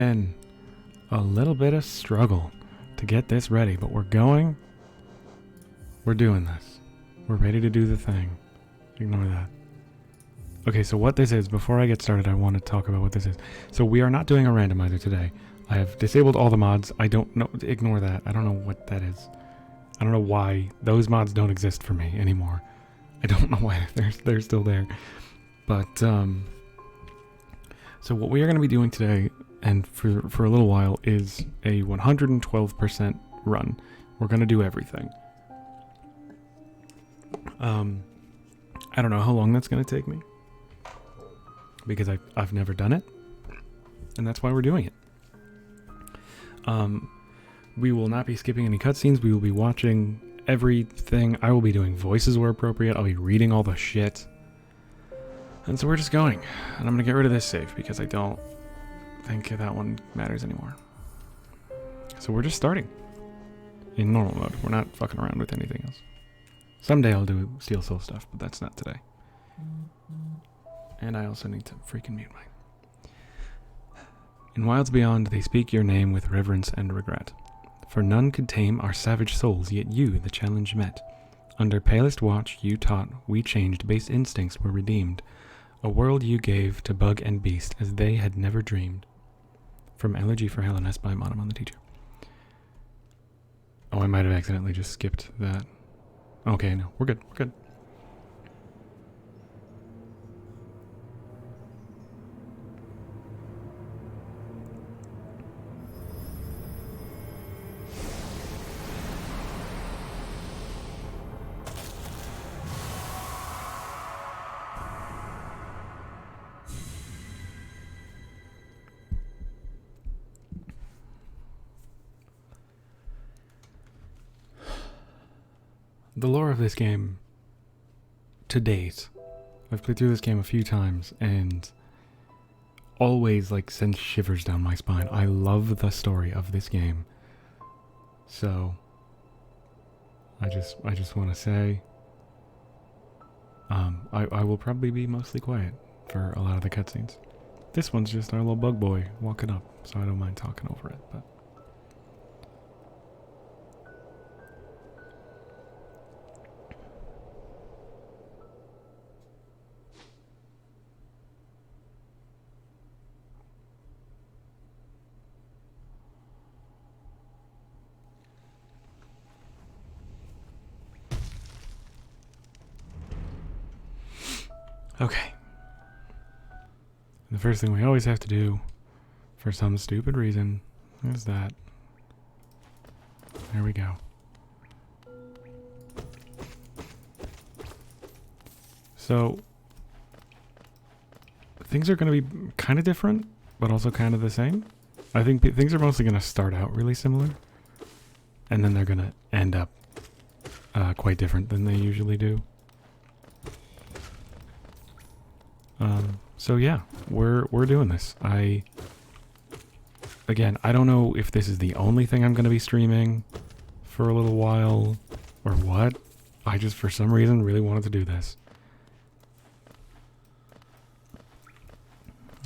And a little bit of struggle to get this ready, but we're doing this. We're ready to do the thing. Ignore that. Okay, so what this is, before I get started, I want to talk about what this is. So we are not doing a randomizer today. I have disabled all the mods. I don't know, ignore that. I don't know what that is. I don't know why those mods don't exist for me anymore. I don't know why they're still there. But, so what we are going to be doing today, and for a little while, is a 112% run. We're going to do everything. I don't know how long that's going to take me, because I've never done it, and that's why we're doing it. We will not be skipping any cutscenes. We will be watching everything. I will be doing voices where appropriate. I'll be reading all the shit. And so we're just going. And I'm going to get rid of this save because I don't think that one matters anymore. So we're just starting in normal mode. We're not fucking around with anything else. Someday I'll do Steel Soul stuff, but that's not today. And I also need to freaking mute my... In wilds beyond, they speak your name with reverence and regret. For none could tame our savage souls, yet you the challenge met. Under palest watch you taught, we changed, base instincts were redeemed. A world you gave to bug and beast as they had never dreamed. From Elegy for Hellenes by Monomon the Teacher. Oh, I might have accidentally just skipped that. Okay, no, we're good, we're good. The lore of this game, to date, I've played through this game a few times and always like sends shivers down my spine. I love the story of this game. So I just want to say I will probably be mostly quiet for a lot of the cutscenes. This one's just our little bug boy walking up, so I don't mind talking over it, but okay. The first thing we always have to do, for some stupid reason, is that. There we go. So, things are going to be kind of different, but also kind of the same. I think things are mostly going to start out really similar, and then they're going to end up quite different than they usually do. So yeah, we're doing this. Again, I don't know if this is the only thing I'm going to be streaming for a little while or what. I just, for some reason, really wanted to do this.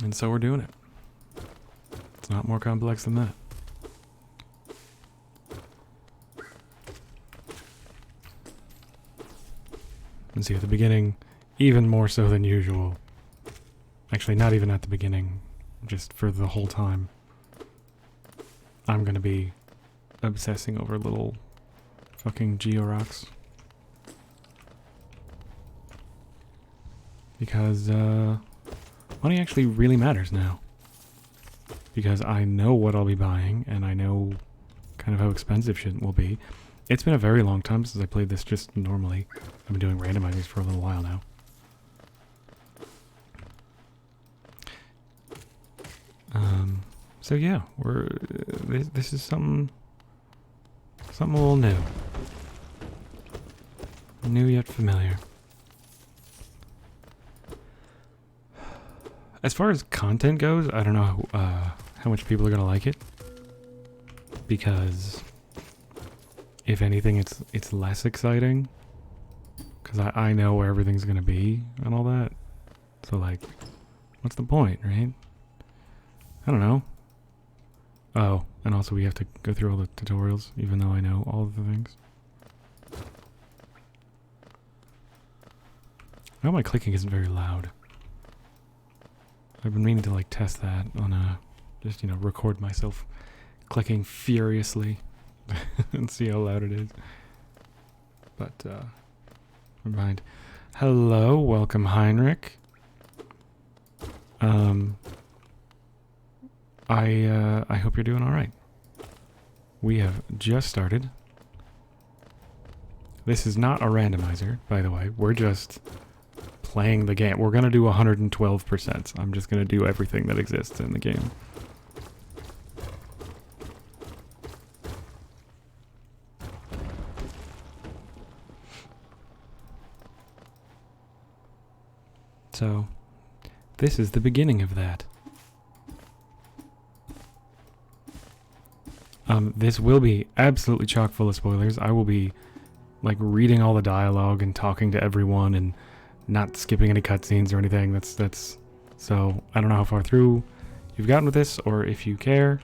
And so we're doing it. It's not more complex than that. And see, at the beginning, even more so than usual. Actually, not even at the beginning, just for the whole time. I'm gonna be obsessing over little fucking Georocks. Because, money actually really matters now. Because I know what I'll be buying, and I know kind of how expensive shit will be. It's been a very long time since I played this just normally. I've been doing randomizers for a little while now. So yeah, this is something a little new. New yet familiar. As far as content goes, I don't know how much people are gonna like it. Because if anything, it's less exciting. Because I know where everything's gonna be and all that. So like, what's the point, right? I don't know. Oh, and also we have to go through all the tutorials, even though I know all of the things. I hope my clicking isn't very loud. I've been meaning to like test that on just, you know, record myself clicking furiously and see how loud it is. But, never mind. Hello, welcome Heinrich. I hope you're doing alright. We have just started. This is not a randomizer, by the way. We're just playing the game. We're gonna do 112%. I'm just gonna do everything that exists in the game. So, this is the beginning of that. This will be absolutely chock full of spoilers. I will be, like, reading all the dialogue and talking to everyone and not skipping any cutscenes or anything. That's so I don't know how far through you've gotten with this, or if you care.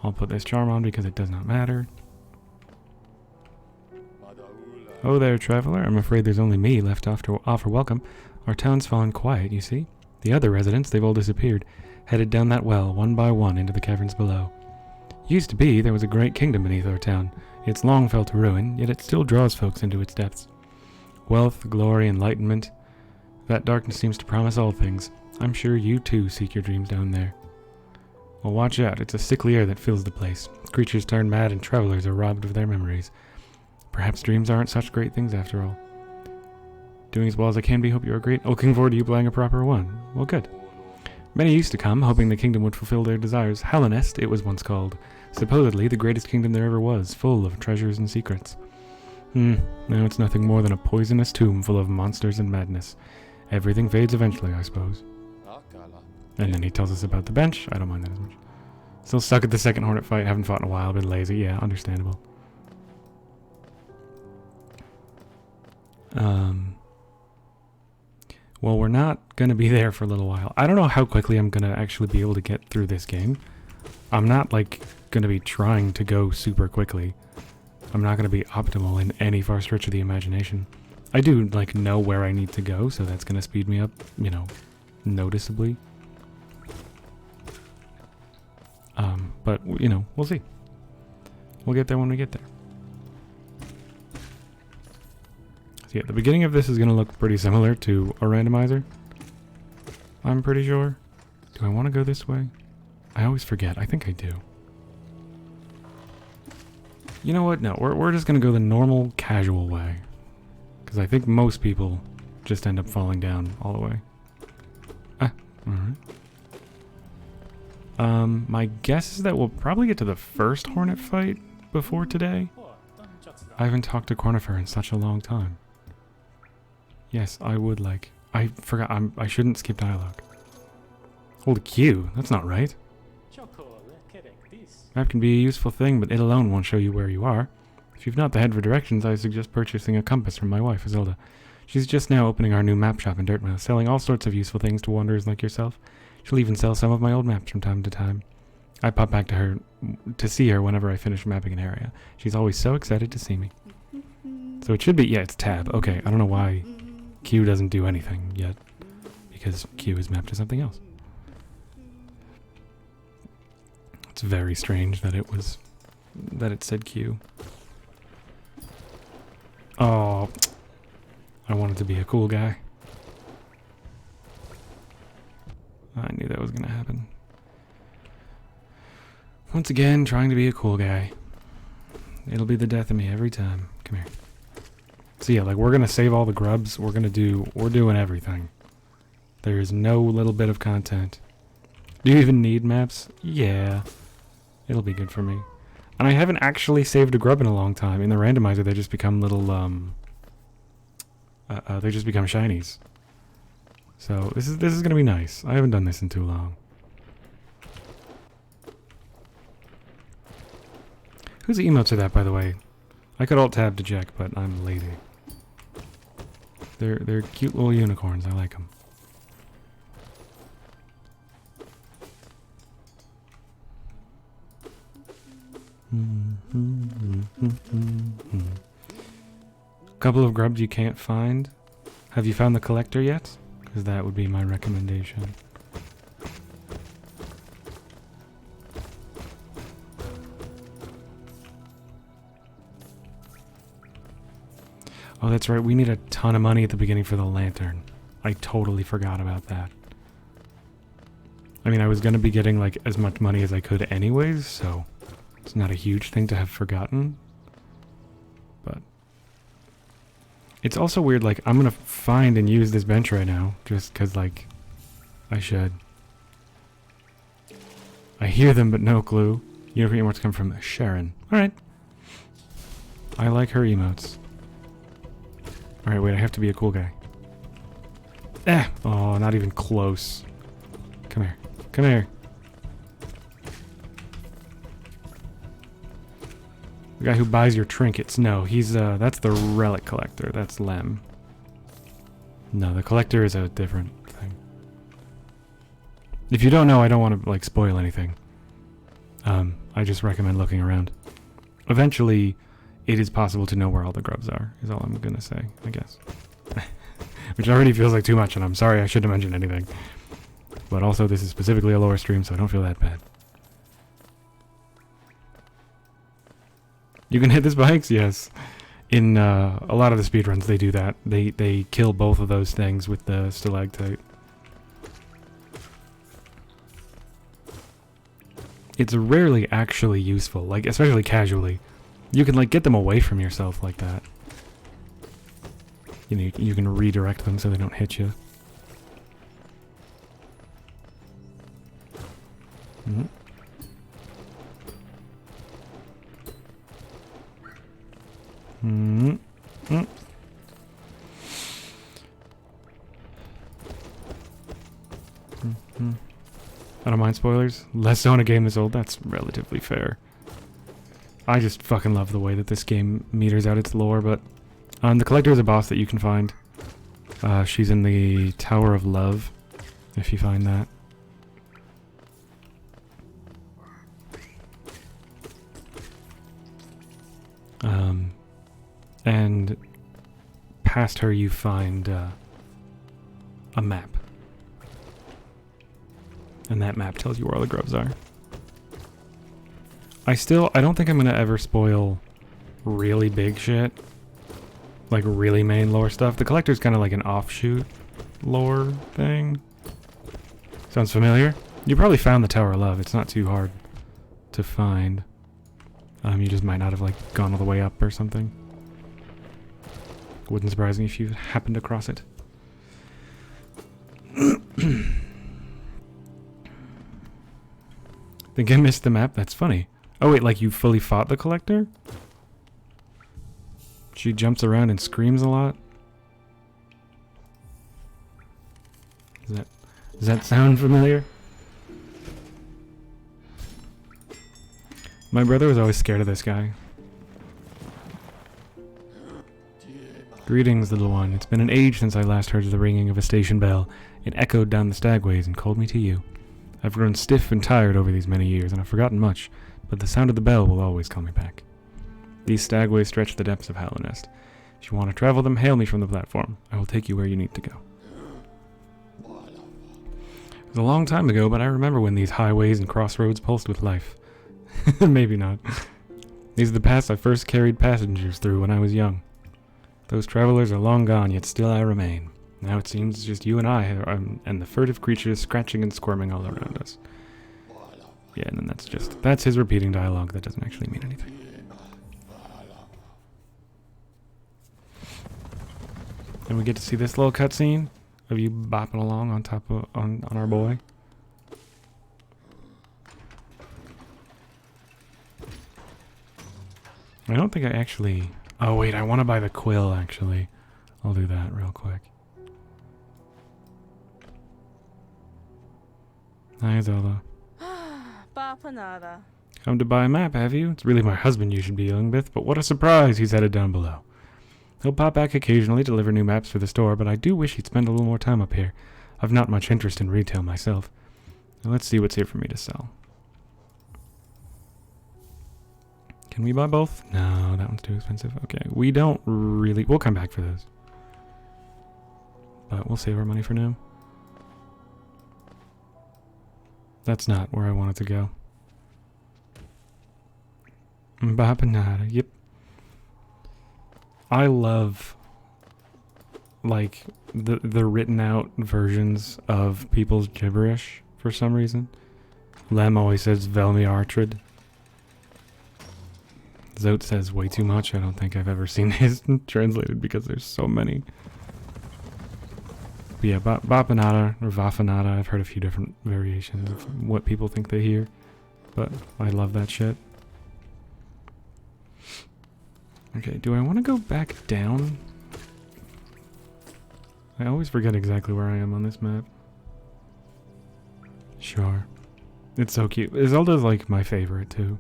I'll put this charm on because it does not matter. Oh there, traveler. I'm afraid there's only me left to offer welcome. Our town's fallen quiet, you see. The other residents, they've all disappeared, headed down that well, one by one, into the caverns below. Used to be, there was a great kingdom beneath our town. It's long fell to ruin, yet it still draws folks into its depths. Wealth, glory, enlightenment. That darkness seems to promise all things. I'm sure you too seek your dreams down there. Well, watch out. It's a sickly air that fills the place. Creatures turn mad and travelers are robbed of their memories. Perhaps dreams aren't such great things after all. Doing as well as I can be, hope you are great. Looking forward to you playing a proper one. Well, good. Many used to come, hoping the kingdom would fulfill their desires. Hallownest, it was once called. Supposedly the greatest kingdom there ever was, full of treasures and secrets. Now it's nothing more than a poisonous tomb full of monsters and madness. Everything fades eventually, I suppose. And then he tells us about the bench. I don't mind that as much. Still stuck at the second Hornet fight. Haven't fought in a while. Been lazy. Yeah, understandable. Well, we're not going to be there for a little while. I don't know how quickly I'm going to actually be able to get through this game. I'm not, like, going to be trying to go super quickly. I'm not going to be optimal in any far stretch of the imagination. I do, like, know where I need to go, so that's going to speed me up, you know, noticeably. But, you know, we'll see. We'll get there when we get there. So yeah, the beginning of this is going to look pretty similar to a randomizer. I'm pretty sure. Do I want to go this way? I always forget. I think I do. You know what? No, we're just going to go the normal, casual way. Because I think most people just end up falling down all the way. Alright. My guess is that we'll probably get to the first Hornet fight before today. I haven't talked to Cornifer in such a long time. Yes, I would like. I forgot. I shouldn't skip dialogue. Hold Q. That's not right. Map can be a useful thing, but it alone won't show you where you are. If you've not the head for directions, I suggest purchasing a compass from my wife, Zelda. She's just now opening our new map shop in Dirtmouth, selling all sorts of useful things to wanderers like yourself. She'll even sell some of my old maps from time to time. I pop back to her to see her whenever I finish mapping an area. She's always so excited to see me. So it should be, yeah, it's tab. Okay, I don't know why Q doesn't do anything yet, because Q is mapped to something else. It's very strange that it said Q. Oh, I wanted to be a cool guy. I knew that was gonna happen. Once again, trying to be a cool guy. It'll be the death of me every time. Come here. So yeah, like, we're gonna save all the grubs. We're doing everything. There is no little bit of content. Do you even need maps? Yeah. It'll be good for me. And I haven't actually saved a grub in a long time. In the randomizer, they just become little, they just become shinies. So this is gonna be nice. I haven't done this in too long. Whose emotes are that, by the way? I could alt-tab to check, but I'm lazy. They're cute little unicorns. I like them. Couple of grubs you can't find. Have you found the collector yet? Because that would be my recommendation. Oh, that's right. We need a ton of money at the beginning for the lantern. I totally forgot about that. I mean, I was going to be getting like as much money as I could anyways, so it's not a huge thing to have forgotten. But it's also weird, like, I'm going to find and use this bench right now, just because, like, I should. I hear them, but no clue. Unicorn emotes come from Sharon. Alright. I like her emotes. Alright, wait, I have to be a cool guy. Oh, not even close. Come here. Come here. The guy who buys your trinkets. No, he's, that's the relic collector. That's Lem. No, the collector is a different thing. If you don't know, I don't want to, like, spoil anything. I just recommend looking around. Eventually, it is possible to know where all the grubs are, is all I'm gonna say, I guess. Which already feels like too much, and I'm sorry I shouldn't have mentioned anything. But also, this is specifically a lower stream, so I don't feel that bad. You can hit the spikes? Yes. In a lot of the speedruns, they do that. They kill both of those things with the stalactite. It's rarely actually useful, like, especially casually. You can, like, get them away from yourself like that. You know, you can redirect them so they don't hit you. Mm-hmm. Mm-hmm. Mm-hmm. I don't mind spoilers. Less so in a game this old, that's relatively fair. I just fucking love the way that this game meters out its lore, but the collector is a boss that you can find. She's in the Tower of Love, if you find that. And past her you find a map. And that map tells you where all the grubs are. I don't think I'm gonna ever spoil really big shit. Like really main lore stuff. The collector's kind of like an offshoot lore thing. Sounds familiar? You probably found the Tower of Love. It's not too hard to find. You just might not have like gone all the way up or something. Wouldn't surprise me if you happened across it. Think I missed the map? That's funny. Oh wait, like you fully fought the collector? She jumps around and screams a lot? Does that sound familiar? My brother was always scared of this guy. Greetings, little one. It's been an age since I last heard the ringing of a station bell. It echoed down the stagways and called me to you. I've grown stiff and tired over these many years, and I've forgotten much, but the sound of the bell will always call me back. These stagways stretch the depths of Hallownest. If you want to travel them, hail me from the platform. I will take you where you need to go. It was a long time ago, but I remember when these highways and crossroads pulsed with life. Maybe not. These are the paths I first carried passengers through when I was young. Those travelers are long gone, yet still I remain. Now it seems it's just you and I, and the furtive creatures scratching and squirming all around us. Yeah, and then that's his repeating dialogue that doesn't actually mean anything. And we get to see this little cutscene of you bopping along on top of on our boy. I don't think I actually... Oh wait, I want to buy the quill actually. I'll do that real quick. Hi Zola. Come to buy a map, have you? It's really my husband you should be dealing with, but what a surprise, he's headed down below. He'll pop back occasionally to deliver new maps for the store, but I do wish he'd spend a little more time up here. I've not much interest in retail myself. Now let's see what's here for me to sell. Can we buy both? No, that one's too expensive. Okay, we don't really... We'll come back for those. But we'll save our money for now. That's not where I wanted to go. Bapanada, yep. I love, like, the written out versions of people's gibberish for some reason. Lem always says Velmi Artrid. Zote says way too much. I don't think I've ever seen his translated because there's so many. But yeah, Bapanada or Vafanada, I've heard a few different variations of what people think they hear. But I love that shit. Okay, do I want to go back down? I always forget exactly where I am on this map. Sure. It's so cute. Zelda's like my favorite too.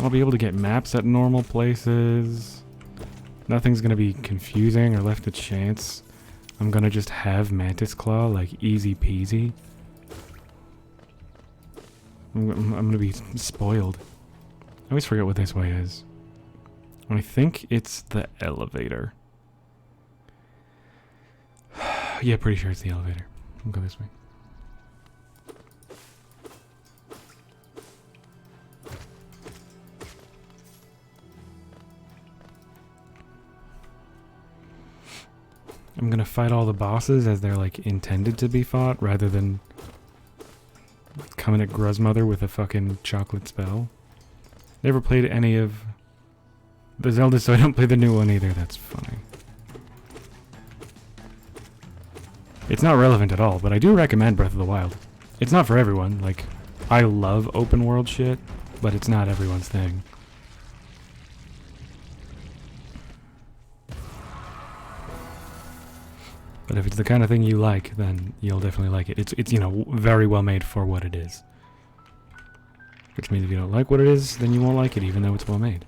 I'll be able to get maps at normal places. Nothing's gonna be confusing or left to chance. I'm gonna just have Mantis Claw, like, easy peasy. I'm gonna be spoiled. I always forget what this way is. I think it's the elevator. Yeah, pretty sure it's the elevator. I'll go this way. I'm gonna fight all the bosses as they're, like, intended to be fought, rather than coming at Gruzmother with a fucking chocolate spell. Never played any of the Zelda, so I don't play the new one either. That's funny. It's not relevant at all, but I do recommend Breath of the Wild. It's not for everyone. Like, I love open world shit, but it's not everyone's thing. But if it's the kind of thing you like, then you'll definitely like it. It's you know, very well made for what it is. Which means if you don't like what it is, then you won't like it, even though it's well made.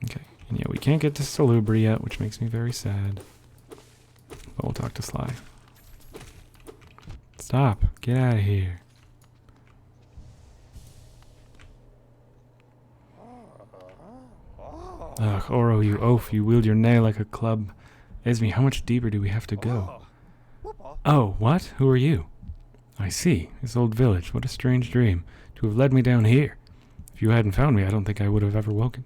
Okay, and yeah, we can't get to Salubri yet, which makes me very sad. But we'll talk to Sly. Stop! Get out of here. Ugh, Oro, you oaf, you wield your nail like a club. Esme, how much deeper do we have to go? Oh, what? Who are you? I see. This old village. What a strange dream. To have led me down here. If you hadn't found me, I don't think I would have ever woken.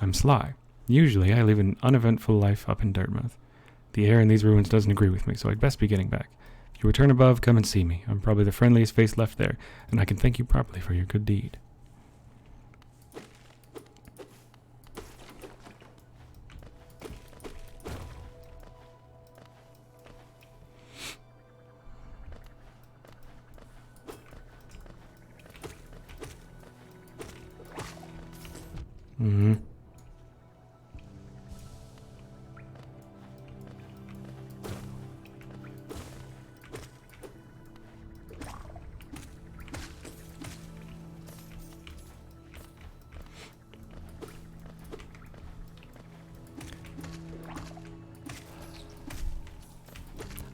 I'm Sly. Usually, I live an uneventful life up in Dartmouth. The air in these ruins doesn't agree with me, so I'd best be getting back. If you return above, come and see me. I'm probably the friendliest face left there, and I can thank you properly for your good deed. Mm-hmm.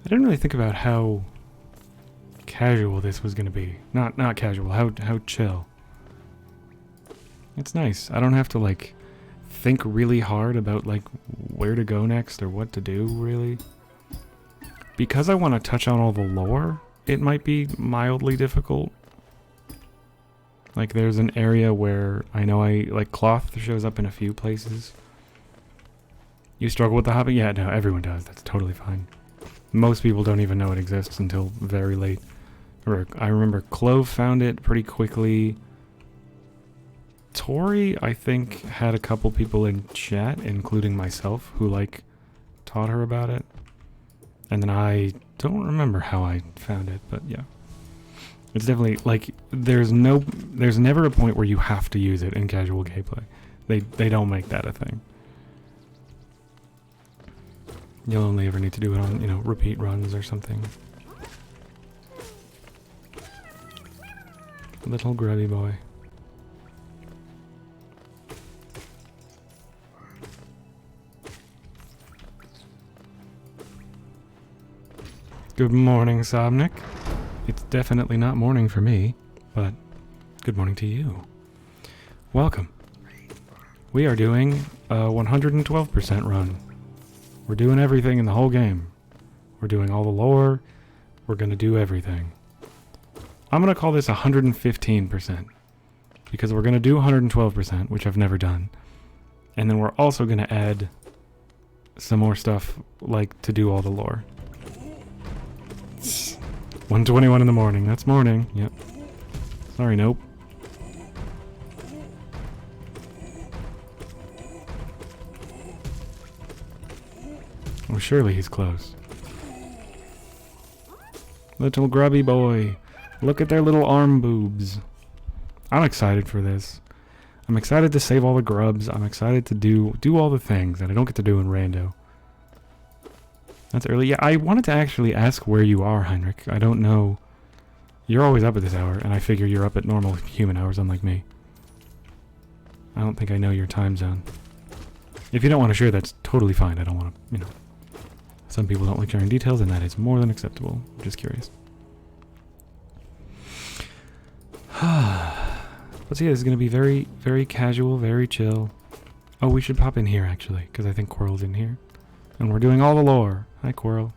I didn't really think about how casual this was going to be. Not casual, how chill. It's nice. I don't have to, like, think really hard about, like, where to go next or what to do, really. Because I want to touch on all the lore, it might be mildly difficult. Like, there's an area where I know like, cloth shows up in a few places. You struggle with the Hobbit? Yeah, no, everyone does. That's totally fine. Most people don't even know it exists until very late. Or, I remember Clove found it pretty quickly. Tori, I think, had a couple people in chat, including myself, who, like, taught her about it. And then I don't remember how I found it, but yeah. It's definitely, like, there's never a point where you have to use it in casual gameplay. They don't make that a thing. You'll only ever need to do it on, you know, repeat runs or something. Little grubby boy. Good morning, Sobnik. It's definitely not morning for me, but good morning to you. Welcome. We are doing a 112% run. We're doing everything in the whole game. We're doing all the lore. We're going to do everything. I'm going to call this 115%. Because we're going to do 112%, which I've never done. And then we're also going to add some more stuff, like to do all the lore. 1:21 in the morning. That's morning. Yep. Sorry, nope. Oh, surely he's close. Little grubby boy. Look at their little arm boobs. I'm excited for this. I'm excited to save all the grubs. I'm excited to do all the things that I don't get to do in Rando. That's early. Yeah, I wanted to actually ask where you are, Heinrich. I don't know. You're always up at this hour, and I figure you're up at normal human hours, unlike me. I don't think I know your time zone. If you don't want to share, that's totally fine. I don't want to, you know. Some people don't like sharing details, and that is more than acceptable. I'm just curious. But yeah, this is going to be very, very casual, very chill. Oh, we should pop in here, actually, because I think Quirrell's in here. And we're doing all the lore. Hi, Quirrell.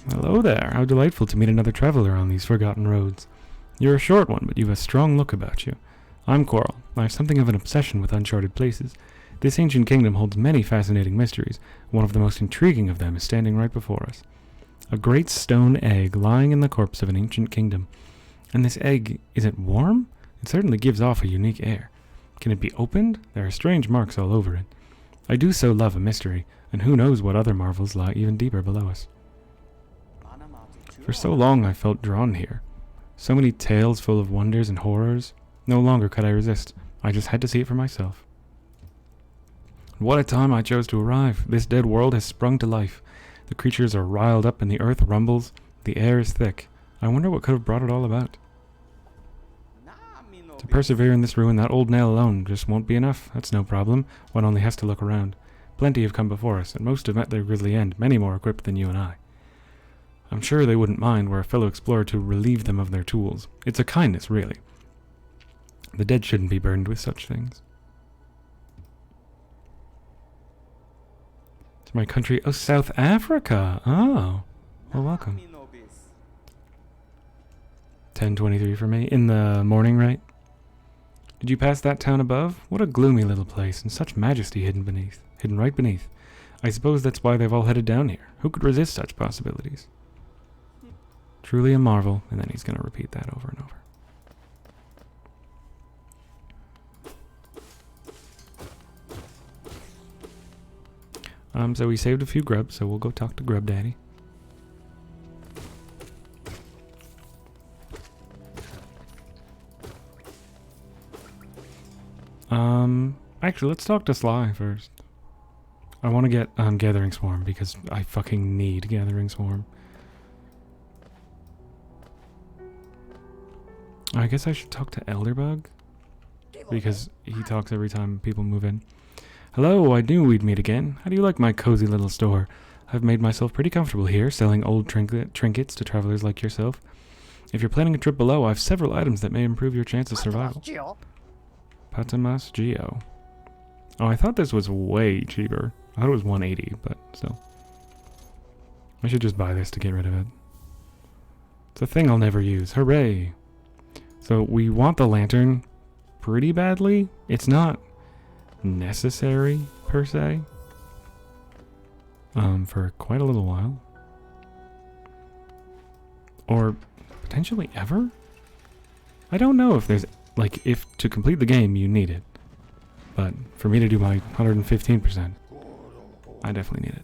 Hello there. How delightful to meet another traveler on these forgotten roads. You're a short one, but you've a strong look about you. I'm Quirrell. I have something of an obsession with uncharted places. This ancient kingdom holds many fascinating mysteries. One of the most intriguing of them is standing right before us. A great stone egg lying in the corpse of an ancient kingdom. And this egg, is it warm? It certainly gives off a unique air. Can it be opened? There are strange marks all over it. I do so love a mystery, and who knows what other marvels lie even deeper below us. For so long I felt drawn here. So many tales full of wonders and horrors. No longer could I resist. I just had to see it for myself. What a time I chose to arrive. This dead world has sprung to life. The creatures are riled up and the earth rumbles. The air is thick. I wonder what could have brought it all about. To persevere in this ruin, that old nail alone just won't be enough. That's no problem. One only has to look around. Plenty have come before us, and most have met their grisly end, many more equipped than you and I. I'm sure they wouldn't mind were a fellow explorer to relieve them of their tools. It's a kindness, really. The dead shouldn't be burdened with such things. To my country, oh, South Africa. Oh, well, welcome. 10:23 for me. In the morning, right? Did you pass that town above? What a gloomy little place, and such majesty hidden right beneath. I suppose that's why they've all headed down here. Who could resist such possibilities? Truly a marvel, and then he's going to repeat that over and over. So we saved a few grubs, so we'll go talk to Grub Daddy. Actually, let's talk to Sly first. I want to get Gathering Swarm because I fucking need Gathering Swarm. I guess I should talk to Elderbug because he talks every time people move in. Hello, I knew we'd meet again. How do you like my cozy little store? I've made myself pretty comfortable here, selling old trinkets to travelers like yourself. If you're planning a trip below, I have several items that may improve your chance of survival. Patamas Geo. Oh, I thought this was way cheaper. I thought it was 180, but still. I should just buy this to get rid of it. It's a thing I'll never use. Hooray! So we want the lantern pretty badly. It's not necessary, per se. For quite a little while. Or potentially ever? I don't know if there's, like, if to complete the game you need it. But for me to do my 115%, I definitely need it.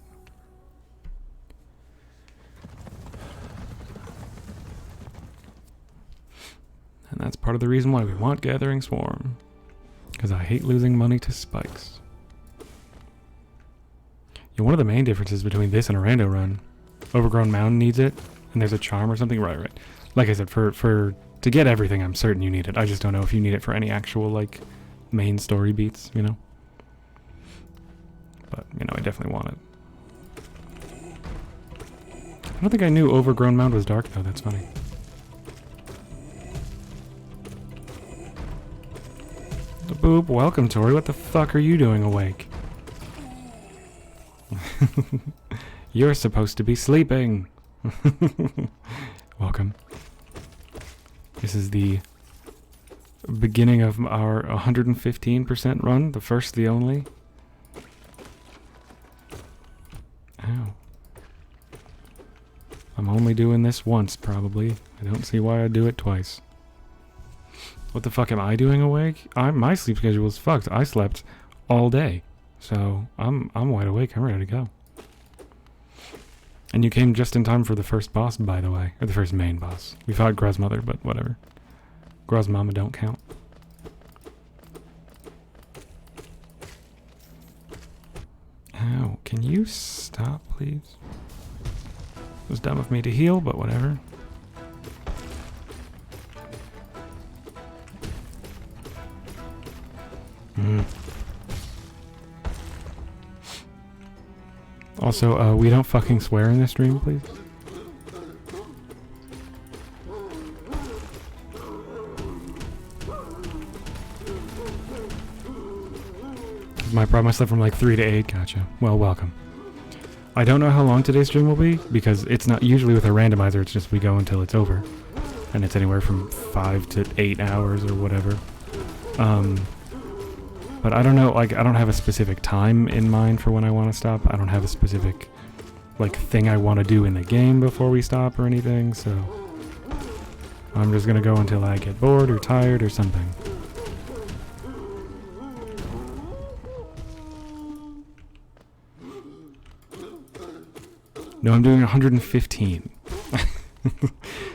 And that's part of the reason why we want Gathering Swarm. Because I hate losing money to spikes. Yeah, one of the main differences between this and a rando run, Overgrown Mountain needs it, and there's a charm or something. Right. Like I said, to get everything, I'm certain you need it. I just don't know if you need it for any actual, like, main story beats, you know? But, you know, I definitely want it. don't think I knew Overgrown Mound was dark, though. That's funny. Boop, welcome, Tori. What the fuck are you doing awake? You're supposed to be sleeping. Welcome. This is the beginning of our 115% run, the first, the only. Ow. I'm only doing this once, probably. I don't see why I'd do it twice. What the fuck am I doing awake? My sleep schedule is fucked. I slept all day. So, I'm wide awake. I'm ready to go. And you came just in time for the first boss, by the way. Or the first main boss. We fought Grozmother, but whatever. Grozmama don't count. Ow. Can you stop, please? It was dumb of me to heal, but whatever. Also, we don't fucking swear in this stream, please. My problem, I slept from like 3 to 8. Gotcha. Well, welcome. I don't know how long today's stream will be, because it's not usually with a randomizer, it's just we go until it's over. And it's anywhere from 5 to 8 hours or whatever. But I don't know, like, I don't have a specific time in mind for when I want to stop. I don't have a specific, like, thing I want to do in the game before we stop or anything, so I'm just gonna go until I get bored or tired or something. No, I'm doing 115.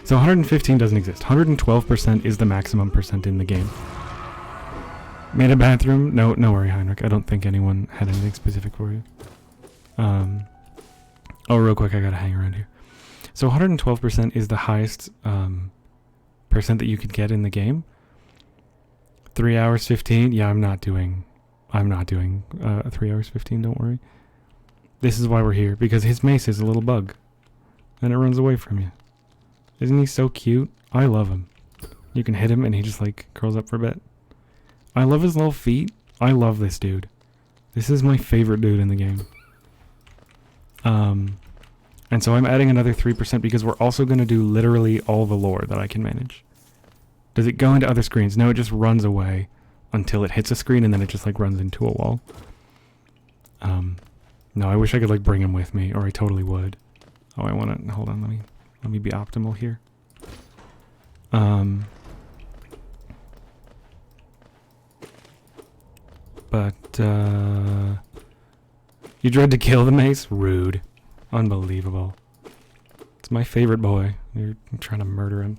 So 115 doesn't exist. 112% is the maximum percent in the game. Made a bathroom? No worry, Heinrich. I don't think anyone had anything specific for you. Oh, real quick, I gotta hang around here. So 112% is the highest percent that you could get in the game. 3 hours 15? Yeah, I'm not doing 3 hours 15, don't worry. This is why we're here, because his mace is a little bug. And it runs away from you. Isn't he so cute? I love him. You can hit him and he just like curls up for a bit. I love his little feet. I love this dude. This is my favorite dude in the game. And so I'm adding another 3% because we're also going to do literally all the lore that I can manage. Does it go into other screens? No, it just runs away until it hits a screen and then it just like runs into a wall. No, I wish I could like bring him with me, or I totally would. Oh, I want to, hold on, let me be optimal here. But, you dread to kill the mace? Rude. Unbelievable. It's my favorite boy. You're trying to murder him.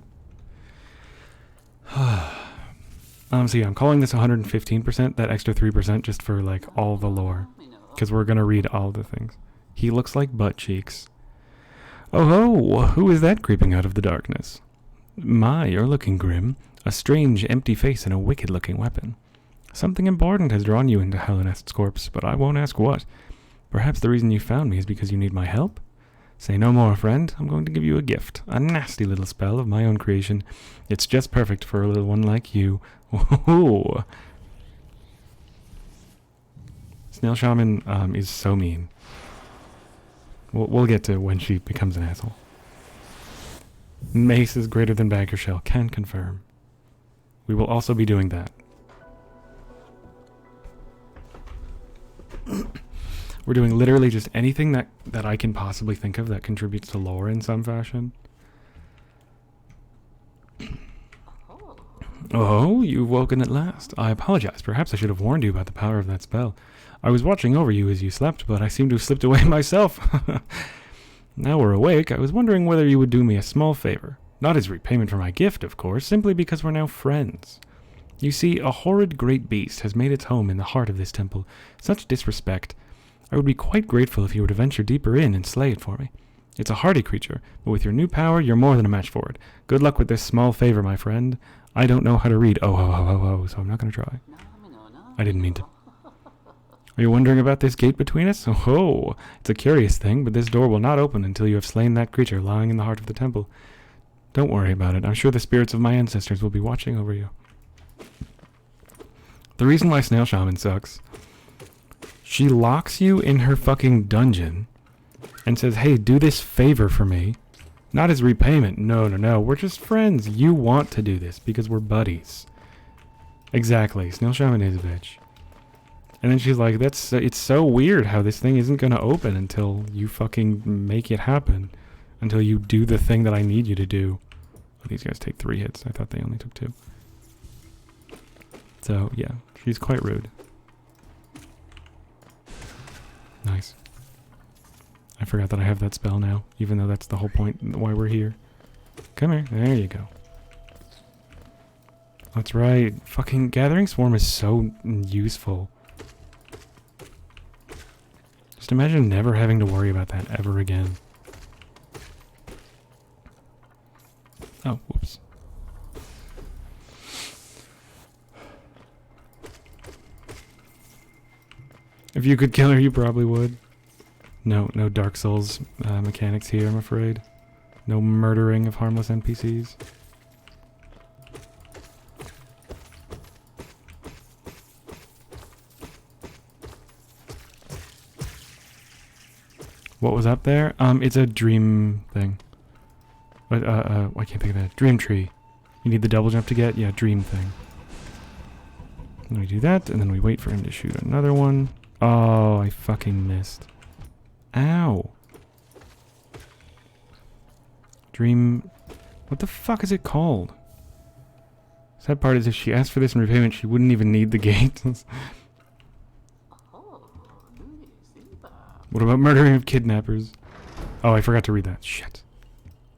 So yeah, I'm calling this 115%, that extra 3% just for, like, all the lore. Because we're gonna read all the things. He looks like butt cheeks. Oh ho! Who is that creeping out of the darkness? My, you're looking grim. A strange, empty face and a wicked-looking weapon. Something important has drawn you into Hallinest's corpse, but I won't ask what. Perhaps the reason you found me is because you need my help? Say no more, friend. I'm going to give you a gift. A nasty little spell of my own creation. It's just perfect for a little one like you. Ooh. Snail Shaman is so mean. We'll get to when she becomes an asshole. Mace is greater than Banker Shell. Can confirm. We will also be doing that. We're doing literally just anything that I can possibly think of that contributes to lore in some fashion. Oh, you've woken at last. I apologize. Perhaps I should have warned you about the power of that spell. I was watching over you as you slept, but I seem to have slipped away myself. Now we're awake, I was wondering whether you would do me a small favor. Not as repayment for my gift, of course, simply because we're now friends. You see, a horrid great beast has made its home in the heart of this temple. Such disrespect. I would be quite grateful if you were to venture deeper in and slay it for me. It's a hardy creature, but with your new power, you're more than a match for it. Good luck with this small favor, my friend. I don't know how to read oh, so I'm not going to try. I didn't mean to. Are you wondering about this gate between us? Oh, it's a curious thing, but this door will not open until you have slain that creature lying in the heart of the temple. Don't worry about it. I'm sure the spirits of my ancestors will be watching over you. The reason why Snail Shaman sucks, she locks you in her fucking dungeon and says, hey, do this favor for me. Not as repayment. No, no, no. We're just friends. You want to do this because we're buddies. Exactly. Snail Shaman is a bitch. And then she's like, it's so weird how this thing isn't going to open until you fucking make it happen. Until you do the thing that I need you to do. Oh, these guys take 3 hits. I thought they only took 2. So, yeah. She's quite rude. Nice. I forgot that I have that spell now. Even though that's the whole point why we're here. Come here. There you go. That's right. Fucking Gathering Swarm is so useful. Just imagine never having to worry about that ever again. Oh, whoops. If you could kill her, you probably would. No Dark Souls mechanics here, I'm afraid. No murdering of harmless NPCs. What was up there? It's a dream thing. But, I can't think of that. Dream tree. You need the double jump to get? Yeah, dream thing. And we do that, and then we wait for him to shoot another one. Oh, I fucking missed. Ow. Dream... What the fuck is it called? Sad part is if she asked for this in repayment, she wouldn't even need the gate. What about murdering of kidnappers? Oh, I forgot to read that. Shit.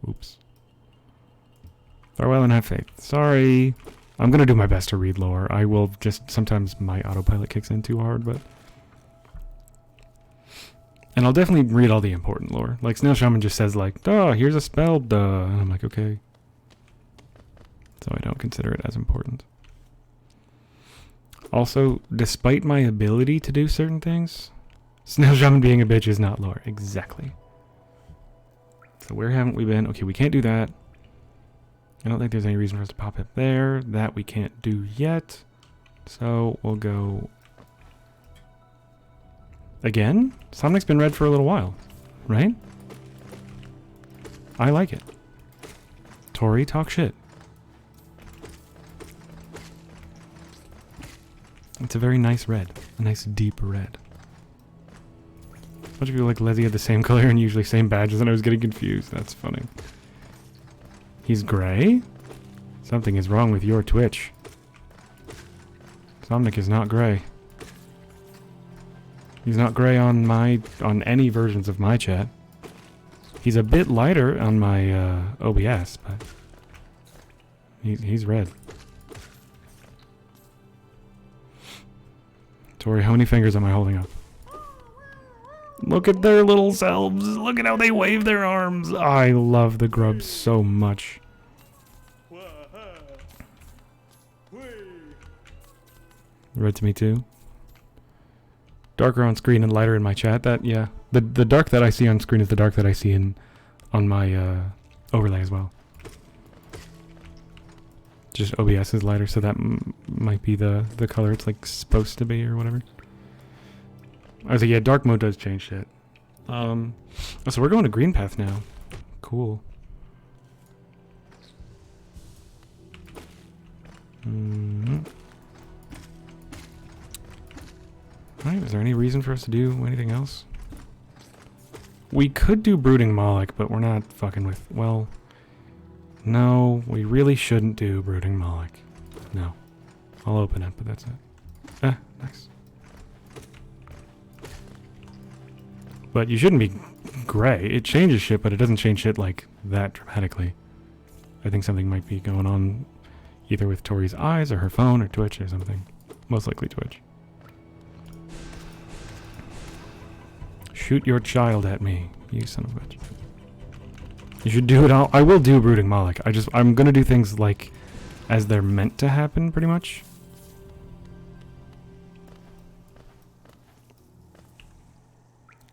Oops. Farewell and have faith. Sorry. I'm gonna do my best to read lore. I will just... Sometimes my autopilot kicks in too hard, but... And I'll definitely read all the important lore. Like, Snail Shaman just says, like, duh, here's a spell, duh. And I'm like, okay. So I don't consider it as important. Also, despite my ability to do certain things, Snail Shaman being a bitch is not lore. Exactly. So where haven't we been? Okay, we can't do that. I don't think there's any reason for us to pop up there. That we can't do yet. So we'll go... Again? Somnic's been red for a little while, right? I like it. Tori, talk shit. It's a very nice red. A nice deep red. A bunch of people like Leslie had the same color and usually same badges and I was getting confused. That's funny. He's gray? Something is wrong with your Twitch. Somnic is not gray. He's not gray on any versions of my chat. He's a bit lighter on my OBS, but he's red. Tori, how many fingers am I holding up? Look at their little selves. Look at how they wave their arms. I love the grubs so much. Red to me too. Darker on screen and lighter in my chat. That, yeah. The dark that I see on screen is the dark that I see on my overlay as well. Just OBS is lighter, so that might be the color it's like supposed to be or whatever. I was like, yeah, dark mode does change shit. So we're going to green path now. Cool. Alright, is there any reason for us to do anything else? We could do Brooding Moloch, but we're not fucking with... Well... No, we really shouldn't do Brooding Moloch. No. I'll open it, but that's it. Nice. But you shouldn't be gray. It changes shit, but it doesn't change shit like that dramatically. I think something might be going on either with Tori's eyes or her phone or Twitch or something. Most likely Twitch. Shoot your child at me, you son of a bitch. You should do it all. I will do Brooding Moloch. I'm gonna do things like as they're meant to happen, pretty much.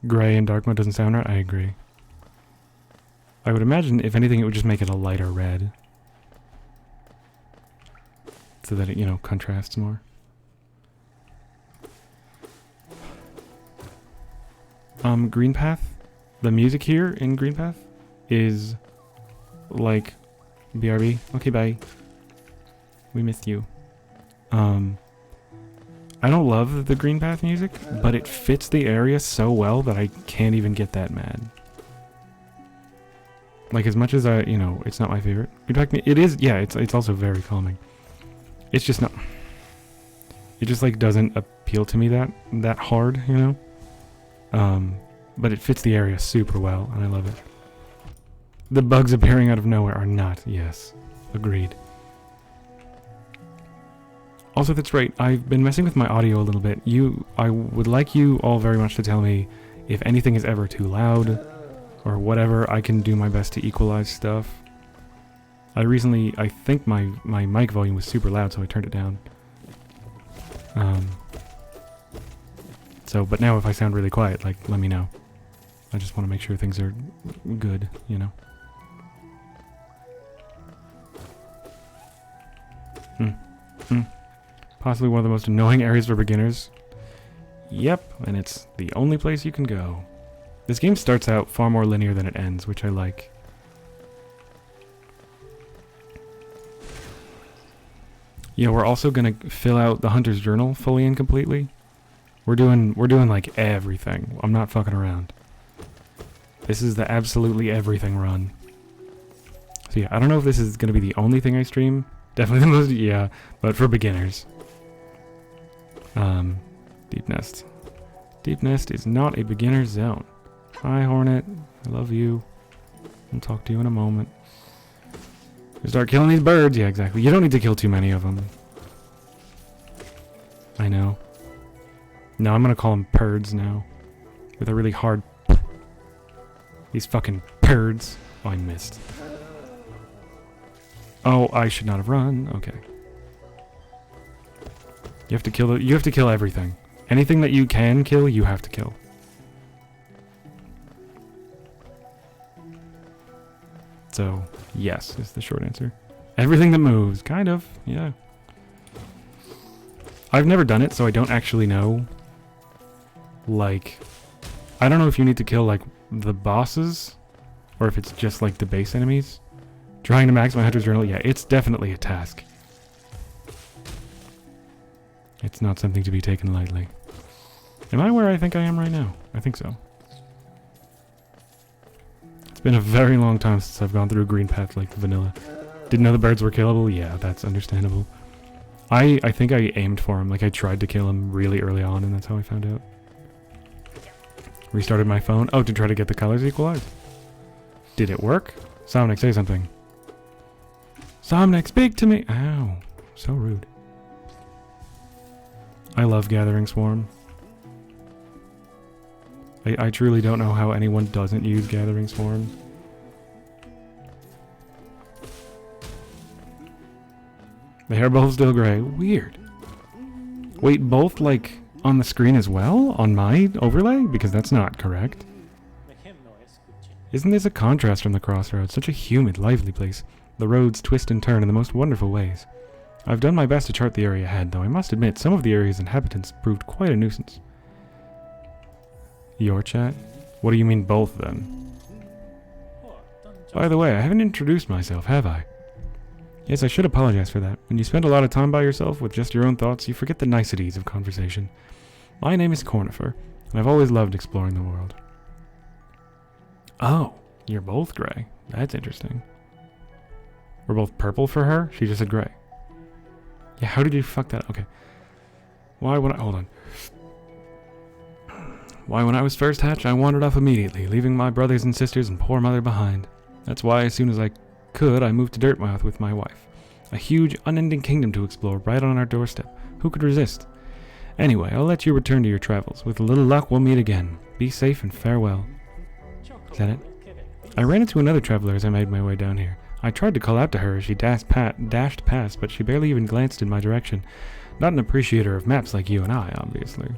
Gray in dark mode doesn't sound right. I agree. I would imagine, if anything, it would just make it a lighter red. So that it, you know, contrasts more. Green Path? The music here in Green Path is like BRB. Okay, bye. We missed you. I don't love the Green Path music, but it fits the area so well that I can't even get that mad. Like, as much as I, you know, it's not my favorite. In fact, it is, yeah, it's also very calming. It's just not, it just, like, doesn't appeal to me that hard, you know? But it fits the area super well, and I love it. The bugs appearing out of nowhere are not, yes. Agreed. Also, that's right, I've been messing with my audio a little bit. I would like you all very much to tell me if anything is ever too loud, or whatever. I can do my best to equalize stuff. I think my mic volume was super loud, so I turned it down. But now if I sound really quiet, like, let me know. I just want to make sure things are good, you know? Possibly one of the most annoying areas for beginners. Yep, and it's the only place you can go. This game starts out far more linear than it ends, which I like. Yeah, we're also gonna fill out the Hunter's Journal fully and completely. We're doing like everything. I'm not fucking around. This is the absolutely everything run. So yeah, I don't know if this is gonna be the only thing I stream. Definitely the most, yeah, but for beginners. Deep Nest. Deep Nest is not a beginner zone. Hi, Hornet. I love you. I'll talk to you in a moment. Start killing these birds. Yeah, exactly. You don't need to kill too many of them. I know. No, I'm gonna call them perds now. With a really hard p. These fucking perds. Oh, I missed. Oh, I should not have run. Okay. You have to kill everything. Anything that you can kill, you have to kill. So, yes is the short answer. Everything that moves, kind of, yeah. I've never done it, so I don't actually know. Like, I don't know if you need to kill, like, the bosses, or if it's just, like, the base enemies. Trying to max my Hunter's Journal, yeah, it's definitely a task. It's not something to be taken lightly. Am I where I think I am right now? I think so. It's been a very long time since I've gone through Green Path like vanilla. Didn't know the birds were killable? Yeah, that's understandable. I think I aimed for him, like I tried to kill him really early on, and that's how I found out. Restarted my phone. Oh, to try to get the colors equalized. Did it work? Somnic, say something. Somnic, speak to me! Ow, so rude. I love Gathering Swarm. I truly don't know how anyone doesn't use Gathering Swarm. The hair both still gray. Weird. Wait, both, like, on the screen as well? On my overlay? Because that's not correct. Isn't this a contrast from the crossroads? Such a humid, lively place. The roads twist and turn in the most wonderful ways. I've done my best to chart the area ahead, though I must admit some of the area's inhabitants proved quite a nuisance. Your chat? What do you mean both, then? By the way, I haven't introduced myself, have I? Yes, I should apologize for that. When you spend a lot of time by yourself with just your own thoughts, you forget the niceties of conversation. My name is Cornifer, and I've always loved exploring the world. Oh, you're both gray. That's interesting. We're both purple for her? She just said gray. Yeah, how did you fuck that? Okay. Why when I... Hold on. Why, when I was first hatched, I wandered off immediately, leaving my brothers and sisters and poor mother behind. That's why, as soon as I could, I moved to Dirtmouth with my wife. A huge, unending kingdom to explore right on our doorstep. Who could resist? Anyway, I'll let you return to your travels. With a little luck, we'll meet again. Be safe and farewell. Is that it? I ran into another traveler as I made my way down here. I tried to call out to her as she dashed past, but she barely even glanced in my direction. Not an appreciator of maps like you and I, obviously.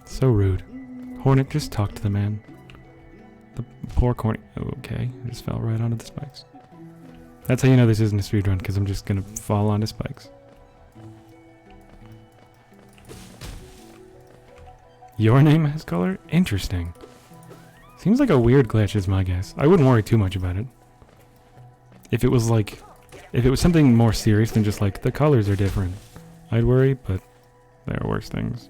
So rude. Hornet, just talk to the man. The poor corny. Okay, I just fell right onto the spikes. That's how you know this isn't a speedrun, because I'm just gonna fall onto spikes. Your name has color? Interesting. Seems like a weird glitch is my guess. I wouldn't worry too much about it. If it was something more serious than just like, the colors are different, I'd worry, but there are worse things.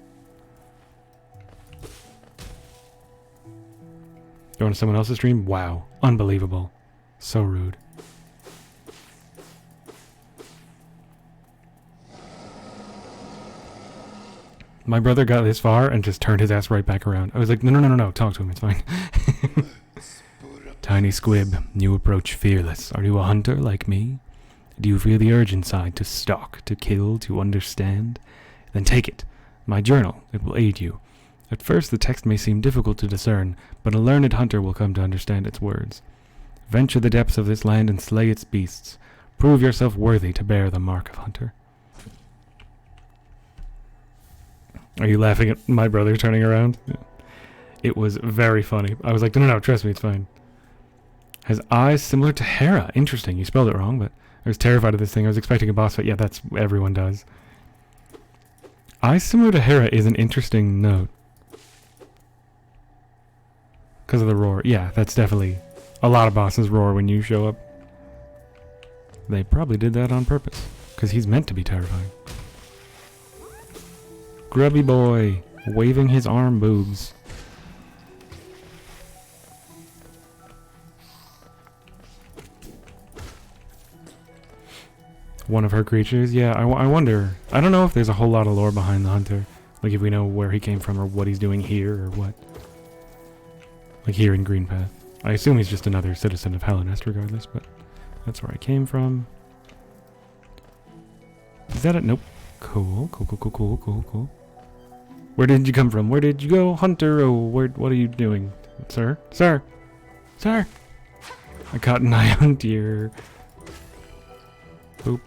Going to someone else's stream? Wow. Unbelievable. So rude. My brother got this far and just turned his ass right back around. I was like, no, talk to him, it's fine. Tiny squib, new approach fearless. Are you a hunter like me? Do you feel the urge inside to stalk, to kill, to understand? Then take it. My journal, it will aid you. At first the text may seem difficult to discern, but a learned hunter will come to understand its words. Venture the depths of this land and slay its beasts. Prove yourself worthy to bear the mark of hunter. Are you laughing at my brother turning around? Yeah. It was very funny. I was like, no, trust me, it's fine. Has eyes similar to Hera. Interesting. You spelled it wrong, but I was terrified of this thing. I was expecting a boss fight. Yeah, that's what everyone does. Eyes similar to Hera is an interesting note. Because of the roar. Yeah, that's definitely... A lot of bosses roar when you show up. They probably did that on purpose. Because he's meant to be terrifying. Grubby boy, waving his arm boobs. One of her creatures? Yeah, I wonder. I don't know if there's a whole lot of lore behind the hunter. Like if we know where he came from or what he's doing here or what. Like here in Greenpath. I assume he's just another citizen of Hallownest regardless, but that's where I came from. Is that it? Nope. Cool. Where did you come from? Where did you go, hunter? Oh, what are you doing? Sir? Sir! I caught an eye on deer. Boop.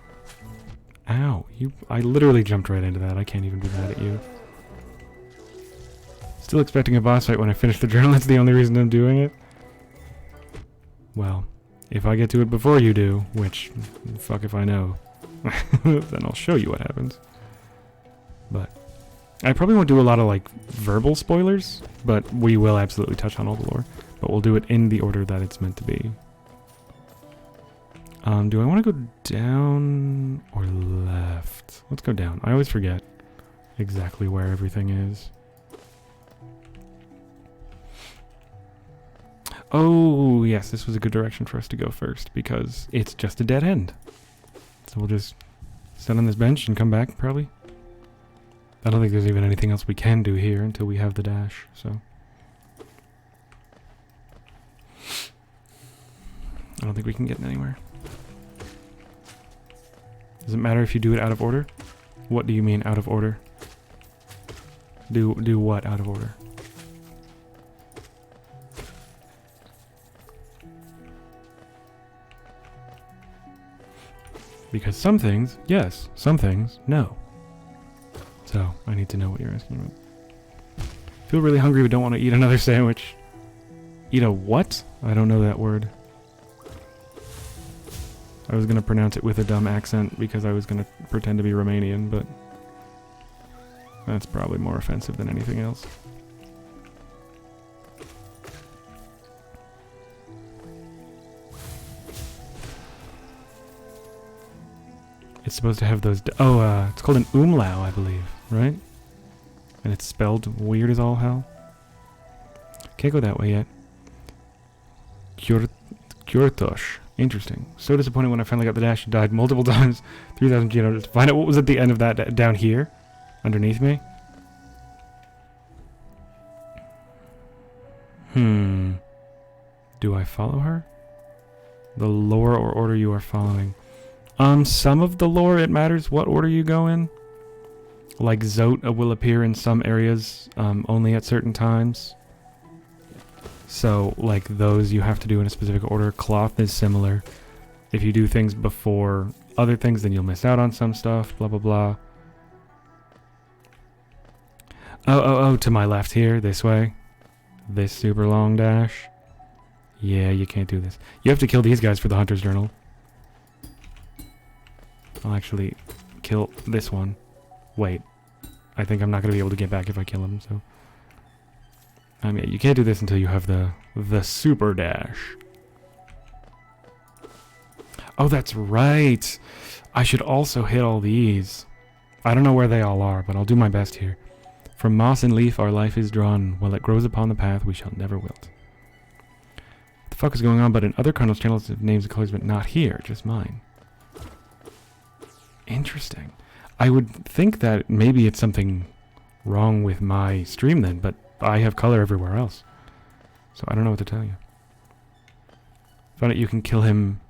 Ow. I literally jumped right into that. I can't even be mad at you. Still expecting a boss fight when I finish the journal. That's the only reason I'm doing it. Well, if I get to it before you do, which, fuck if I know, then I'll show you what happens. But I probably won't do a lot of like verbal spoilers, but we will absolutely touch on all the lore. But we'll do it in the order that it's meant to be. Do I want to go down or left? Let's go down. I always forget exactly where everything is. Oh, yes, this was a good direction for us to go first because it's just a dead end. So we'll just sit on this bench and come back, probably. I don't think there's even anything else we can do here until we have the dash, so. I don't think we can get anywhere. Does it matter if you do it out of order? What do you mean out of order? Do what out of order? Because some things, yes. Some things, no. So, I need to know what you're asking about. Feel really hungry but don't want to eat another sandwich. Eat a what? I don't know that word. I was going to pronounce it with a dumb accent because I was going to pretend to be Romanian, but that's probably more offensive than anything else. It's supposed to have those... it's called an umlau, I believe, right? And it's spelled weird as all hell. Can't go that way yet. Kyortosh. Interesting. So disappointing when I finally got the dash. Died multiple times. 3,000 genomes. Find out what was at the end of that down here. Underneath me. Do I follow her? The lore or order you are following. Some of the lore, it matters what order you go in. Like Zota will appear in some areas only at certain times. So, like those you have to do in a specific order. Cloth is similar. If you do things before other things, then you'll miss out on some stuff, blah blah blah. Oh, to my left here, this way. this super long dash. Yeah, you can't do this. You have to kill these guys for the Hunter's Journal. I'll actually kill this one. Wait. I think I'm not going to be able to get back if I kill him, so... yeah, you can't do this until you have the super dash. Oh, that's right! I should also hit all these. I don't know where they all are, but I'll do my best here. From moss and leaf our life is drawn. While it grows upon the path, we shall never wilt. What the fuck is going on? But in other Cardinals channels, it names of colors, but not here, just mine. Interesting. I would think that maybe it's something wrong with my stream then, but I have color everywhere else. So I don't know what to tell you. Found out you can kill him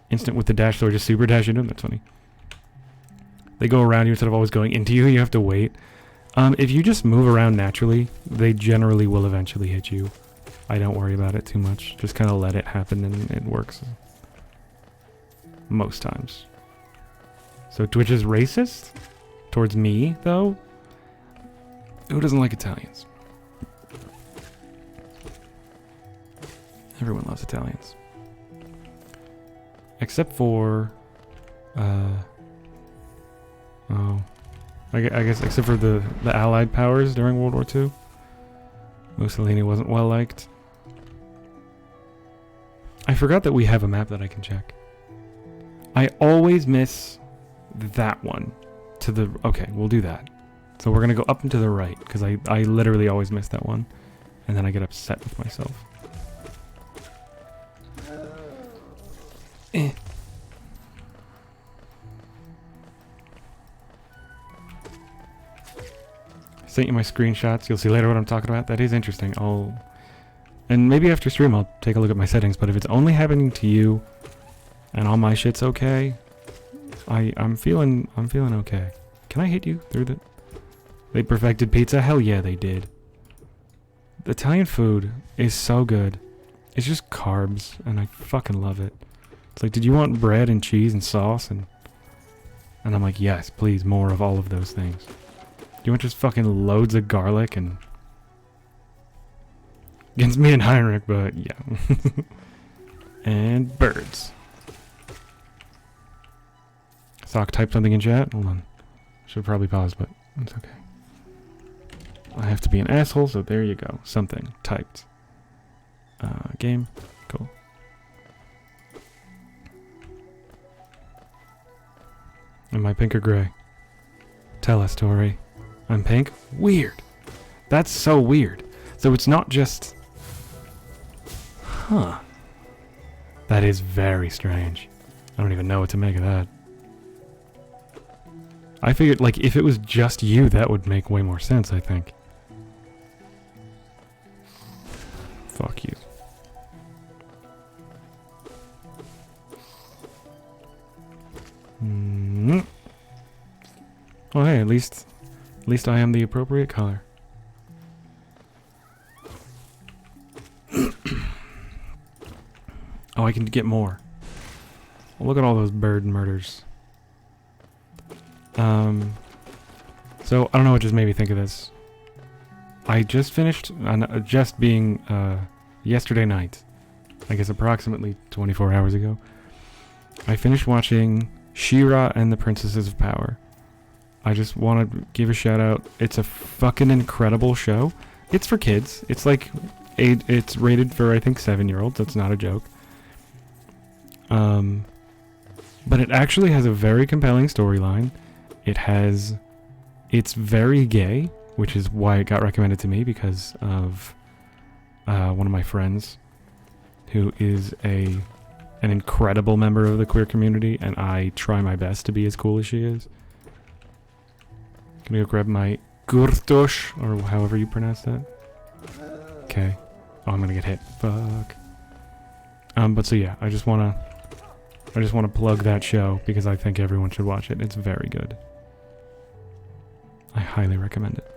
instant with the dash, or just super dash into him. That's funny. They go around you instead of always going into you. You have to wait. If you just move around naturally, they generally will eventually hit you. I don't worry about it too much. Just kind of let it happen and it works. Most times. So Twitch is racist? Towards me, though? Who doesn't like Italians? Everyone loves Italians. Except for... oh... I guess except for the Allied powers during World War II. Mussolini wasn't well liked. I forgot that we have a map that I can check. I always miss that one. To the... Okay, we'll do that. So we're going to go up and to the right, because I literally always miss that one. And then I get upset with myself. Eh. Sent you my screenshots. You'll see later what I'm talking about. That is interesting. And maybe after stream I'll take a look at my settings, but if it's only happening to you and all my shit's okay, I'm feeling okay. Can I hit you through the... They perfected pizza? Hell yeah, they did. The Italian food is so good. It's just carbs, and I fucking love it. It's like, did you want bread and cheese and sauce? And I'm like, yes, please, more of all of those things. You want just fucking loads of garlic and... Against me and Heinrich, but yeah. And birds. Sock typed something in chat. Hold on. Should probably pause, but it's okay. I have to be an asshole, so there you go. Something typed. Game. Cool. Am I pink or gray? Tell us, Tori. I'm pink? Weird. That's so weird. So it's not just... Huh. That is very strange. I don't even know what to make of that. I figured, like, if it was just you, that would make way more sense, I think. Fuck you. Well, hey, at least I am the appropriate color. Oh, I can get more. Well, look at all those bird murders. So, I don't know what just made me think of this. I just finished, just being, yesterday night. I guess approximately 24 hours ago. I finished watching She-Ra and the Princesses of Power. I just want to give a shout out. It's a fucking incredible show. It's for kids. It's like, it's rated for, I think, 7-year-olds. That's not a joke. But it actually has a very compelling storyline. It's very gay, which is why it got recommended to me, because of one of my friends who is an incredible member of the queer community, and I try my best to be as cool as she is. Gonna go grab my gurtosh, or however you pronounce that. Okay. Oh, I'm gonna get hit. Fuck. But so yeah, I just wanna plug that show because I think everyone should watch it. It's very good. I highly recommend it.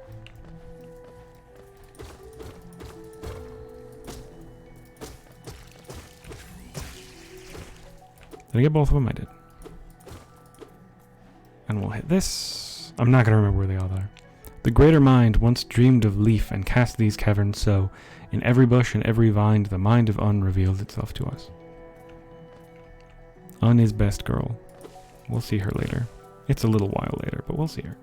Did I get both of them? I did. And we'll hit this. I'm not going to remember where they all are. The greater mind once dreamed of leaf and cast these caverns so. In every bush and every vine, the mind of Un reveals itself to us. Un is best girl. We'll see her later. It's a little while later, but we'll see her.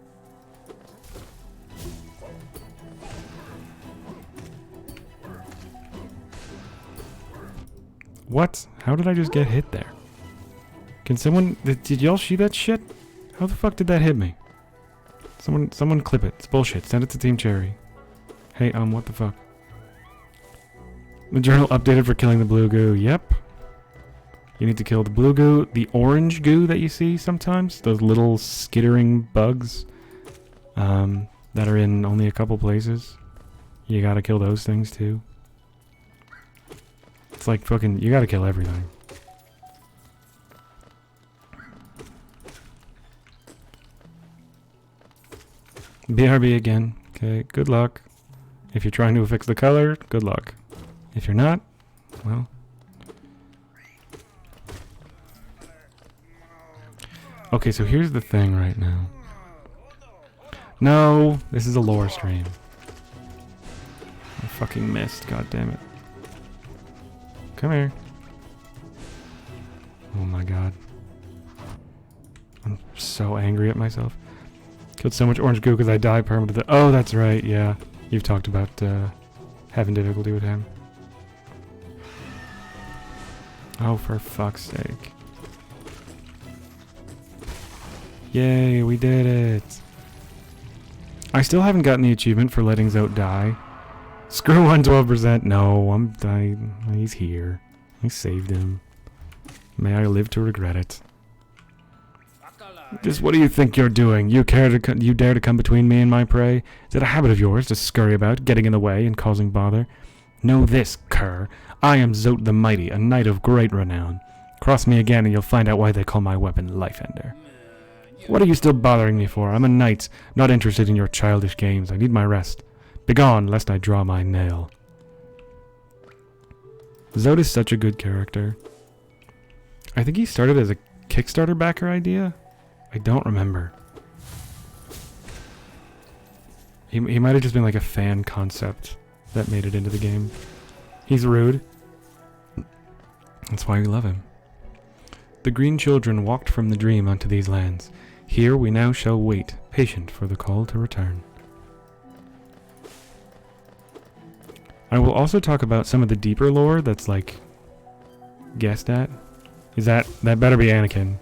What? How did I just get hit there? Can someone... Did y'all see that shit? How the fuck did that hit me? Someone clip it. It's bullshit. Send it to Team Cherry. Hey, what the fuck? The journal updated for killing the blue goo. Yep. You need to kill the blue goo. The orange goo that you see sometimes. Those little skittering bugs. That are in only a couple places. You gotta kill those things too. It's like fucking... You gotta kill everything. BRB again. Okay, good luck. If you're trying to fix the color, good luck. If you're not, well... Okay, so here's the thing right now. No! This is a lore stream. I fucking missed, god damn it. Come here. Oh my god. I'm so angry at myself. Killed so much orange goo because I die permanently. Oh, that's right, yeah. You've talked about having difficulty with him. Oh, for fuck's sake. Yay, we did it. I still haven't gotten the achievement for letting Zote die. Screw 112%. No, he's here. I saved him. May I live to regret it. Just what do you think you're doing? You dare to come between me and my prey? Is it a habit of yours to scurry about, getting in the way and causing bother? Know this, cur. I am Zote the Mighty, a knight of great renown. Cross me again and you'll find out why they call my weapon Life Ender. What are you still bothering me for? I'm a knight, not interested in your childish games. I need my rest. Begone, lest I draw my nail. Zote is such a good character. I think he started as a Kickstarter backer idea? I don't remember. He might have just been like a fan concept that made it into the game. He's rude. That's why we love him. The green children walked from the dream unto these lands. Here we now shall wait, patient for the call to return. I will also talk about some of the deeper lore that's like guessed at. Is that better be Anakin?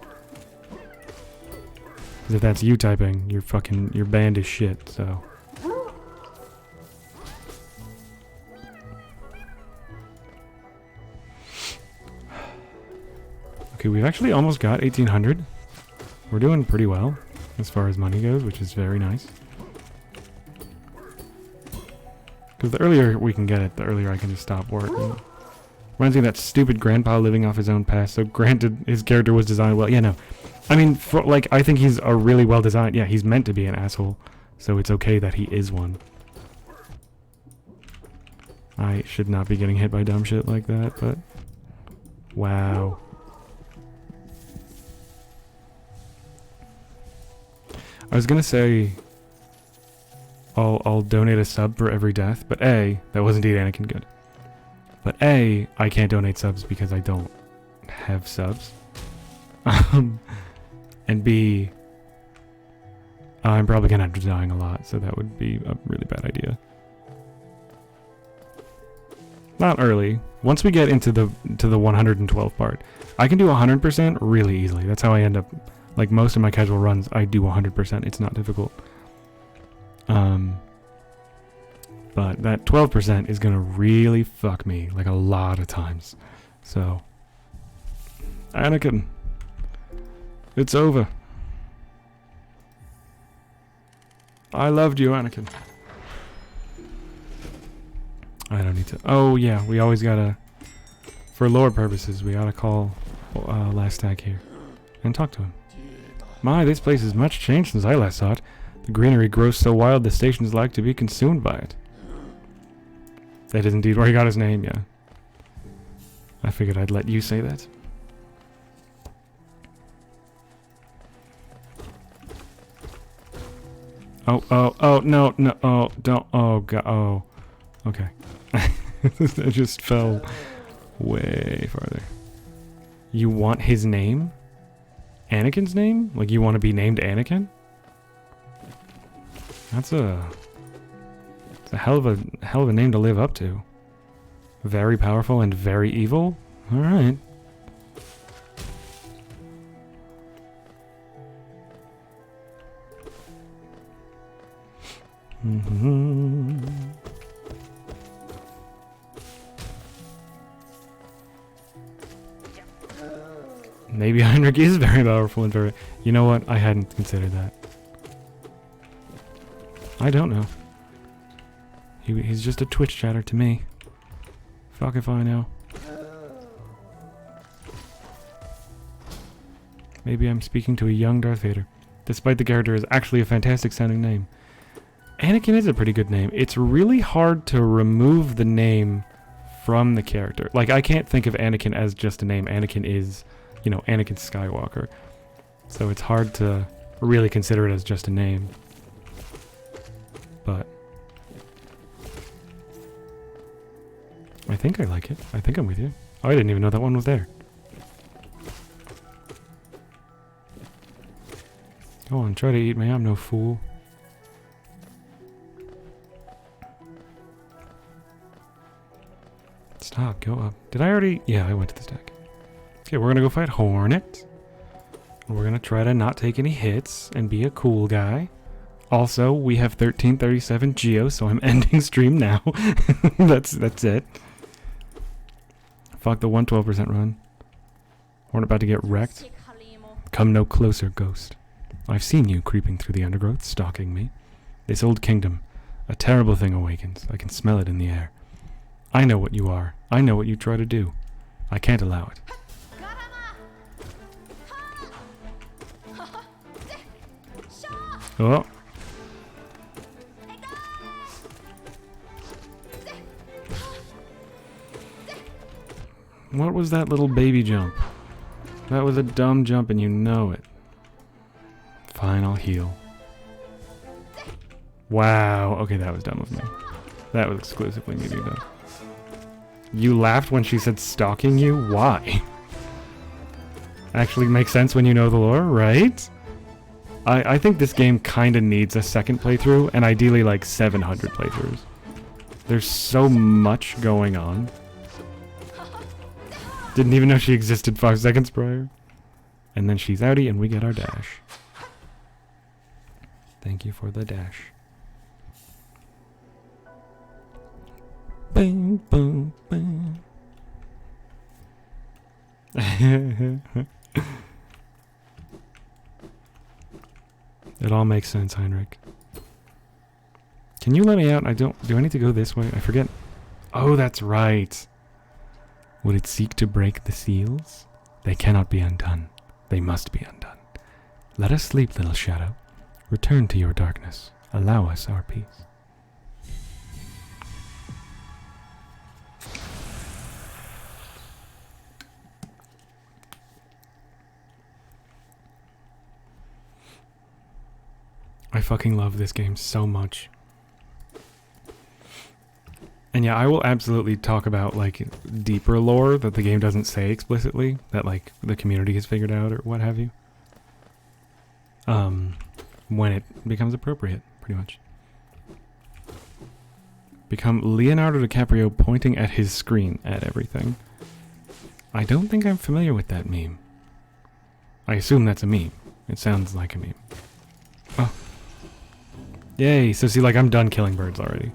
Because if that's you typing, your band is shit, so. Okay, we've actually almost got 1800. We're doing pretty well as far as money goes, which is very nice. Because the earlier we can get it, the earlier I can just stop work. Reminds me of that stupid grandpa living off his own past. So granted, his character was designed well. Yeah, no. I mean, I think he's a really well designed... Yeah, he's meant to be an asshole. So it's okay that he is one. I should not be getting hit by dumb shit like that, but... Wow. I was gonna say... I'll donate a sub for every death, but A, that was indeed Anakin good. But A, I can't donate subs because I don't have subs. And B, I'm probably gonna end up dying a lot, so that would be a really bad idea. Not early. Once we get into the 112 part, I can do 100% really easily. That's how I end up, like most of my casual runs, I do 100%. It's not difficult. But that 12% is gonna really fuck me, like a lot of times. So, Anakin, it's over. I loved you, Anakin. I don't need to. Oh yeah, we always gotta, for lore purposes, we gotta call Last Stag here and talk to him. My, this place has much changed since I last saw it. The greenery grows so wild the station's like to be consumed by it. That is indeed where he got his name, yeah. I figured I'd let you say that. Oh, no, oh, don't, oh, God, oh. Okay. I just fell way farther. You want his name? Anakin's name? Like you want to be named Anakin? It's a hell of a name to live up to. Very powerful and very evil? Alright. Maybe Heinrich is very powerful and very... You know what? I hadn't considered that. I don't know. He's just a Twitch chatter to me. Fuck if I know. Maybe I'm speaking to a young Darth Vader. Despite the character is actually a fantastic sounding name. Anakin is a pretty good name. It's really hard to remove the name from the character. Like, I can't think of Anakin as just a name. Anakin is, you know, Anakin Skywalker. So it's hard to really consider it as just a name. But I think I like it. I think I'm with you. Oh, I didn't even know that one was there. Go on, try to eat me. I'm no fool. Stop, go up. Did I already? Yeah, I went to the stack. Okay, we're gonna go fight Hornet. We're gonna try to not take any hits and be a cool guy. Also, we have 1337 Geo, so I'm ending stream now. That's it. Fuck the 112% run. Hornet about to get wrecked. Come no closer, ghost. I've seen you creeping through the undergrowth, stalking me. This old kingdom, a terrible thing awakens. I can smell it in the air. I know what you are. I know what you try to do. I can't allow it. Oh. What was that little baby jump? That was a dumb jump and you know it. Fine, I'll heal. Wow. Okay, that was dumb of me. That was exclusively me, though. You laughed when she said stalking you? Why? Actually makes sense when you know the lore, right? I think this game kinda needs a second playthrough, and ideally like 700 playthroughs. There's so much going on. Didn't even know she existed 5 seconds prior. And then she's outie and we get our dash. Thank you for the dash. Bang, boom, bang. It all makes sense, Heinrich. Can you let me out? Do I need to go this way? I forget. Oh, that's right. Would it seek to break the seals? They cannot be undone. They must be undone. Let us sleep, little shadow. Return to your darkness. Allow us our peace. I fucking love this game so much. And yeah, I will absolutely talk about like deeper lore that the game doesn't say explicitly, that like the community has figured out or what have you. When it becomes appropriate, pretty much. Become Leonardo DiCaprio pointing at his screen at everything. I don't think I'm familiar with that meme. I assume that's a meme. It sounds like a meme. Oh. Yay, so see, like, I'm done killing birds already.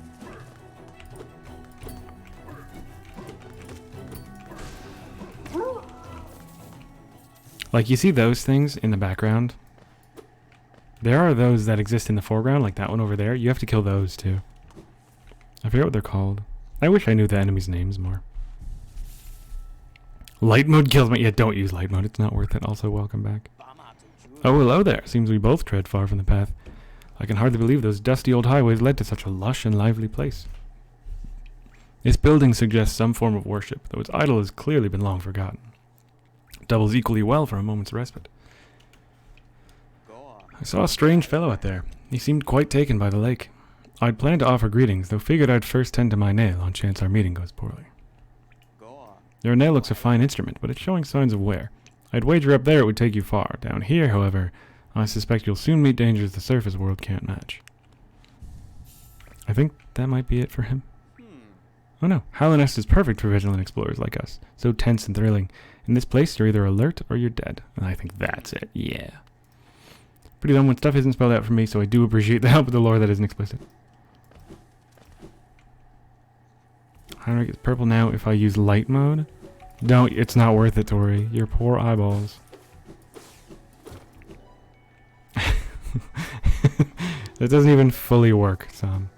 Like, you see those things in the background? There are those that exist in the foreground, like that one over there. You have to kill those, too. I forget what they're called. I wish I knew the enemies' names more. Light mode kills me. Yeah, don't use light mode. It's not worth it. Also, welcome back. Oh, hello there. Seems we both tread far from the path. I can hardly believe those dusty old highways led to such a lush and lively place. This building suggests some form of worship, though its idol has clearly been long forgotten. It doubles equally well for a moment's respite. I saw a strange fellow out there. He seemed quite taken by the lake. I'd planned to offer greetings, though figured I'd first tend to my nail on chance our meeting goes poorly. Your nail looks a fine instrument, but it's showing signs of wear. I'd wager up there it would take you far. Down here, however, I suspect you'll soon meet dangers the surface world can't match. I think that might be it for him. Oh no, Hallownest is perfect for vigilant explorers like us. So tense and thrilling. In this place, you're either alert or you're dead. And I think that's it, yeah. Pretty dumb when stuff isn't spelled out for me, so I do appreciate the help of the lore that isn't explicit. Heinrich is purple now if I use light mode. Don't, it's not worth it, Tori. Your poor eyeballs. It doesn't even fully work, Sam.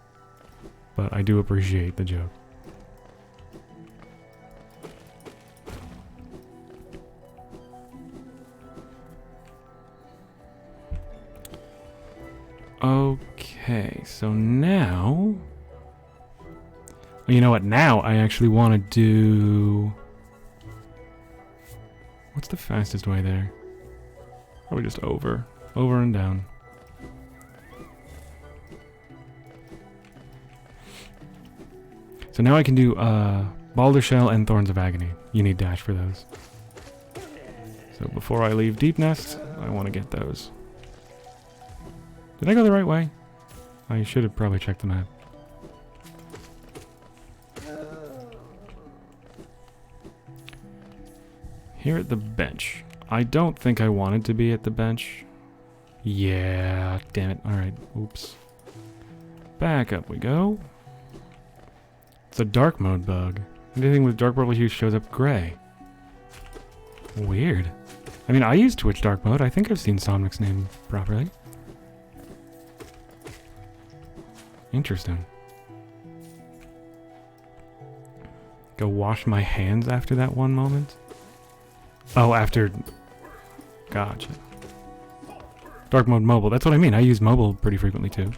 But I do appreciate the joke. Okay, so now... You know what? Now I actually want to do... What's the fastest way there? Probably just over. Over and down. So now I can do Balder Shell and Thorns of Agony. You need dash for those. So before I leave Deep Nest, I want to get those. Did I go the right way? I should have probably checked the map. Here at the bench. I don't think I wanted to be at the bench. Yeah, damn it. Alright, oops. Back up we go. It's a dark mode bug. Anything with dark purple hue shows up gray. Weird. I mean, I use Twitch dark mode. I think I've seen Somnic's name properly. Interesting. Go wash my hands after that one moment? Oh, after... Gotcha. Dark mode mobile. That's what I mean. I use mobile pretty frequently too.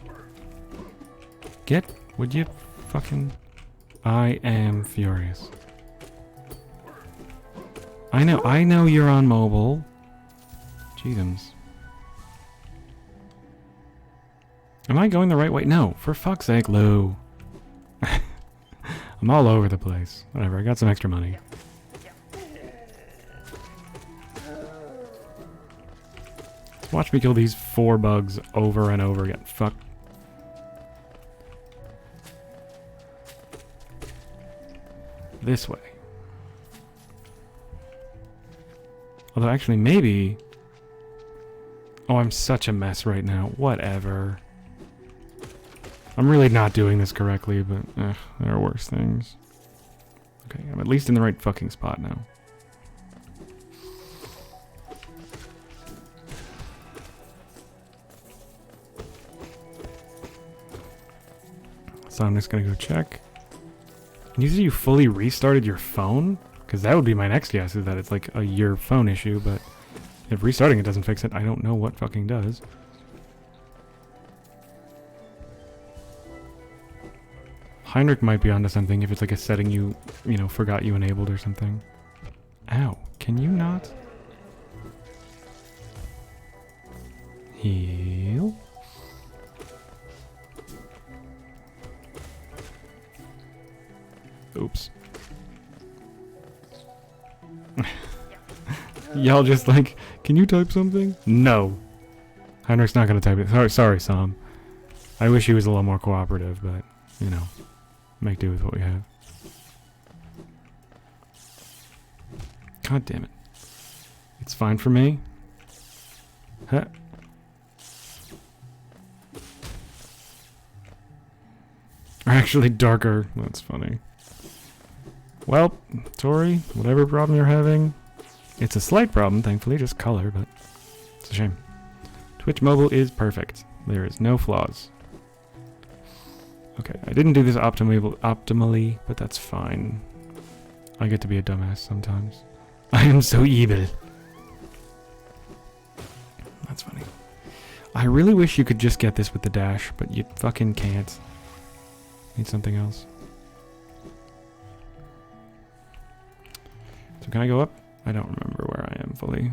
Would you fucking... I am furious. I know you're on mobile. Jeezums. Am I going the right way? No, for fuck's sake, Lou. I'm all over the place. Whatever, I got some extra money. Watch me kill these 4 bugs over and over again. Fuck. This way. Although actually maybe... Oh, I'm such a mess right now. Whatever. I'm really not doing this correctly, but there are worse things. Okay, I'm at least in the right fucking spot now. So I'm just gonna go check. Usually you fully restarted your phone? Because that would be my next guess, is that it's like your phone issue, but if restarting it doesn't fix it, I don't know what fucking does. Heinrich might be onto something if it's like a setting you know, forgot you enabled or something. Ow, can you not? Heal? Oops. Y'all just like, can you type something? No. Heinrich's not gonna type it. Sorry, Sam. I wish he was a little more cooperative, but, you know, make do with what we have. God damn it. It's fine for me. Huh. Actually darker. That's funny. Well, Tori, whatever problem you're having, it's a slight problem, thankfully, just color, but it's a shame. Twitch mobile is perfect. There is no flaws. Okay, I didn't do this optimally, but that's fine. I get to be a dumbass sometimes. I am so evil. That's funny. I really wish you could just get this with the dash, but you fucking can't. Need something else. So can I go up? I don't remember where I am fully.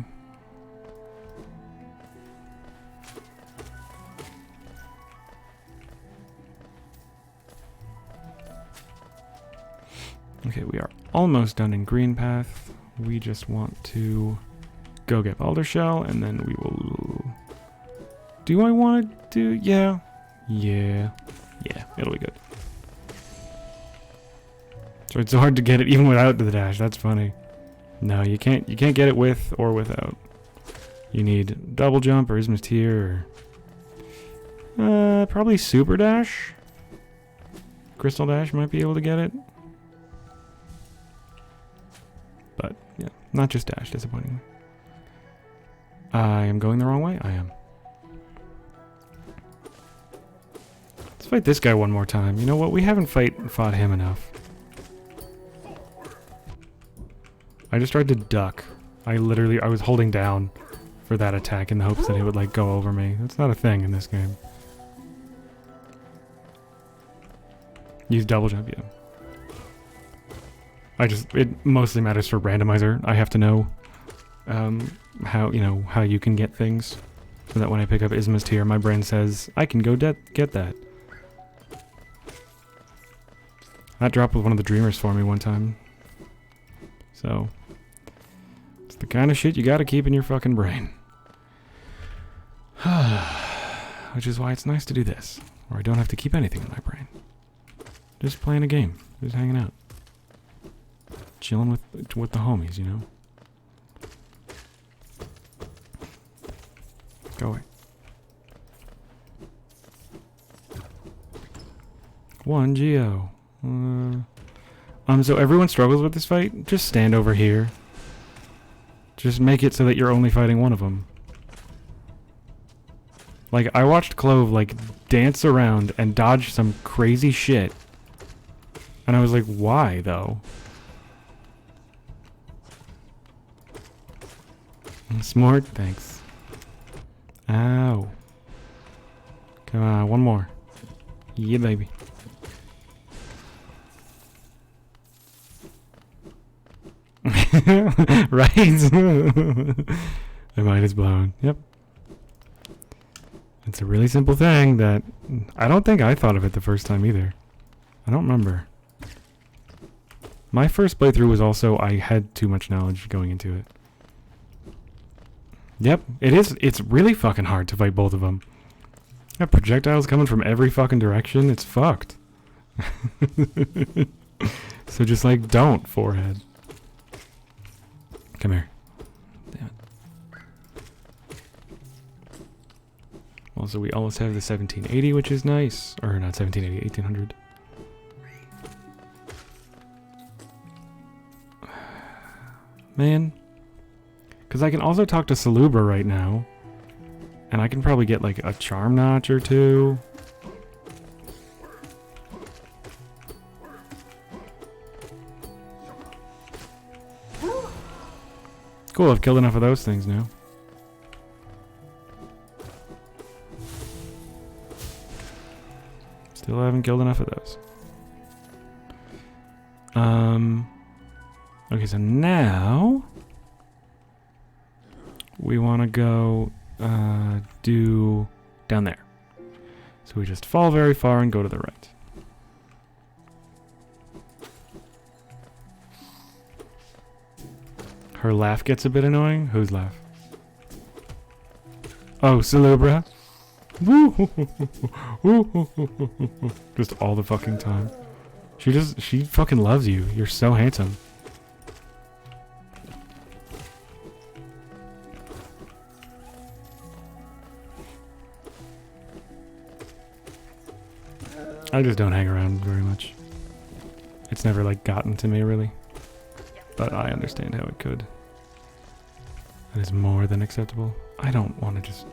Okay, we are almost done in green path. We just want to go get Boulder Shell, and then we will... Do I want to do... Yeah. Yeah. Yeah, it'll be good. So it's so hard to get it even without the dash. That's funny. No, you can't get it with or without. You need double jump or Isma's Tear or... probably super dash. Crystal Dash might be able to get it. But, yeah, not just dash, disappointing. I am going the wrong way? I am. Let's fight this guy one more time. You know what? We haven't fought him enough. I just tried to duck. I was holding down for that attack in the hopes that it would, like, go over me. That's not a thing in this game. Use double jump, yeah. It mostly matters for randomizer. I have to know how you can get things. So that when I pick up Isma's Tear, my brain says, I can go get that. That dropped with one of the Dreamers for me one time. So, it's the kind of shit you gotta keep in your fucking brain. Which is why it's nice to do this, where I don't have to keep anything in my brain. Just playing a game, just hanging out. Chilling with the homies, you know? Go away. One Geo. So everyone struggles with this fight? Just stand over here. Just make it so that you're only fighting one of them. Like, I watched Clove, like, dance around and dodge some crazy shit. And I was like, why, though? Smart, thanks. Ow. Come on, one more. Yeah, baby. Right? My mind is blown. Yep. It's a really simple thing that I don't think I thought of it the first time either. I don't remember. My first playthrough was also I had too much knowledge going into it. Yep, it is. It's really fucking hard to fight both of them. Got projectiles coming from every fucking direction. It's fucked. So just like, don't, forehead. Come here. Damn it. Also, we almost have the 1780, which is nice. Or not 1780, 1800. Man. Because I can also talk to Salubra right now. And I can probably get like a charm notch or two. Cool, I've killed enough of those things now. Still haven't killed enough of those. Okay, so now we want to go do down there. So we just fall very far and go to the right. Her laugh gets a bit annoying. Whose laugh? Oh, Salubra. Just all the fucking time. She fucking loves you. You're so handsome. I just don't hang around very much. It's never like gotten to me really. But I understand how it could. That is more than acceptable. I don't want to just...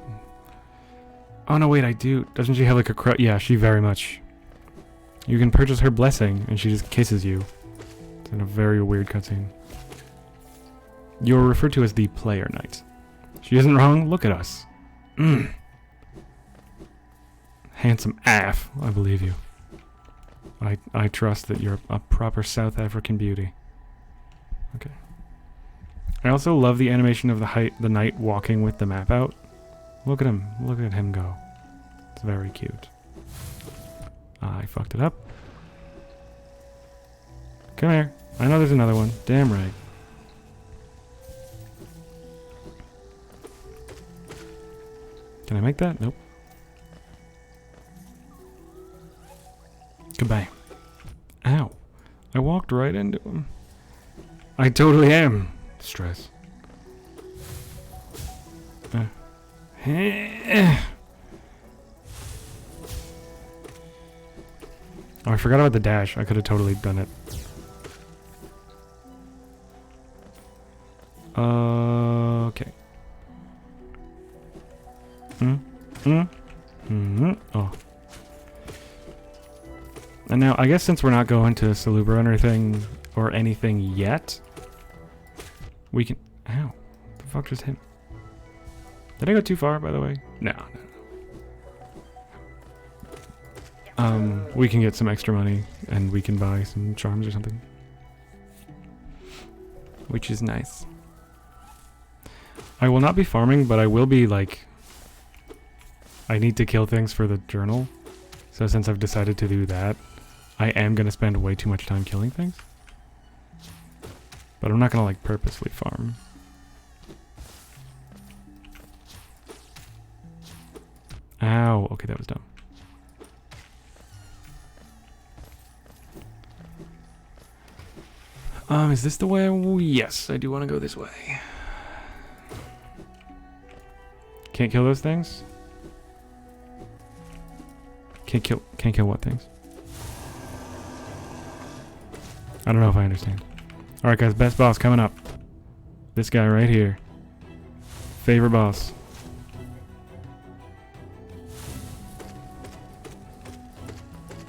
Oh no, wait, I do. Doesn't she have like a yeah, she very much... You can purchase her blessing and she just kisses you. It's in a very weird cutscene. You're referred to as the player knight. She isn't wrong, look at us. Handsome AF, I believe you. I trust that you're a proper South African beauty. Okay. I also love the animation of the knight walking with the map out. Look at him. Look at him go. It's very cute. I fucked it up. Come here. I know there's another one. Damn right. Can I make that? Nope. Goodbye. Ow. I walked right into him. I totally am. Stress. Oh, I forgot about the dash. I could have totally done it. Okay. Oh. And now, I guess since we're not going to Salubra or anything yet, we can... Ow. The fuck just hit me? Did I go too far, by the way? No. We can get some extra money, and we can buy some charms or something. Which is nice. I will not be farming, but I will be, like... I need to kill things for the journal. So since I've decided to do that, I am going to spend way too much time killing things. But I'm not going to, like, purposely farm. Ow. Okay, that was dumb. Is this the way? Yes, I do want to go this way. Can't kill those things? Can't kill what things? I don't know if I understand. Alright guys, best boss coming up. This guy right here. Favorite boss.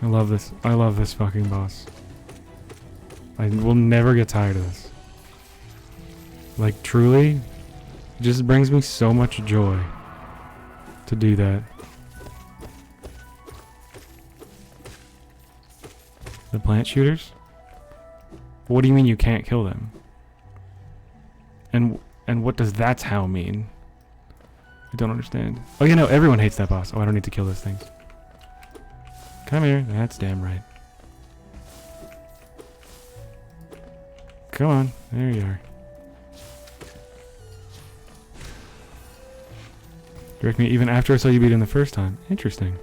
I love this. I love this fucking boss. I will never get tired of this. Like, truly, it just brings me so much joy to do that. The plant shooters? What do you mean you can't kill them? And what does "that's how" mean? I don't understand. Oh, you know, everyone hates that boss. Oh, I don't need to kill those things. Come here. That's damn right. Come on. There you are. Direct me even after I saw you beat him the first time. Interesting.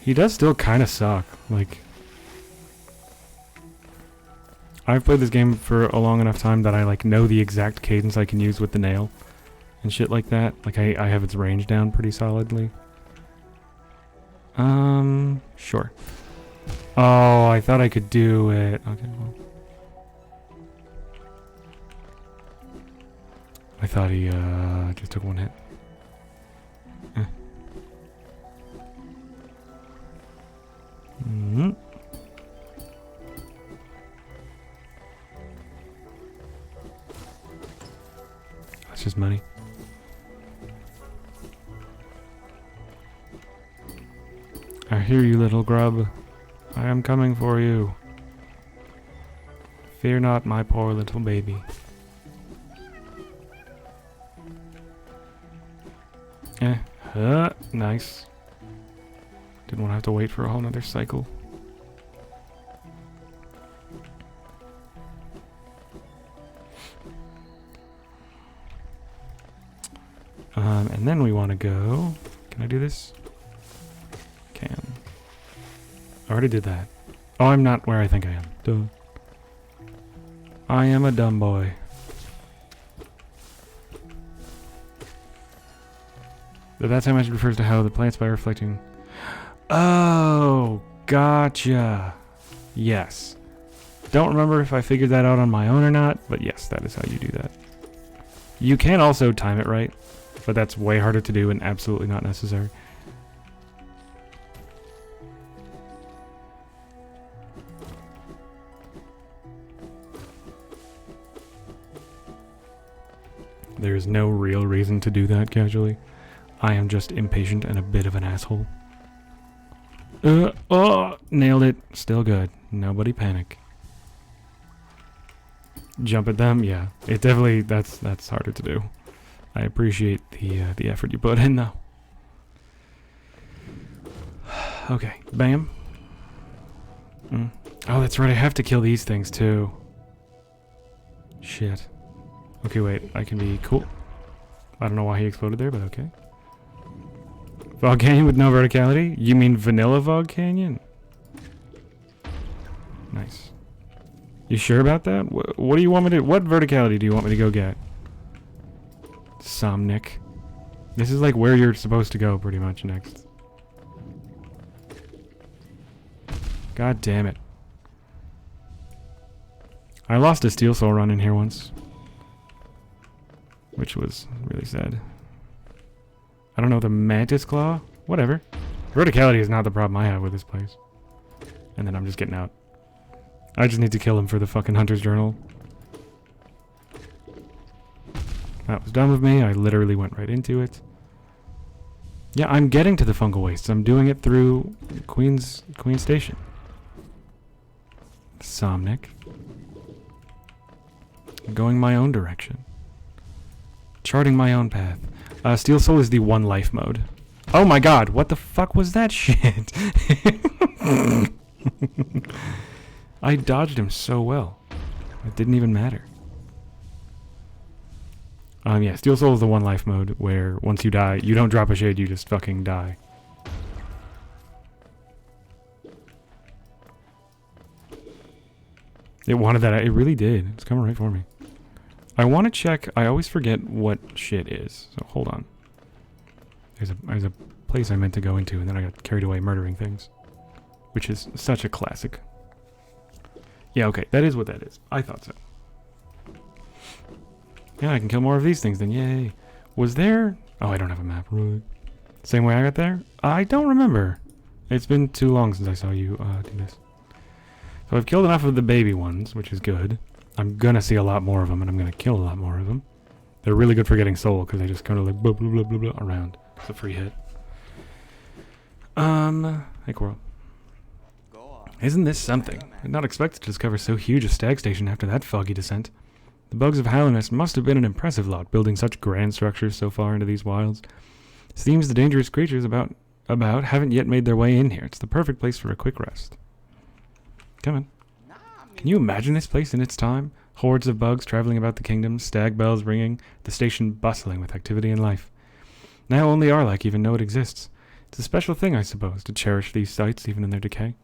He does still kind of suck. Like, I've played this game for a long enough time that I, like, know the exact cadence I can use with the nail and shit like that. Like, I have its range down pretty solidly. Sure. Oh, I thought I could do it. Okay, well. I thought he, just took one hit. Mm-hmm. That's just money. I hear you, little grub. I am coming for you. Fear not, my poor little baby. Nice. Didn't want to have to wait for a whole nother cycle. And then we want to go... Can I do this? Can. I already did that. Oh, I'm not where I think I am. Duh. I am a dumb boy. That's how much it refers to how the plants by reflecting... Oh, gotcha. Yes. Don't remember if I figured that out on my own or not, but yes, that is how you do that. You can also time it right, but that's way harder to do and absolutely not necessary. There is no real reason to do that casually. I am just impatient and a bit of an asshole. Oh, nailed it. Still good. Nobody panic. Jump at them? Yeah. It definitely, that's harder to do. I appreciate the effort you put in, though. Okay. Bam. Oh, that's right. I have to kill these things too. Shit. Okay, wait. I can be cool. I don't know why he exploded there, but okay. Fog Canyon with no verticality? You mean vanilla Fog Canyon? Nice. You sure about that? What do you want me to... What verticality do you want me to go get? Somnic. This is like where you're supposed to go pretty much next. God damn it. I lost a Steel Soul run in here once. Which was really sad. I don't know, the Mantis Claw? Whatever. Verticality is not the problem I have with this place. And then I'm just getting out. I just need to kill him for the fucking Hunter's Journal. That was done with me. I literally went right into it. Yeah, I'm getting to the Fungal Wastes. I'm doing it through Queen Station. Somnic. Going my own direction. Charting my own path. Steel Soul is the one life mode. Oh my god, what the fuck was that shit? I dodged him so well. It didn't even matter. Yeah, Steel Soul is the one life mode where once you die, you don't drop a shade, you just fucking die. It wanted that. It really did. It's coming right for me. I want to check. I always forget what shit is. So hold on. There's a place I meant to go into, and then I got carried away murdering things, which is such a classic. Yeah, okay, that is what that is. I thought so. Yeah, I can kill more of these things then. Yay. Was there... Oh, I don't have a map. Right. Same way I got there? I don't remember. It's been too long since I saw you do this. So I've killed enough of the baby ones, which is good. I'm gonna see a lot more of them, and I'm gonna kill a lot more of them. They're really good for getting soul, because they just kind of like blah, blah, blah, blah, blah, around. It's a free hit. Hey, Coral. Isn't this something? I did not expect to discover so huge a stag station after that foggy descent. The bugs of Hallownest must have been an impressive lot, building such grand structures so far into these wilds. Seems the dangerous creatures about haven't yet made their way in here. It's the perfect place for a quick rest. Come on. Can you imagine this place in its time? Hordes of bugs traveling about the kingdom, stag bells ringing, the station bustling with activity and life. Now only Arlek even know it exists. It's a special thing, I suppose, to cherish these sites even in their decay.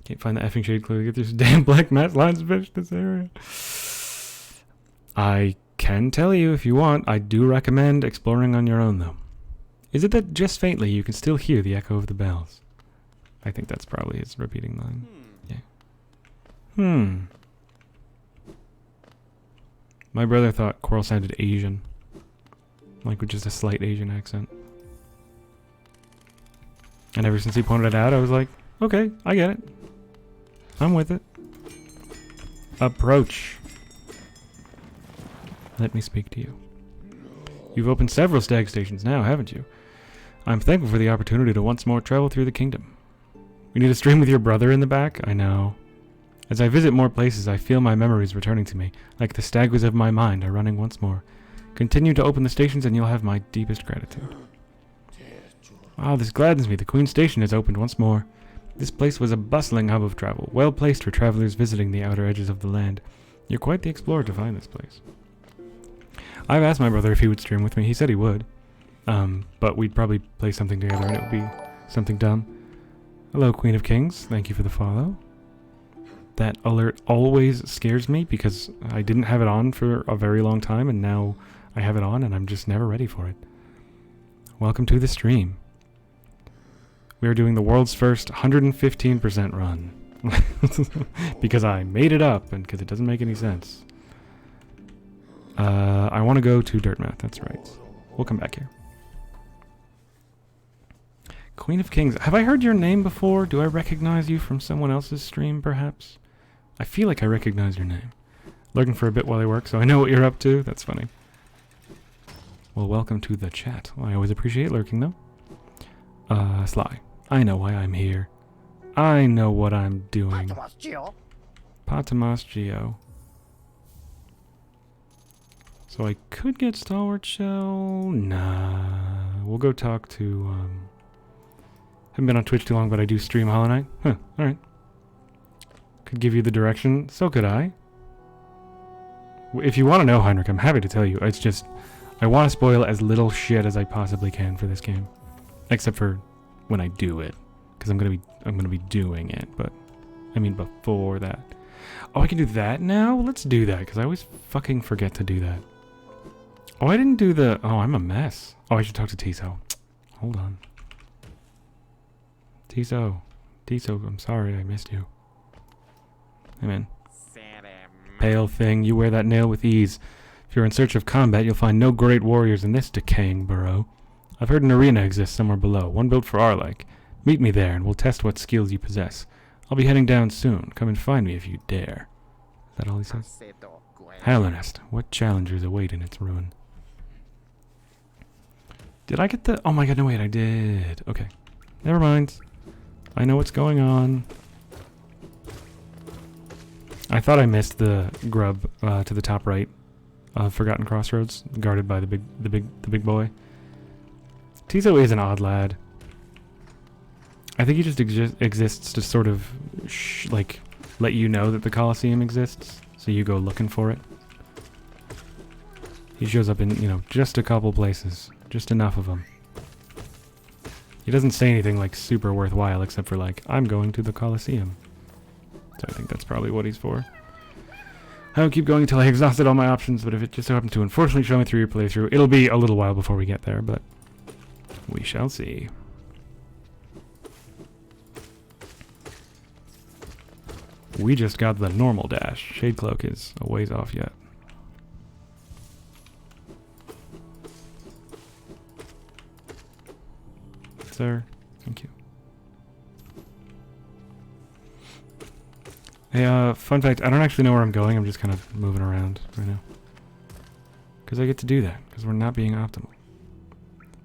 Can't find the effing shade clue to get this damn black matte lines finished this area. I can tell you if you want. I do recommend exploring on your own, though. Is it that just faintly you can still hear the echo of the bells? I think that's probably his repeating line. Yeah. My brother thought Coral sounded Asian. Like with just a slight Asian accent. And ever since he pointed it out, I was like, okay, I get it. I'm with it. Approach. Let me speak to you. You've opened several stag stations now, haven't you? I'm thankful for the opportunity to once more travel through the kingdom. We need a stream with your brother in the back? I know. As I visit more places, I feel my memories returning to me, like the stags of my mind are running once more. Continue to open the stations and you'll have my deepest gratitude. Wow, this gladdens me. The Queen Station has opened once more. This place was a bustling hub of travel, well placed for travelers visiting the outer edges of the land. You're quite the explorer to find this place. I've asked my brother if he would stream with me. He said he would. But we'd probably play something together and it would be something dumb. Hello, Queen of Kings. Thank you for the follow. That alert always scares me because I didn't have it on for a very long time and now I have it on and I'm just never ready for it. Welcome to the stream. We are doing the world's first 115% run. Because I made it up and because it doesn't make any sense. I want to go to Dirtmouth, that's right. We'll come back here. Queen of Kings. Have I heard your name before? Do I recognize you from someone else's stream, perhaps? I feel like I recognize your name. Lurking for a bit while I work, so I know what you're up to. That's funny. Well, welcome to the chat. Well, I always appreciate lurking, though. Sly. I know why I'm here. I know what I'm doing. Patamas Geo. So I could get Stalwart Shell. Nah. We'll go talk to, Haven't been on Twitch too long, but I do stream Hollow Knight. Huh, alright. Could give you the direction, so could I. If you want to know, Heinrich, I'm happy to tell you. It's just, I want to spoil as little shit as I possibly can for this game. Except for when I do it. Because I'm gonna be doing it, but I mean before that. Oh, I can do that now? Let's do that, because I always fucking forget to do that. Oh, I didn't do the... Oh, I'm a mess. Oh, I should talk to Tiso. Hold on. Tiso. Tiso, I'm sorry I missed you. Hey, man. Pale thing, you wear that nail with ease. If you're in search of combat, you'll find no great warriors in this decaying burrow. I've heard an arena exists somewhere below, one built for our like. Meet me there, and we'll test what skills you possess. I'll be heading down soon. Come and find me if you dare. Is that all he says? Hallownest, what challengers await in its ruin? Did I get the... Oh my god, no wait, I did. Okay. Never mind. I know what's going on. I thought I missed the grub to the top right of Forgotten Crossroads, guarded by the big boy. Tiso is an odd lad. I think he just exists to sort of like let you know that the Colosseum exists, so you go looking for it. He shows up in, you know, just a couple places, just enough of them. He doesn't say anything like super worthwhile except for like, I'm going to the Colosseum. So I think that's probably what he's for. I will keep going until I exhausted all my options, but if it just so happens to unfortunately show me through your playthrough, it'll be a little while before we get there, but we shall see. We just got the normal dash. Shade Cloak is a ways off yet. Sir, thank you. Hey, fun fact, I don't actually know where I'm going, I'm just kind of moving around right now. Because I get to do that, because we're not being optimal.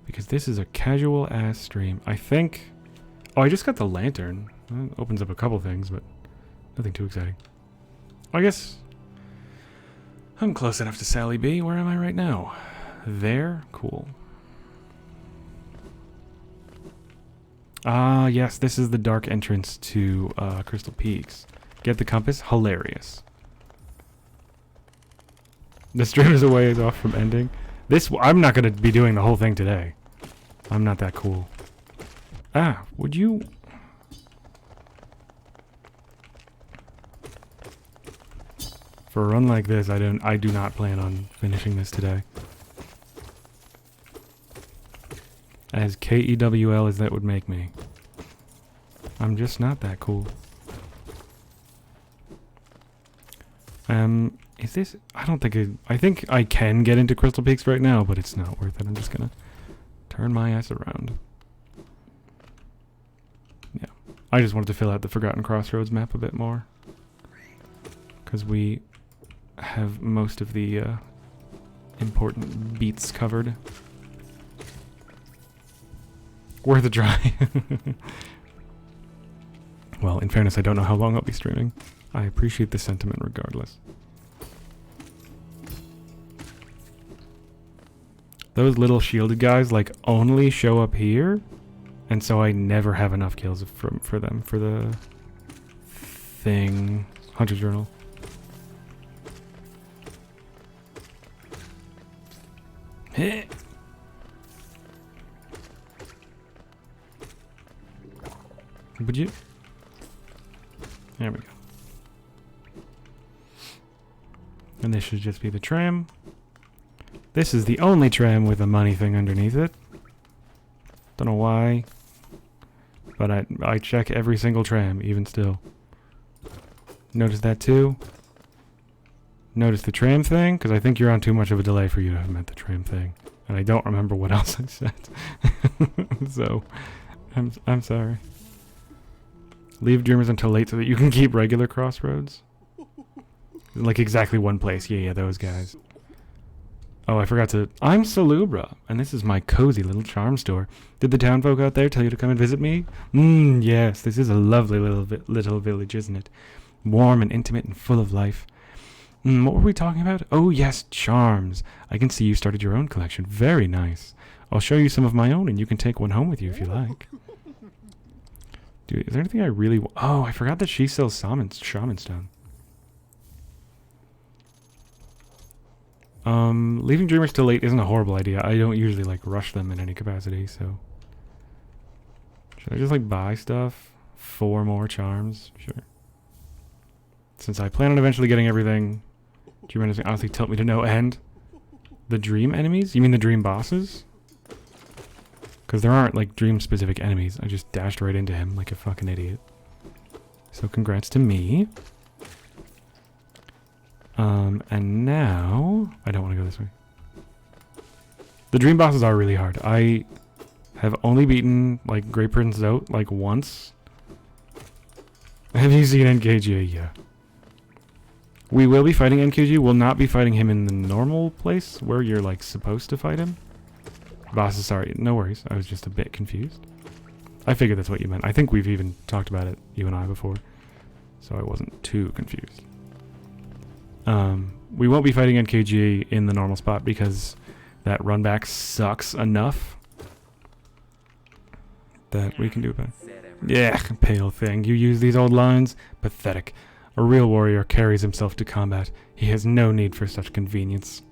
Because this is a casual-ass stream. I think... Oh, I just got the lantern. That opens up a couple things, but nothing too exciting. I guess... I'm close enough to Sally B. Where am I right now? There? Cool. Ah, yes, this is the dark entrance to Crystal Peaks. Get the compass? Hilarious. The stream is a ways off from ending. This, I'm not going to be doing the whole thing today. I'm not that cool. Ah, would you... For a run like this, I do not plan on finishing this today. As KEWL as that would make me. I'm just not that cool. Is this... I don't think I think I can get into Crystal Peaks right now, but it's not worth it. I'm just gonna turn my ass around. Yeah. I just wanted to fill out the Forgotten Crossroads map a bit more. Because we have most of the important beats covered. Worth a try. Well, in fairness, I don't know how long I'll be streaming. I appreciate the sentiment regardless. Those little shielded guys, like, only show up here, and so I never have enough kills for them, for the thing. Hunter Journal. Heh. Would you? There we go. And this should just be the tram. This is the only tram with a money thing underneath it. Don't know why. But I check every single tram, even still. Notice that too? Notice the tram thing? Because I think you're on too much of a delay for you to have meant the tram thing. And I don't remember what else I said. So, I'm sorry. Leave Dreamers until late so that you can keep regular Crossroads. Like exactly one place. Yeah, those guys. Oh, I forgot to... I'm Salubra, and this is my cozy little charm store. Did the town folk out there tell you to come and visit me? Yes, this is a lovely little village, isn't it? Warm and intimate and full of life. What were we talking about? Oh, yes, charms. I can see you started your own collection. Very nice. I'll show you some of my own, and you can take one home with you if you like. Dude, is there anything I really... Oh, I forgot that she sells shaman stone. Leaving dreamers till late isn't a horrible idea. I don't usually, like, rush them in any capacity, so... Should I just, like, buy stuff? 4 more charms? Sure. Since I plan on eventually getting everything, dream enemies honestly tilt me to no end. The dream enemies? You mean the dream bosses? Because there aren't, like, dream-specific enemies. I just dashed right into him like a fucking idiot. So congrats to me. And now... I don't want to go this way. The dream bosses are really hard. I have only beaten, like, Great Prince Zote, like, once. Have you seen NKG? Yeah. We will be fighting NKG. We'll not be fighting him in the normal place where you're, like, supposed to fight him. Bosses, sorry. No worries. I was just a bit confused. I figured that's what you meant. I think we've even talked about it, you and I, before. So I wasn't too confused. We won't be fighting NKG in the normal spot because that run back sucks enough that we can do it better. Yeah, pale thing. You use these old lines? Pathetic. A real warrior carries himself to combat. He has no need for such convenience.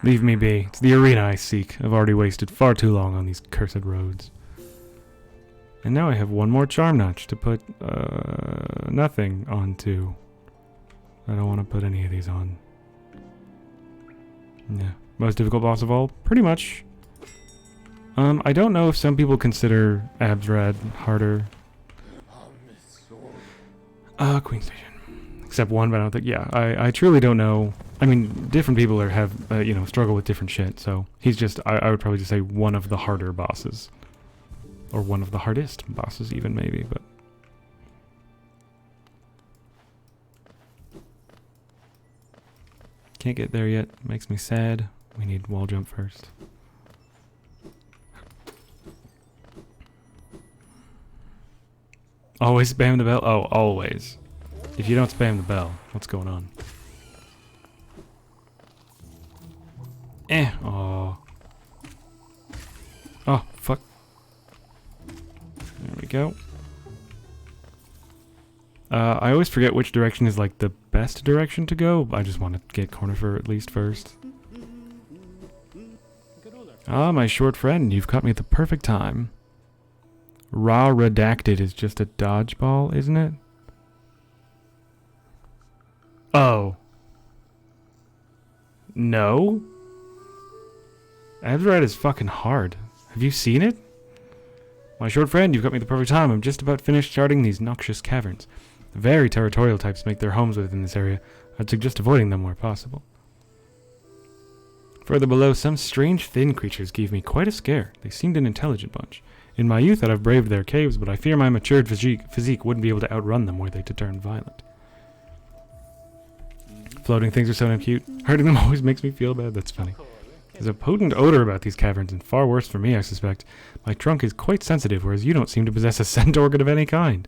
Leave me be. It's the arena I seek. I've already wasted far too long on these cursed roads. And now I have one more charm notch to put nothing onto. I don't want to put any of these on. Yeah. Most difficult boss of all? Pretty much. I don't know if some people consider Abzrad harder. Queen Station. Except one, but I don't think... Yeah, I truly don't know. I mean, different people have, you know, struggle with different shit, so he's just... I would probably just say one of the harder bosses. Or one of the hardest bosses even, maybe, but... Can't get there yet. Makes me sad. We need wall jump first. Always spam the bell? Oh, always. If you don't spam the bell, what's going on? Oh. Oh, fuck. There we go. I always forget which direction is like the best direction to go. I just want to get Cornifer at least first. Ah, my short friend, you've caught me at the perfect time. Raw Redacted is just a dodgeball, isn't it? Oh. No? Abzrad is fucking hard. Have you seen it? My short friend, you've got me at the perfect time. I'm just about finished charting these noxious caverns. Very territorial types make their homes within this area. I'd suggest avoiding them where possible. Further below, some strange thin creatures gave me quite a scare. They seemed an intelligent bunch. In my youth, I'd have braved their caves, but I fear my matured physique wouldn't be able to outrun them were they to turn violent. Floating things are so damn cute. Hurting them always makes me feel bad. That's funny. There's a potent odor about these caverns, and far worse for me, I suspect. My trunk is quite sensitive, whereas you don't seem to possess a scent organ of any kind.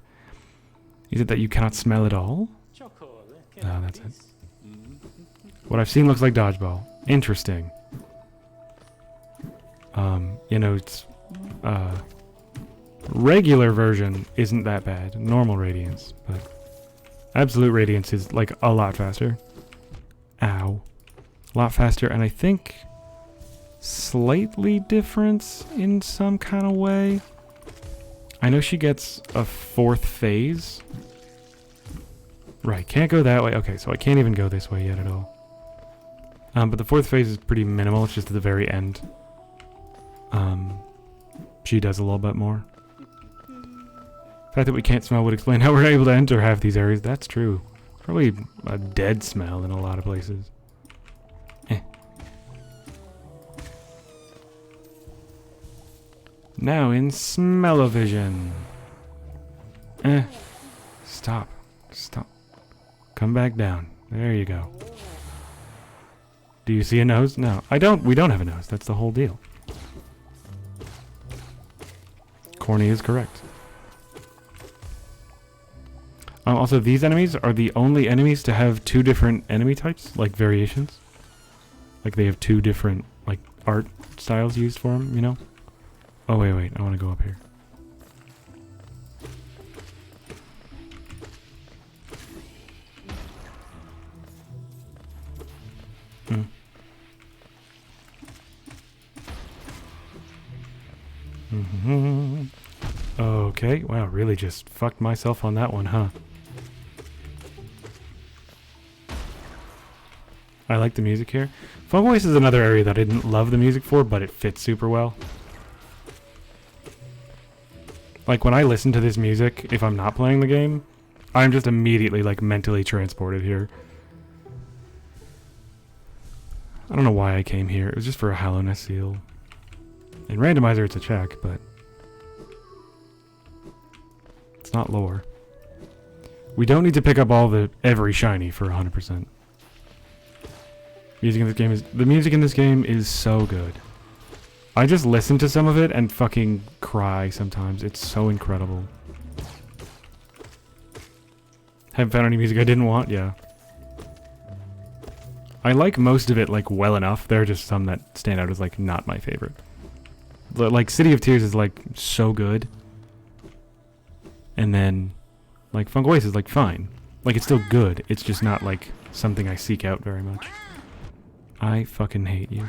Is it that you cannot smell at all? No, that's it. What I've seen looks like dodgeball. Interesting. You know, it's... regular version isn't that bad. Normal Radiance, but... Absolute Radiance is, like, a lot faster. Ow. A lot faster, and I think... slightly different in some kind of way. I know she gets a 4th phase. Right, can't go that way. Okay, so I can't even go this way yet at all. But the 4th phase is pretty minimal. It's just at the very end. She does a little bit more. The fact that we can't smell would explain how we're able to enter half these areas. That's true. Probably a dead smell in a lot of places. Now in smell-o-vision. Stop. Stop. Come back down. There you go. Do you see a nose? No. We don't have a nose. That's the whole deal. Corny is correct. Also, these enemies are the only enemies to have 2 different enemy types, like variations. Like they have 2 different, like, art styles used for them, you know? Oh, wait, I want to go up here. Okay, wow, really just fucked myself on that one, huh? I like the music here. Funk Voice is another area that I didn't love the music for, but it fits super well. Like, when I listen to this music, if I'm not playing the game, I'm just immediately, like, mentally transported here. I don't know why I came here. It was just for a Hallownest seal. In Randomizer, it's a check, but it's not lore. We don't need to pick up every shiny for 100%. The music in this game is so good. I just listen to some of it and fucking cry sometimes. It's so incredible. Haven't found any music I didn't want? Yeah. I like most of it, like, well enough. There are just some that stand out as, like, not my favorite. Like, City of Tears is, like, so good. And then, like, Funk Voice is, like, fine. Like, it's still good. It's just not, like, something I seek out very much. I fucking hate you.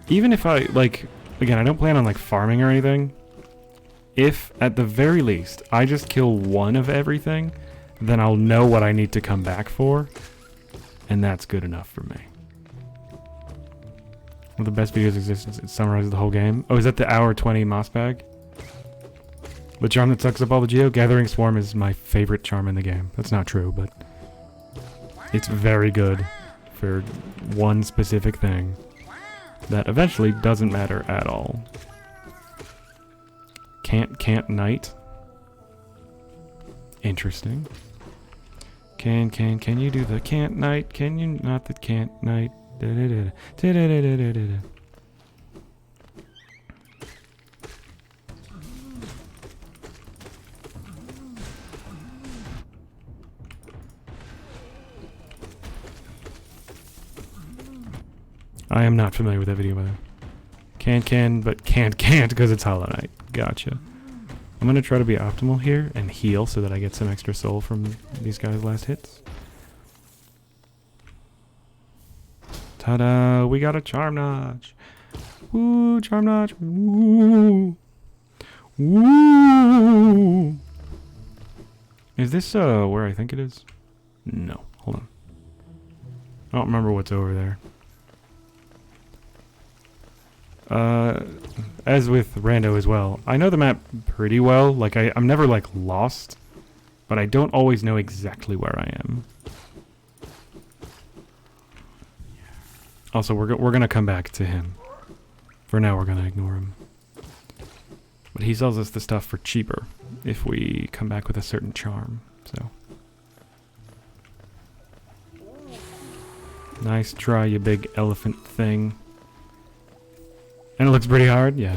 Even if I, like, again, I don't plan on, like, farming or anything. If, at the very least, I just kill one of everything, then I'll know what I need to come back for. And that's good enough for me. One of the best videos existence. It summarizes the whole game. Oh, is that the hour 20 moss bag? The charm that sucks up all the geo? Gathering Swarm is my favorite charm in the game. That's not true, but it's very good for one specific thing that eventually doesn't matter at all. Can't knight. Interesting. Can you do the can't knight? Can you not the can't knight? I am not familiar with that video, by the way. Can, but can't because it's Hollow Knight. Gotcha. I'm gonna try to be optimal here and heal so that I get some extra soul from these guys' last hits. Ta-da! We got a Charm Notch! Woo! Charm Notch! Woo! Woo! Is this, where I think it is? No. Hold on. I don't remember what's over there. As with Rando as well, I know the map pretty well. Like, I'm never, like, lost, but I don't always know exactly where I am. Also, we're gonna come back to him. For now, we're gonna ignore him. But he sells us the stuff for cheaper if we come back with a certain charm, so. Nice try, you big elephant thing. And it looks pretty hard, yeah.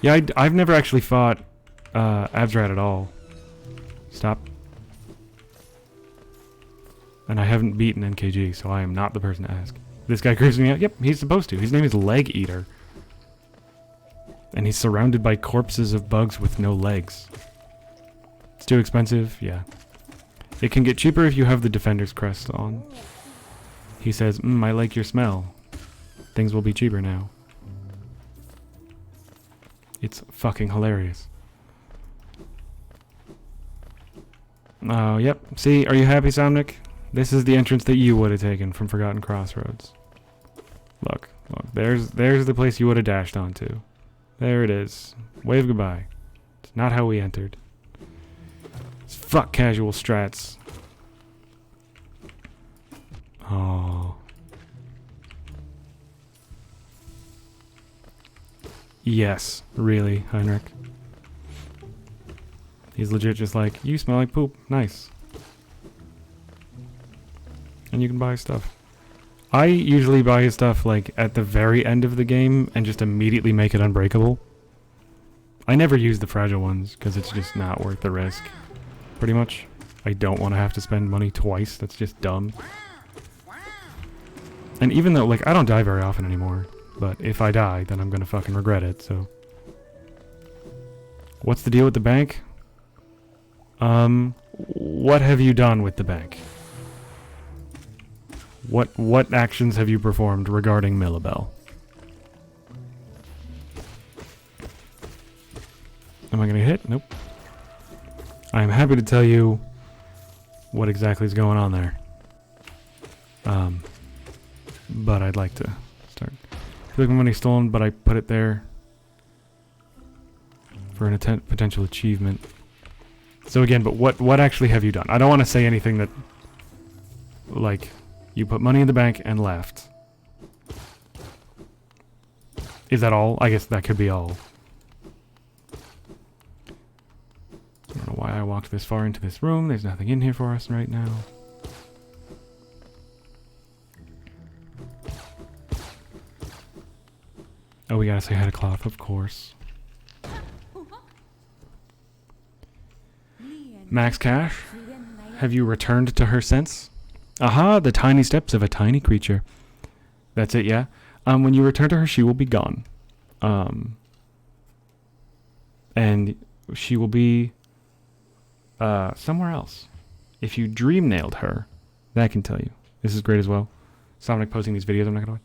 Yeah, I've never actually fought Absrat at all. Stop. And I haven't beaten NKG, so I am not the person to ask. This guy creeps me out? Yep, he's supposed to. His name is Leg Eater. And he's surrounded by corpses of bugs with no legs. It's too expensive? Yeah. It can get cheaper if you have the Defender's Crest on. He says, I like your smell. Things will be cheaper now. It's fucking hilarious. Oh, yep. See, are you happy, Somnic? This is the entrance that you would have taken from Forgotten Crossroads. Look, there's the place you would have dashed onto. There it is. Wave goodbye. It's not how we entered. It's fuck casual strats. Oh. Yes, really, Heinrich. He's legit just like, you smell like poop. Nice. And you can buy stuff. I usually buy his stuff like at the very end of the game and just immediately make it unbreakable. I never use the fragile ones because it's just not worth the risk. Pretty much. I don't want to have to spend money twice. That's just dumb. And even though, like, I don't die very often anymore. But if I die, then I'm gonna fucking regret it, so. What's the deal with the bank? What have you done with the bank? What actions have you performed regarding Millabelle? Am I gonna hit? Nope. I'm happy to tell you what exactly is going on there. But I'd like to start. I feel like my money's stolen, but I put it there for an potential achievement. So again, but what actually have you done? I don't want to say anything that, like, you put money in the bank and left. Is that all? I guess that could be all. I don't know why I walked this far into this room. There's nothing in here for us right now. Oh, we gotta say hi to Cloth, of course. Max Cash, have you returned to her sense? Aha, the tiny steps of a tiny creature. That's it, yeah? When you return to her, she will be gone. And she will be somewhere else. If you dream nailed her, that can tell you. This is great as well. Sonic posting these videos I'm not gonna watch.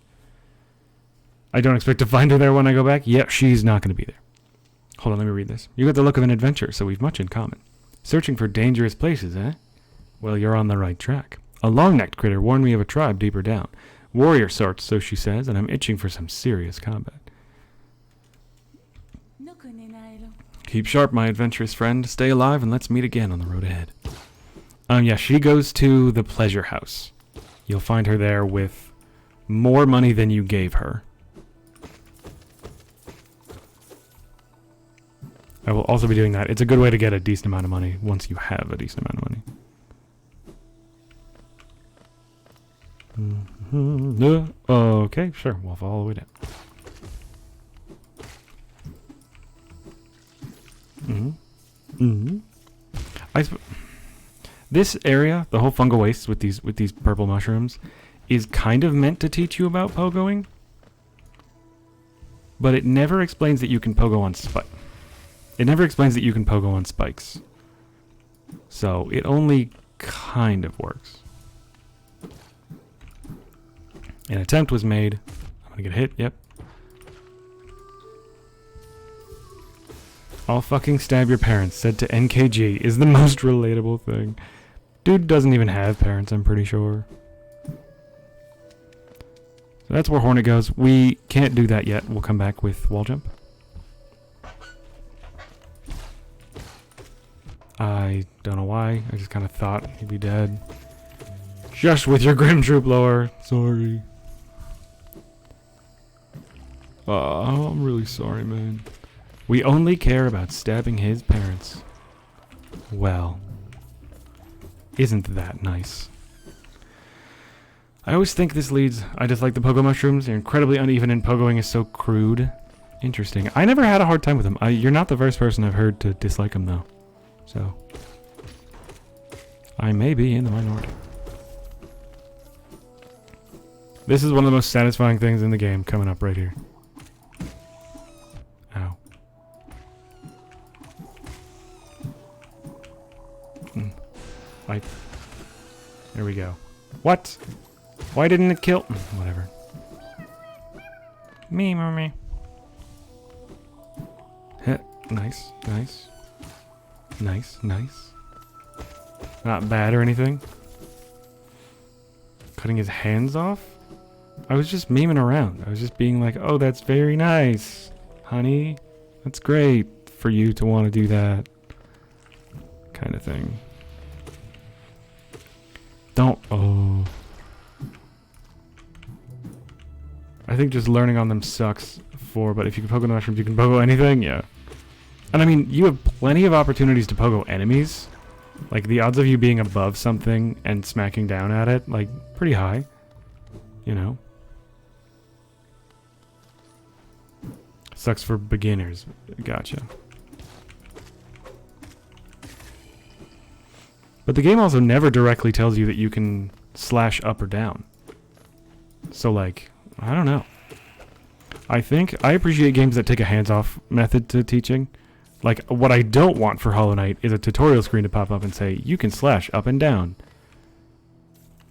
I don't expect to find her there when I go back. Yep, she's not gonna be there. Hold on, let me read this. You got the look of an adventurer, so we've much in common. Searching for dangerous places, eh? Well, you're on the right track. A long-necked critter warned me of a tribe deeper down. Warrior sorts, so she says, and I'm itching for some serious combat. Keep sharp, my adventurous friend. Stay alive and let's meet again on the road ahead. Yeah, she goes to the pleasure house. You'll find her there with more money than you gave her. I will also be doing that. It's a good way to get a decent amount of money once you have a decent amount of money. Okay, sure. We'll follow all the way down. This area, the whole fungal waste with these purple mushrooms, is kind of meant to teach you about pogoing, but it never explains that you can pogo on spikes. It never explains that you can pogo on spikes. So it only kind of works. An attempt was made. I'm gonna get hit, yep. I'll fucking stab your parents, said to NKG, is the most relatable thing. Dude doesn't even have parents, I'm pretty sure. So that's where Hornet goes. We can't do that yet. We'll come back with wall jump. I don't know why. I just kind of thought he'd be dead. Just with your Grim Troop lore. Sorry. Oh, I'm really sorry, man. We only care about stabbing his parents. Well, isn't that nice? I always think this leads... I dislike the pogo mushrooms. They're incredibly uneven and pogoing is so crude. Interesting. I never had a hard time with them. You're not the first person I've heard to dislike them, though. So, I may be in the minority. This is one of the most satisfying things in the game coming up right here. Ow. There we go. What? Why didn't it kill? Whatever. Me, mommy. Nice, nice. Nice, nice. Not bad or anything. Cutting his hands off? I was just memeing around. I was just being like, oh, that's very nice, honey. That's great for you to want to do that. Kind of thing. Don't. Oh. I think just learning on them sucks but if you can pogo the mushrooms, you can pogo anything? Yeah. And I mean, you have plenty of opportunities to pogo enemies. Like, the odds of you being above something and smacking down at it, like, pretty high. You know? Sucks for beginners. Gotcha. But the game also never directly tells you that you can slash up or down. So, like, I don't know. I appreciate games that take a hands-off method to teaching. Like, what I don't want for Hollow Knight is a tutorial screen to pop up and say, you can slash up and down.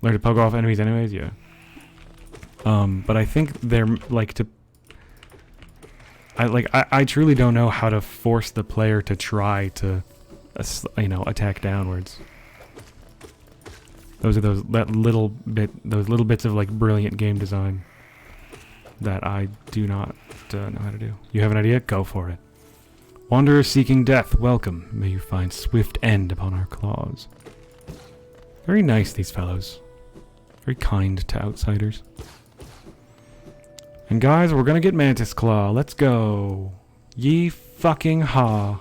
Learn to poke off enemies anyways, yeah. But I think they're like to... I truly don't know how to force the player to try to, attack downwards. Those are those little bits of like brilliant game design that I do not know how to do. You have an idea? Go for it. Wanderer seeking death, welcome. May you find swift end upon our claws. Very nice, these fellows. Very kind to outsiders. And guys, we're gonna get Mantis Claw. Let's go. Ye fucking ha.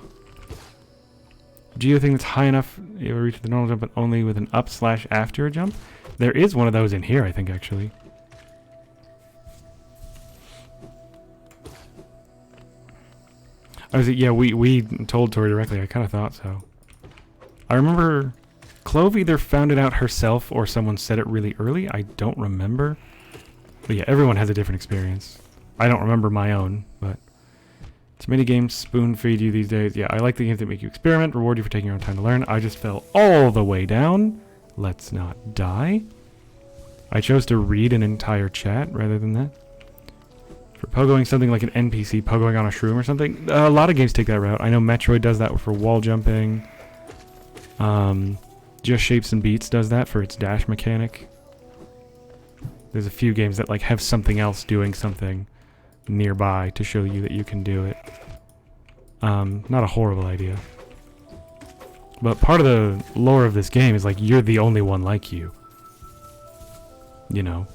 Geo thing that's high enough, it will reach the normal jump, but only with an up/after a jump. There is one of those in here, I think, actually. Yeah, we told Tori directly. I kind of thought so. I remember Clove either found it out herself or someone said it really early. I don't remember. But yeah, everyone has a different experience. I don't remember my own, but too many games spoon feed you these days. Yeah, I like the games that make you experiment, reward you for taking your own time to learn. I just fell all the way down. Let's not die. I chose to read an entire chat rather than that. For pogoing something like an NPC, pogoing on a shroom or something, a lot of games take that route. I know Metroid does that for wall jumping. Just Shapes and Beats does that for its dash mechanic. There's a few games that like have something else doing something nearby to show you that you can do it. Not a horrible idea. But part of the lore of this game is like you're the only one like you. You know.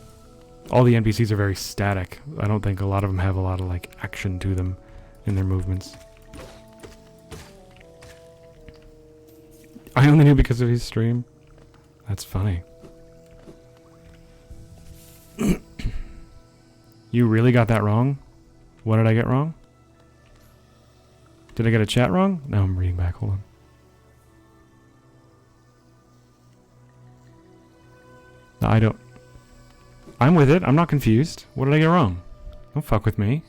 All the NPCs are very static. I don't think a lot of them have a lot of like action to them in their movements. I only knew because of his stream. That's funny. You really got that wrong? What did I get wrong? Did I get a chat wrong? No, I'm reading back. Hold on. I don't... I'm with it. I'm not confused. What did I get wrong? Don't fuck with me.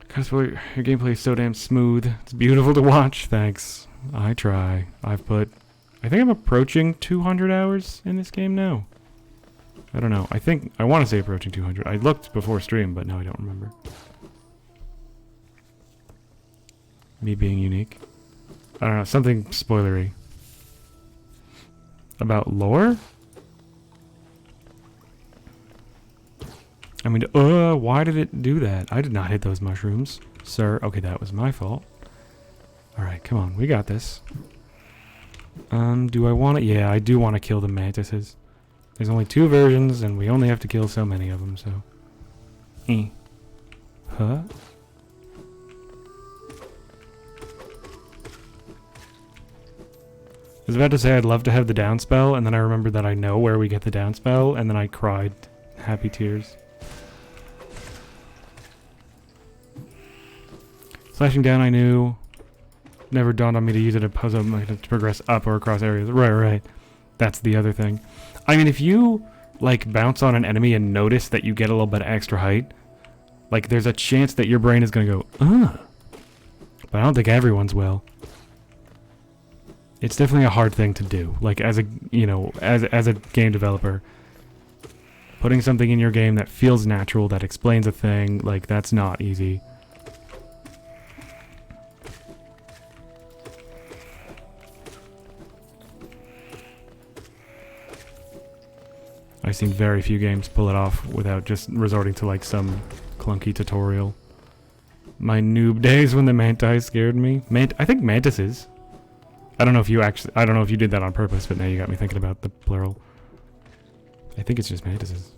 Because your gameplay is so damn smooth. It's beautiful to watch. Thanks. I try. I think I'm approaching 200 hours in this game now. I don't know. I want to say approaching 200. I looked before stream, but now I don't remember. Me being unique. I don't know. Something spoilery. About lore? I mean, why did it do that? I did not hit those mushrooms, sir. Okay, that was my fault. Alright, come on. We got this. Do I want to? Yeah, I do want to kill the mantises. There's only 2 versions, and we only have to kill so many of them, so... Huh? I was about to say I'd love to have the down spell, and then I remembered that I know where we get the down spell, and then I cried happy tears. Slashing down I knew. Never dawned on me to use it as a puzzle to progress up or across areas. Right. That's the other thing. I mean, if you, like, bounce on an enemy and notice that you get a little bit of extra height, like, there's a chance that your brain is gonna go, But I don't think everyone's will. It's definitely a hard thing to do. Like, as a, as a game developer, putting something in your game that feels natural, that explains a thing, like, that's not easy. I've seen very few games pull it off without just resorting to like some clunky tutorial. My noob days when the mantis scared me. I think mantises. I don't know if you did that on purpose, but now you got me thinking about the plural. I think it's just mantises.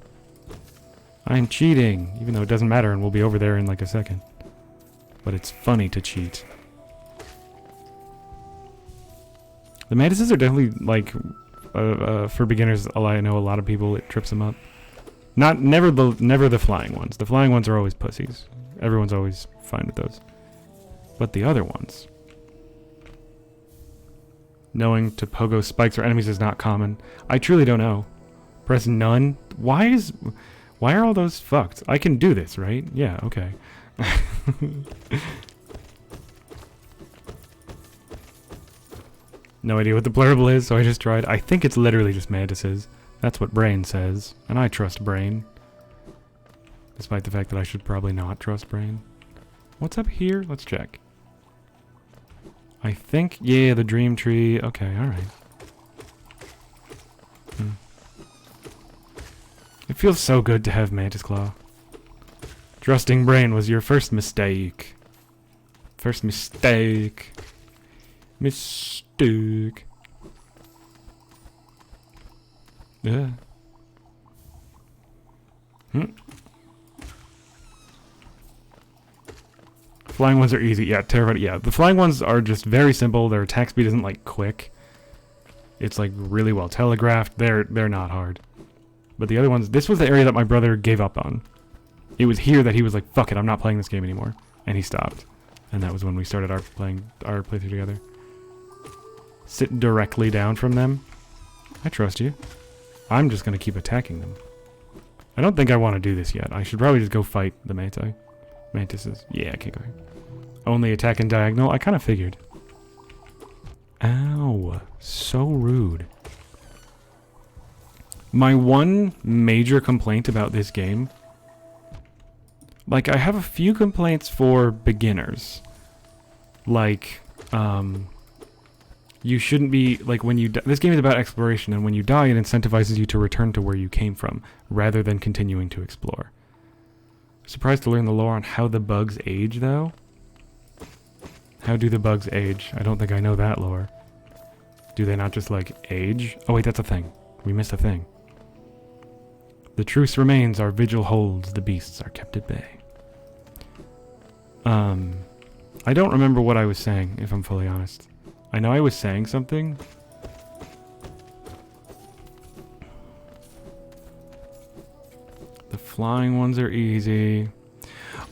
I'm cheating, even though it doesn't matter and we'll be over there in like a second. But it's funny to cheat. The mantises are definitely like... for beginners, I know a lot of people, it trips them up. Never the flying ones. The flying ones are always pussies. Everyone's always fine with those. But the other ones, knowing to pogo spikes or enemies is not common. I truly don't know. Press none. Why are all those fucked? I can do this, right? Yeah. Okay. No idea what the plural is, so I just tried. I think it's literally just mantises. That's what Brain says, and I trust Brain. Despite the fact that I should probably not trust Brain. What's up here? Let's check. I think, yeah, the dream tree. Okay, alright. It feels so good to have Mantis Claw. Trusting Brain was your first mistake. First mistake. Mistake. Yeah. Flying ones are easy. Yeah, terrified. Yeah, the flying ones are just very simple. Their attack speed isn't like quick. It's like really well telegraphed. They're not hard. But the other ones, this was the area that my brother gave up on. It was here that he was like, fuck it, I'm not playing this game anymore. And he stopped. And that was when we started our playthrough together. Sit directly down from them. I trust you. I'm just going to keep attacking them. I don't think I want to do this yet. I should probably just go fight the mantises. Yeah, I can't go here. Only attack in diagonal? I kind of figured. Ow. So rude. My one major complaint about this game... Like, I have a few complaints for beginners. Like, you shouldn't be, like, when you this game is about exploration, and when you die, it incentivizes you to return to where you came from, rather than continuing to explore. Surprised to learn the lore on how the bugs age, though. How do the bugs age? I don't think I know that lore. Do they not just, like, age? Oh, wait, that's a thing. We missed a thing. The truce remains, our vigil holds, the beasts are kept at bay. I don't remember what I was saying, if I'm fully honest. I know I was saying something. The flying ones are easy.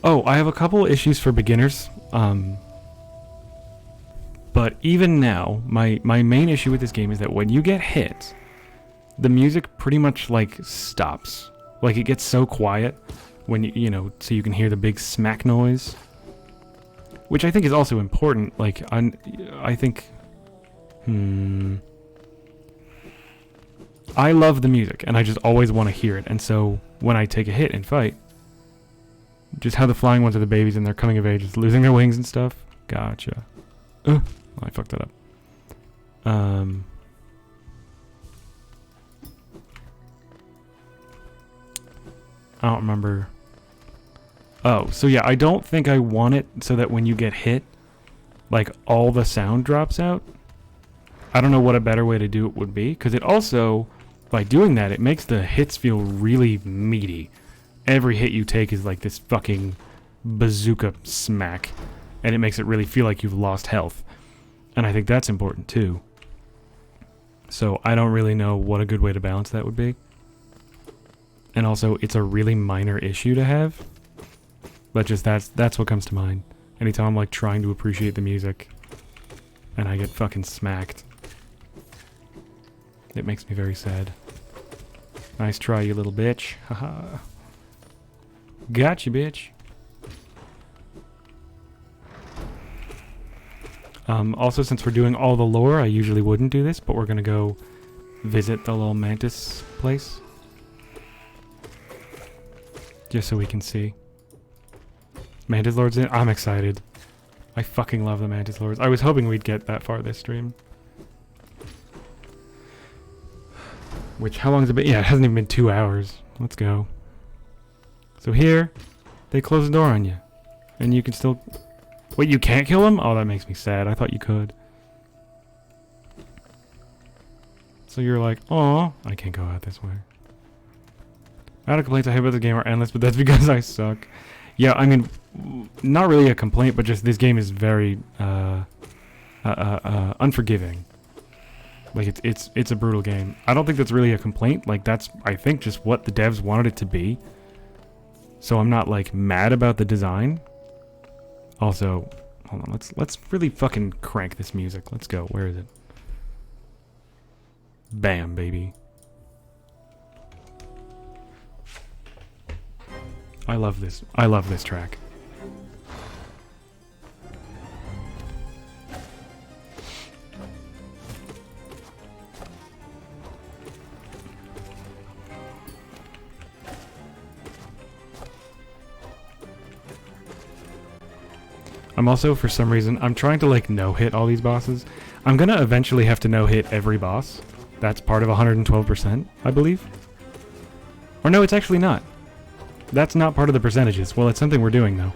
Oh, I have a couple issues for beginners. But even now, my main issue with this game is that when you get hit, the music pretty much, like, stops. Like, it gets so quiet when, you know, so you can hear the big smack noise. Which I think is also important. Like, I think... I love the music, and I just always want to hear it. And so, when I take a hit and fight, just how the flying ones are the babies and they're coming of age, just losing their wings and stuff. Gotcha. I fucked that up. I don't remember. Oh, so yeah, I don't think I want it so that when you get hit, like, all the sound drops out. I don't know what a better way to do it would be, because it also, by doing that, it makes the hits feel really meaty. Every hit you take is like this fucking bazooka smack, and it makes it really feel like you've lost health. And I think that's important too. So I don't really know what a good way to balance that would be. And also, it's a really minor issue to have. But just that's what comes to mind. Anytime I'm, like, trying to appreciate the music and I get fucking smacked. It makes me very sad. Nice try, you little bitch. Haha. Gotcha, bitch. Also, since we're doing all the lore, I usually wouldn't do this, but we're gonna go visit the little mantis place. Just so we can see. Mantis Lords in? I'm excited. I fucking love the Mantis Lords. I was hoping we'd get that far this stream. Which, how long has it been? Yeah, it hasn't even been 2 hours. Let's go. So here, they close the door on you. And you can still... Wait, you can't kill them? Oh, that makes me sad. I thought you could. So you're like, oh, I can't go out this way. Amount of complaints I have about the game are endless, but that's because I suck. Yeah, I mean, not really a complaint, but just this game is very unforgiving. Like, it's a brutal game. I don't think that's really a complaint. Like, that's, I think, just what the devs wanted it to be. So I'm not, like, mad about the design. Also, hold on, let's really fucking crank this music. Let's go. Where is it? Bam, baby. I love this. I love this track. I'm also, for some reason, I'm trying to like no-hit all these bosses. I'm gonna eventually have to no-hit every boss. That's part of 112%, I believe. Or no, it's actually not. That's not part of the percentages. Well, it's something we're doing, though.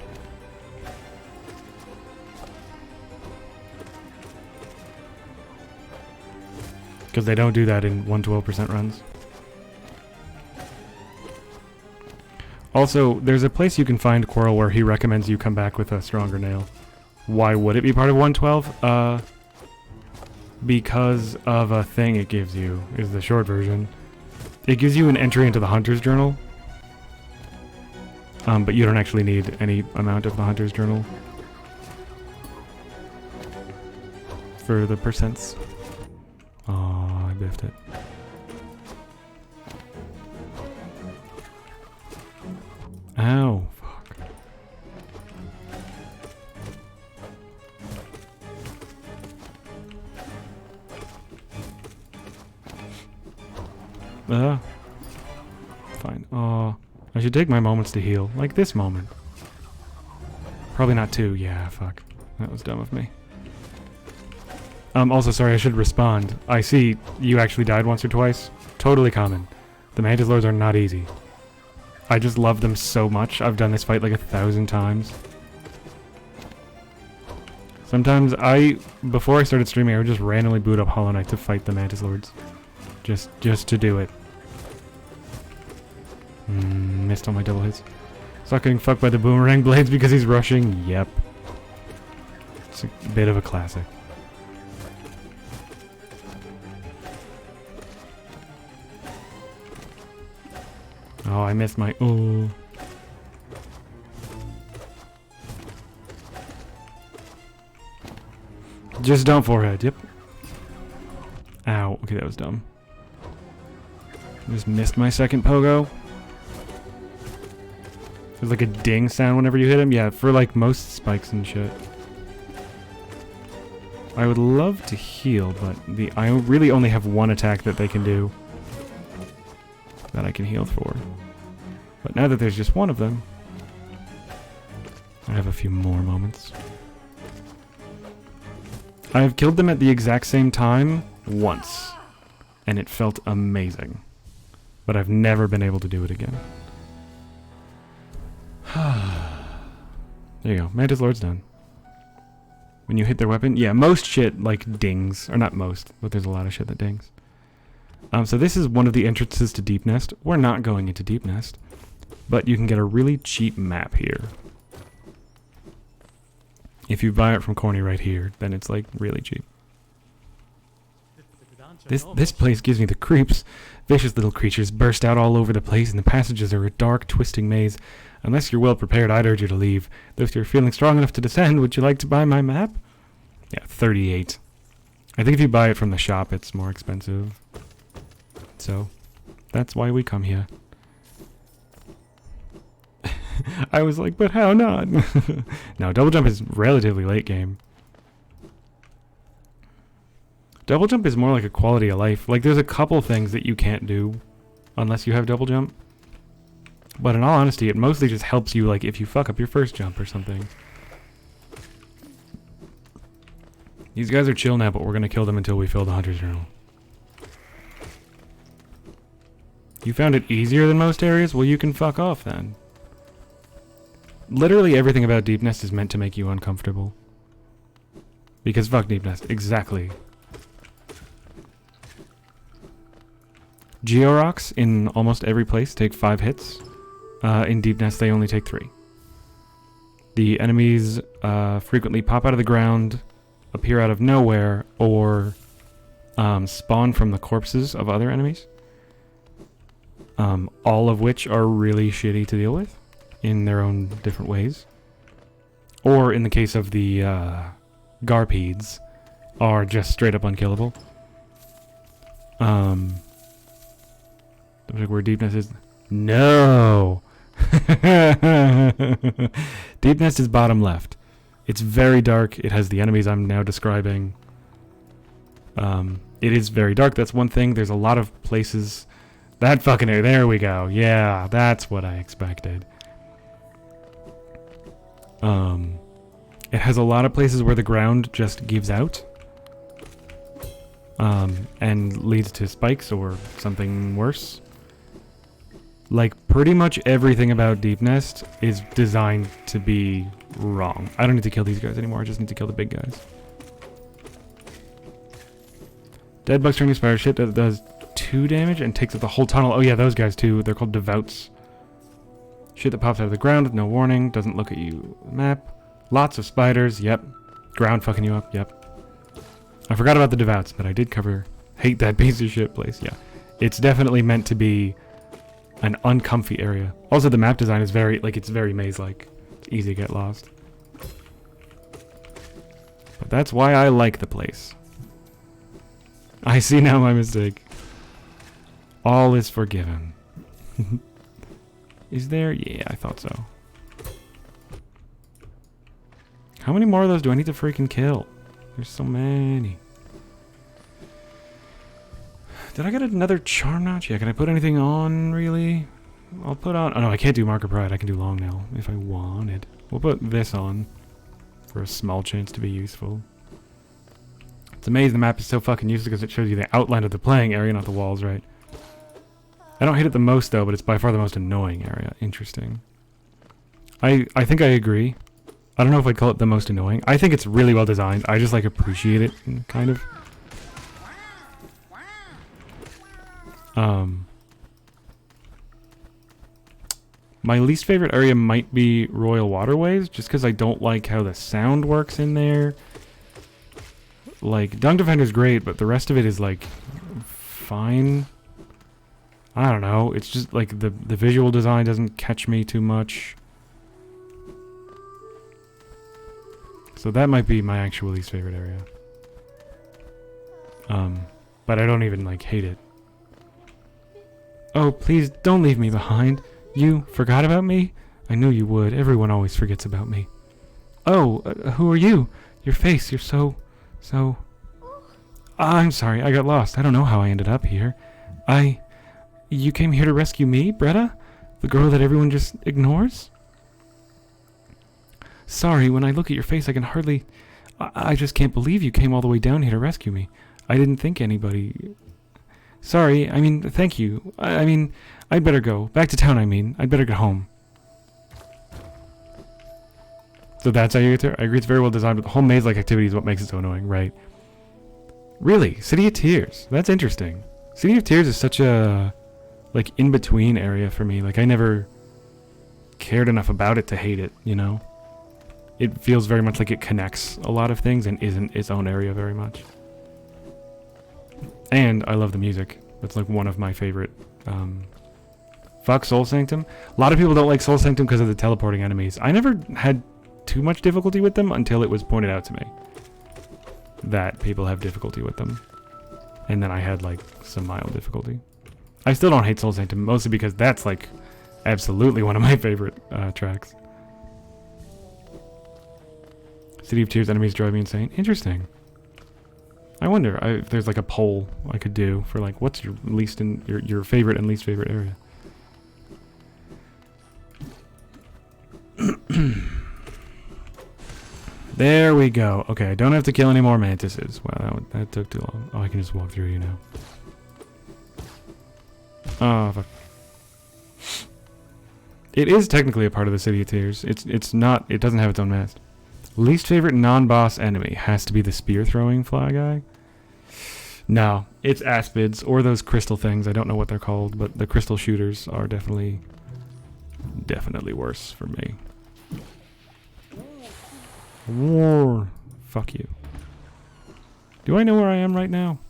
Because they don't do that in 112% runs. Also, there's a place you can find Quirrell where he recommends you come back with a stronger nail. Why would it be part of 112? Because of a thing it gives you, is the short version. It gives you an entry into the Hunter's Journal. But you don't actually need any amount of the Hunter's Journal for the percents. Oh, I biffed it. Ow, fuck. Fine. Oh, I should take my moments to heal. Like this moment. Probably not two. Yeah, fuck. That was dumb of me. Also, sorry, I should respond. I see you actually died once or twice. Totally common. The Mantis Lords are not easy. I just love them so much. I've done this fight like 1,000 times. Sometimes before I started streaming, I would just randomly boot up Hollow Knight to fight the Mantis Lords. Just to do it. Missed all my double hits. Stop getting fucked by the boomerang blades because he's rushing. Yep. It's a bit of a classic. Oh, I missed my... Oh. Just don't forehead, yep. Ow, okay, that was dumb. Just missed my second pogo. There's like a ding sound whenever you hit him. Yeah, for like most spikes and shit. I would love to heal, but I really only have one attack that they can do that I can heal for. But now that there's just one of them, I have a few more moments. I have killed them at the exact same time once, and it felt amazing. But I've never been able to do it again. There you go. Mantis Lord's done. When you hit their weapon, yeah, most shit like dings, or not most, but there's a lot of shit that dings. So this is one of the entrances to Deep Nest. We're not going into Deep Nest, but you can get a really cheap map here. If you buy it from Corny right here, then it's like really cheap. This place gives me the creeps. Vicious little creatures burst out all over the place, and the passages are a dark, twisting maze. Unless you're well prepared, I'd urge you to leave. Though if you're feeling strong enough to descend, would you like to buy my map? Yeah, 38. I think if you buy it from the shop, it's more expensive. So, that's why we come here. I was like, but how not? No, Double Jump is relatively late game. Double Jump is more like a quality of life. Like, there's a couple things that you can't do unless you have Double Jump. But in all honesty, it mostly just helps you, like, if you fuck up your first jump or something. These guys are chill now, but we're gonna kill them until we fill the Hunter's Journal. You found it easier than most areas? Well, you can fuck off then. Literally everything about Deep Nest is meant to make you uncomfortable. Because fuck Deep Nest. Exactly. Georocks in almost every place take 5 hits. In Deep Nest, they only take 3. The enemies frequently pop out of the ground, appear out of nowhere, or spawn from the corpses of other enemies. All of which are really shitty to deal with in their own different ways. Or in the case of the Garpedes, are just straight up unkillable. Like where Deep Nest is. No! Deep Nest is bottom left. It's very dark. It has the enemies I'm now describing. It is very dark. That's one thing. There's a lot of places. That fucking area. There we go. Yeah, that's what I expected. It has a lot of places where the ground just gives out. And leads to spikes or something worse. Like, pretty much everything about Deep Nest is designed to be wrong. I don't need to kill these guys anymore, I just need to kill the big guys. Dead bugs turn into fire shit that does 2 damage and takes up the whole tunnel. Oh yeah, those guys too. They're called Devouts. Shit that pops out of the ground with no warning. Doesn't look at you. Map. Lots of spiders. Yep. Ground fucking you up. Yep. I forgot about the Devouts, but I did cover... Hate that piece of shit place. Yeah. It's definitely meant to be an uncomfy area. Also, the map design is very... Like, it's very maze-like. It's easy to get lost. But that's why I like the place. I see now my mistake. All is forgiven. Is there? Yeah, I thought so. How many more of those do I need to freaking kill? There's so many. Did I get another charm notch? Yeah, can I put anything on, really? I'll put on... Oh, no, I can't do Mark of Pride. I can do Long Nail if I wanted. We'll put this on for a small chance to be useful. It's amazing the map is so fucking useless because it shows you the outline of the playing area, not the walls, right? I don't hate it the most, though, but it's by far the most annoying area. Interesting. I think I agree. I don't know if I'd call it the most annoying. I think it's really well designed. I just, like, appreciate it, kind of. My least favorite area might be Royal Waterways, just because I don't like how the sound works in there. Like, Dung Defender's great, but the rest of it is, like, fine. I don't know. It's just, like, the visual design doesn't catch me too much. So that might be my actual least favorite area. But I don't even, like, hate it. Oh, please don't leave me behind. You forgot about me? I knew you would. Everyone always forgets about me. Oh, who are you? Your face, you're so... I'm sorry, I got lost. I don't know how I ended up here. You came here to rescue me, Bretta? The girl that everyone just ignores? Sorry, when I look at your face, I can hardly... I just can't believe you came all the way down here to rescue me. I didn't think anybody... Sorry, I mean, thank you. I mean, I'd better go. Back to town, I mean. I'd better get home. So that's how you get there? I agree it's very well designed, but the whole maze-like activity is what makes it so annoying, right? Really? City of Tears. That's interesting. City of Tears is such a, like, in-between area for me. Like, I never cared enough about it to hate it, you know? It feels very much like it connects a lot of things and isn't its own area very much. And I love the music. That's, like, one of my favorite, fuck Soul Sanctum. A lot of people don't like Soul Sanctum because of the teleporting enemies. I never had too much difficulty with them until it was pointed out to me that people have difficulty with them. And then I had, like, some mild difficulty. I still don't hate Soul Sanctum, mostly because that's, like, absolutely one of my favorite tracks. City of Tears enemies drive me insane. Interesting. I wonder if there's, like, a poll I could do for, like, what's your least in your favorite and least favorite area. There we go. Okay, I don't have to kill any more mantises. Wow, that took too long. Oh, I can just walk through you now. Oh, fuck. It is technically a part of the City of Tears. It's not. It doesn't have its own mast. Least favorite non-boss enemy has to be the spear-throwing fly guy. No, it's aspids or those crystal things. I don't know what they're called, but the crystal shooters are definitely worse for me. War. Fuck you. Do I know where I am right now?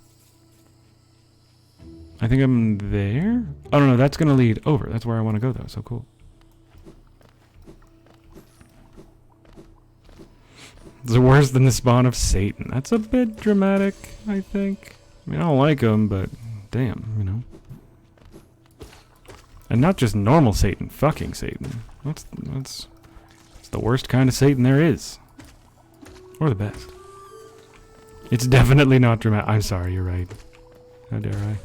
I think I'm there. Oh no, that's gonna lead over. That's where I want to go though. So cool. It's worse than the spawn of Satan. That's a bit dramatic, I think. I mean, I don't like him, but damn, you know. And not just normal Satan, fucking Satan. That's the worst kind of Satan there is. Or the best. It's definitely not dramatic. I'm sorry, you're right. How dare I?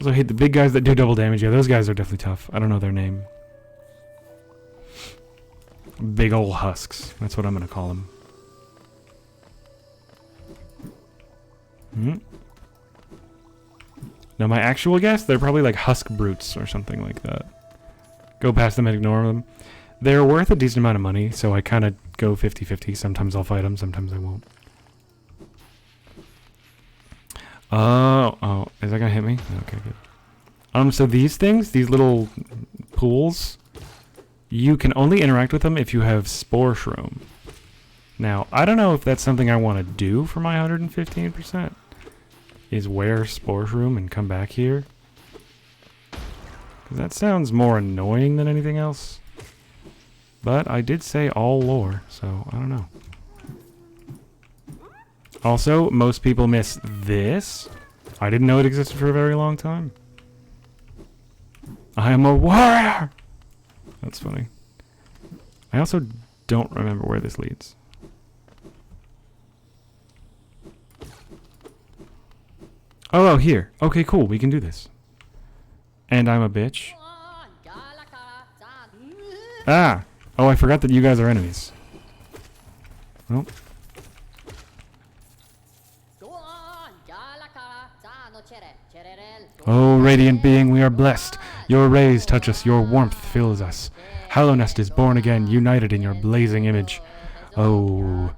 Also hate the big guys that do double damage. Yeah, those guys are definitely tough. I don't know their name. Big ol' husks. That's what I'm gonna call them. Now my actual guess, they're probably like husk brutes or something like that. Go past them and ignore them. They're worth a decent amount of money, so I kind of go 50-50. Sometimes I'll fight them, sometimes I won't. Oh, is that gonna hit me? Okay, good. So these things, these little pools, you can only interact with them if you have Spore Shroom. Now, I don't know if that's something I want to do for my 115%. Is wear Spore Shroom and come back here. Because that sounds more annoying than anything else. But I did say all lore, so I don't know. Also, most people miss this. I didn't know it existed for a very long time. I am a warrior! That's funny. I also don't remember where this leads. Oh, here. Okay, cool. We can do this. And I'm a bitch. Ah! Oh, I forgot that you guys are enemies. Well. Oh, radiant being, we are blessed. Your rays touch us, your warmth fills us. Hallownest is born again, united in your blazing image. Oh.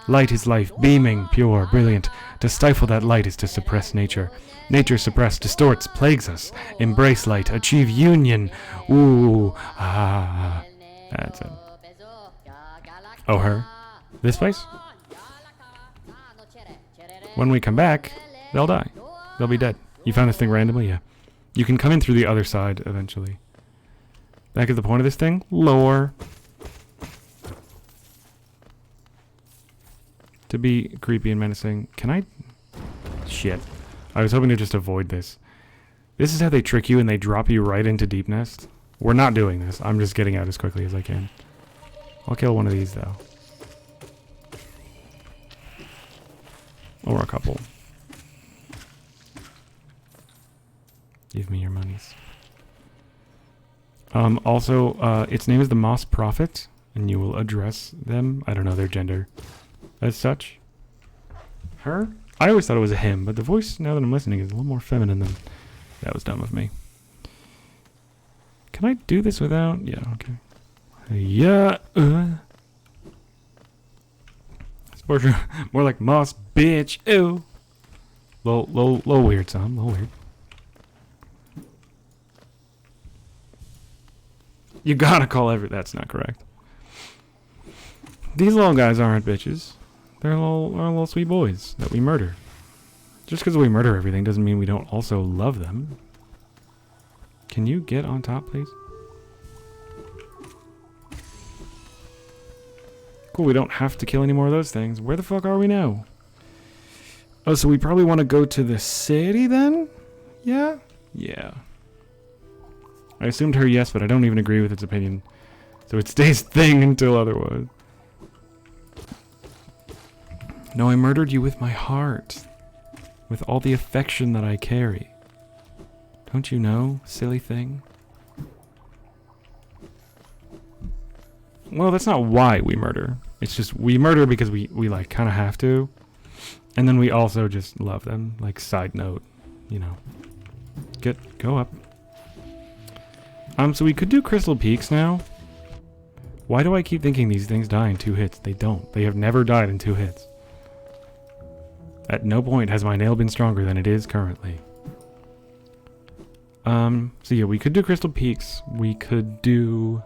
Light is life, beaming, pure, brilliant. To stifle that light is to suppress nature. Nature suppressed distorts, plagues us. Embrace light, achieve union. Ooh, ah. That's it. Oh, her? This place? When we come back, they'll die. They'll be dead. You found this thing randomly? Yeah. You can come in through the other side eventually. Back at the point of this thing? Lore. To be creepy and menacing. Can I? Shit. I was hoping to just avoid this. This is how they trick you and they drop you right into Deep Nest. We're not doing this. I'm just getting out as quickly as I can. I'll kill one of these though. Or a couple. Give me your monies. Also, its name is the Moss Prophet, and you will address them. I don't know their gender. As such. Her? I always thought it was a him, but the voice, now that I'm listening, is a little more feminine than... That was dumb of me. Can I do this without... Yeah, okay. Yeah. More like Moss, bitch. Ew. Low weird, son. Low weird. You gotta call that's not correct. These little guys aren't bitches. They're little sweet boys that we murder. Just because we murder everything doesn't mean we don't also love them. Can you get on top, please? Cool, we don't have to kill any more of those things. Where the fuck are we now? Oh, so we probably want to go to the city then? Yeah? Yeah. I assumed her yes, but I don't even agree with its opinion. So it stays thing until otherwise. No, I murdered you with my heart. With all the affection that I carry. Don't you know, silly thing? Well, that's not why we murder. It's just we murder because we like kind of have to. And then we also just love them. Like, side note, you know. Go up. So we could do Crystal Peaks now. Why do I keep thinking these things die in 2 hits? They don't. They have never died in 2 hits. At no point has my nail been stronger than it is currently. So yeah, we could do Crystal Peaks. We could do...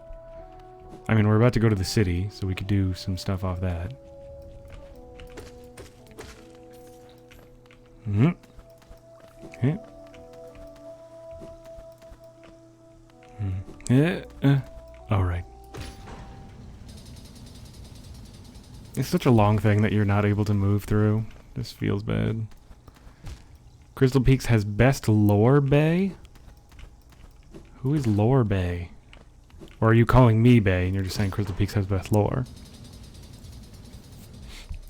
I mean, we're about to go to the city, so we could do some stuff off that. Okay. Alright. It's such a long thing that you're not able to move through. This feels bad. Crystal Peaks has best lore bay? Who is lore bay? Or are you calling me bay and you're just saying Crystal Peaks has best lore?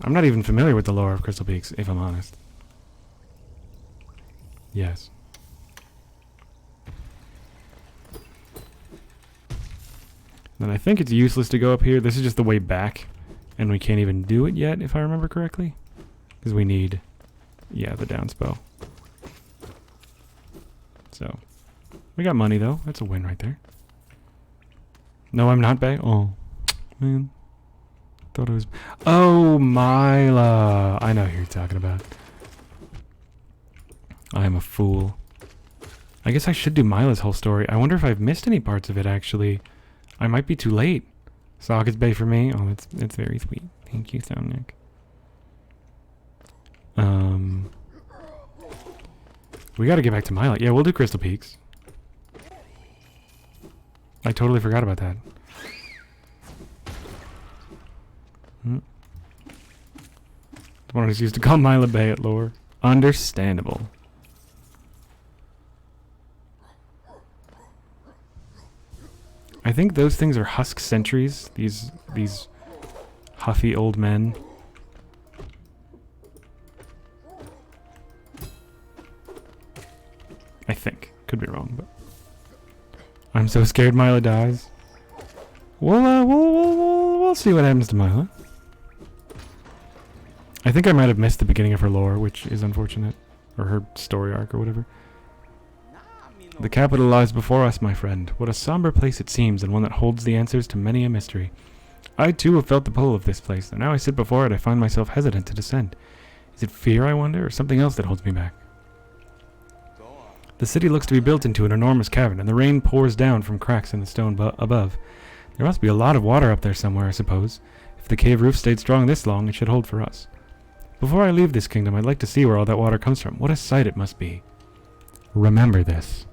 I'm not even familiar with the lore of Crystal Peaks, if I'm honest. Yes. Then I think it's useless to go up here. This is just the way back. And we can't even do it yet, if I remember correctly. Because we need, yeah, the downspow. So, we got money though. That's a win right there. No, I'm not back. Oh, man. Thought it was... Oh, Mila. I know who you're talking about. I am a fool. I guess I should do Mila's whole story. I wonder if I've missed any parts of it, actually. I might be too late. Sockets Bay for me. Oh, it's very sweet. Thank you, Soundnick. We gotta get back to Mila. Yeah, we'll do Crystal Peaks. I totally forgot about that. The one I just used to call Mila Bay at lore. Understandable. I think those things are husk sentries. These huffy old men. I think. Could be wrong, but I'm so scared Mila dies. We'll see what happens to Mila. I think I might have missed the beginning of her lore, which is unfortunate. Or her story arc or whatever. The capital lies before us, my friend. What a somber place it seems, and one that holds the answers to many a mystery. I too have felt the pull of this place, and now I sit before it I find myself hesitant to descend. Is it fear, I wonder, or something else that holds me back? The city looks to be built into an enormous cavern, and the rain pours down from cracks in the stone above. There must be a lot of water up there somewhere, I suppose. If the cave roof stayed strong this long, it should hold for us. Before I leave this kingdom, I'd like to see where all that water comes from. What a sight it must be. Remember this.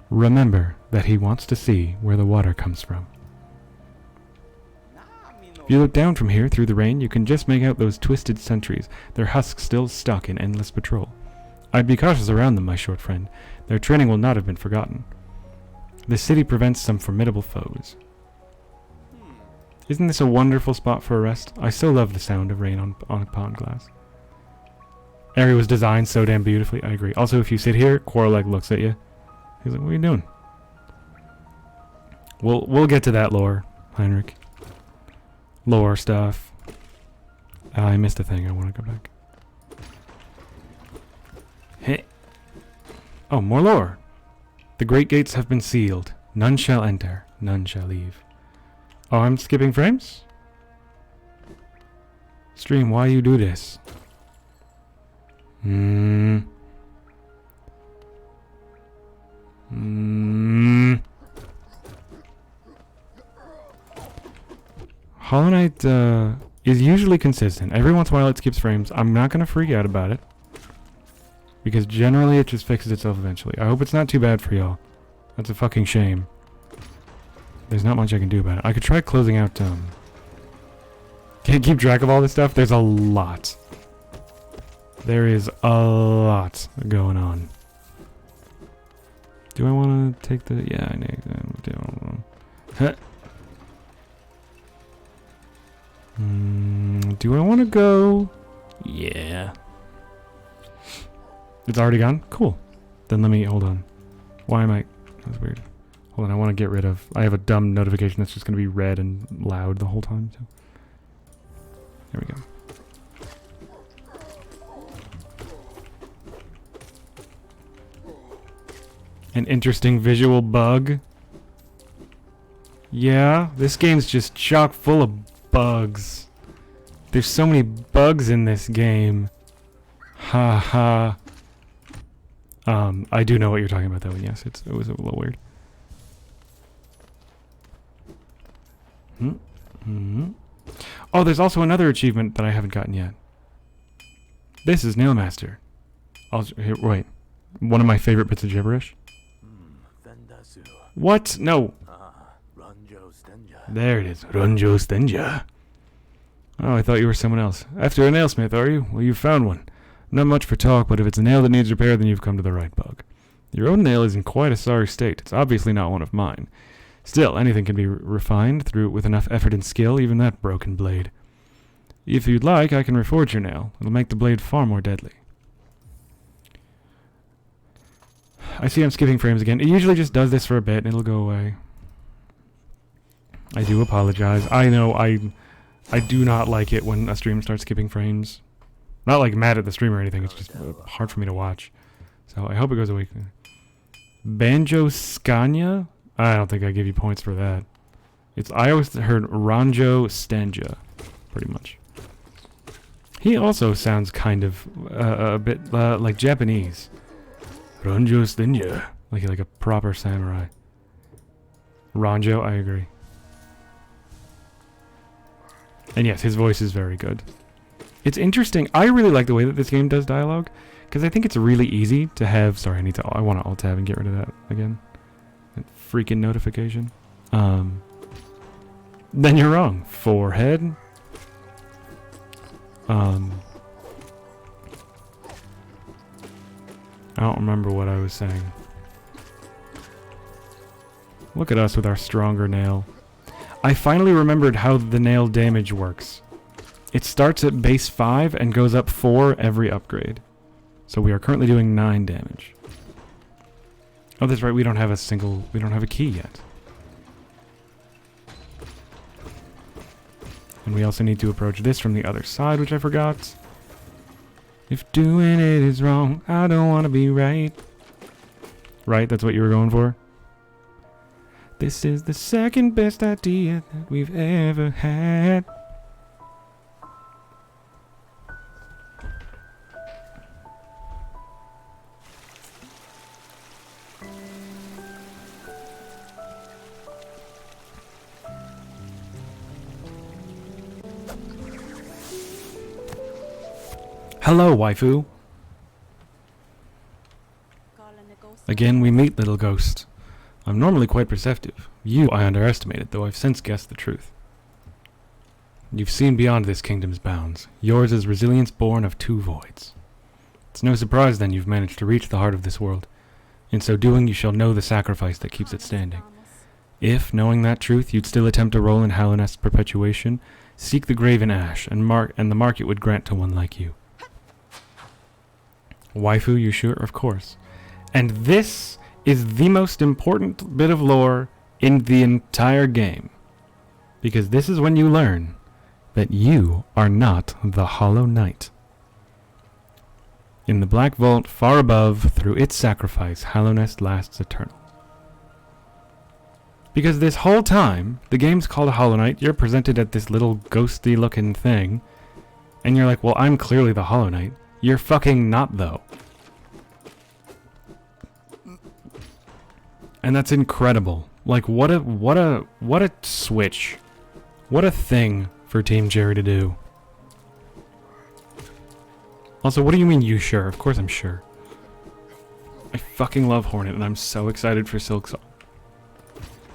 Remember that he wants to see where the water comes from. If you look down from here through the rain, you can just make out those twisted sentries, their husks still stuck in endless patrol. I'd be cautious around them, my short friend. Their training will not have been forgotten. The city prevents some formidable foes. Isn't this a wonderful spot for a rest? I so love the sound of rain on pond glass. Area was designed so damn beautifully. I agree. Also, if you sit here, Quarrel looks at you. He's like, what are you doing? We'll get to that lore, Heinrich. Lore stuff. I missed a thing. I want to go back. Hey. Oh, more lore. The great gates have been sealed. None shall enter. None shall leave. Oh, I'm skipping frames? Stream, why you do this? Hollow Knight is usually consistent. Every once in a while it skips frames. I'm not going to freak out about it. Because generally it just fixes itself eventually. I hope it's not too bad for y'all. That's a fucking shame. There's not much I can do about it. I could try closing out, Can't keep track of all this stuff? There's a lot. There is a lot going on. Do I want to take the... Yeah, I do. Do I want to go... Yeah. It's already gone? Cool. Then let me... Hold on. Why am I... That's weird. Hold on, I want to get rid of... I have a dumb notification that's just going to be red and loud the whole time. So. There we go. An interesting visual bug. Yeah, this game's just chock full of bugs. There's so many bugs in this game. Ha ha. I do know what you're talking about though, and yes, it was a little weird. Oh, there's also another achievement that I haven't gotten yet. This is Nailmaster. Here, wait. One of my favorite bits of gibberish. What? No. There it is. Runjo Stenja. Oh, I thought you were someone else. After a nailsmith, are you? Well, you've found one. Not much for talk, but if it's a nail that needs repair, then you've come to the right bug. Your own nail is in quite a sorry state. It's obviously not one of mine. Still, anything can be refined through with enough effort and skill, even that broken blade. If you'd like, I can reforge your nail. It'll make the blade far more deadly. I see I'm skipping frames again. It usually just does this for a bit and it'll go away. I do apologize. I know I do not like it when a stream starts skipping frames. Not like mad at the stream or anything, it's just hard for me to watch. So I hope it goes away. Banjo Scania? I don't think I give you points for that. I always heard Ranjo Stanja, pretty much. He also sounds kind of a bit like Japanese. Ranjo Stanja. Like a proper samurai. Ranjo, I agree. And yes, his voice is very good. It's interesting. I really like the way that this game does dialogue, because I think it's really easy to have... Sorry, I want to alt-tab and get rid of that again. That freaking notification. Then you're wrong. Forehead. I don't remember what I was saying. Look at us with our stronger nail. I finally remembered how the nail damage works. It starts at base 5 and goes up 4 every upgrade. So we are currently doing 9 damage. Oh, that's right, we don't have a key yet. And we also need to approach this from the other side, which I forgot. If doing it is wrong, I don't want to be right. Right, that's what you were going for? This is the second best idea that we've ever had. Hello, waifu. Again, we meet, little ghost. I'm normally quite perceptive. You I underestimated, though I've since guessed the truth. You've seen beyond this kingdom's bounds. Yours is resilience born of 2 voids. It's no surprise, then, you've managed to reach the heart of this world. In so doing, you shall know the sacrifice that keeps it standing. If, knowing that truth, you'd still attempt a role in Hallownest's perpetuation, seek the graven ash, and the mark it would grant to one like you. Waifu, you sure? Of course. And this is the most important bit of lore in the entire game. Because this is when you learn that you are not the Hollow Knight. In the Black Vault far above, through its sacrifice, Hallownest lasts eternal. Because this whole time, the game's called a Hollow Knight, you're presented at this little ghosty looking thing, and you're like, well, I'm clearly the Hollow Knight. You're fucking not, though. And that's incredible. Like, what a switch. What a thing for Team Jerry to do. Also, what do you mean you sure? Of course I'm sure. I fucking love Hornet, and I'm so excited for Silksong.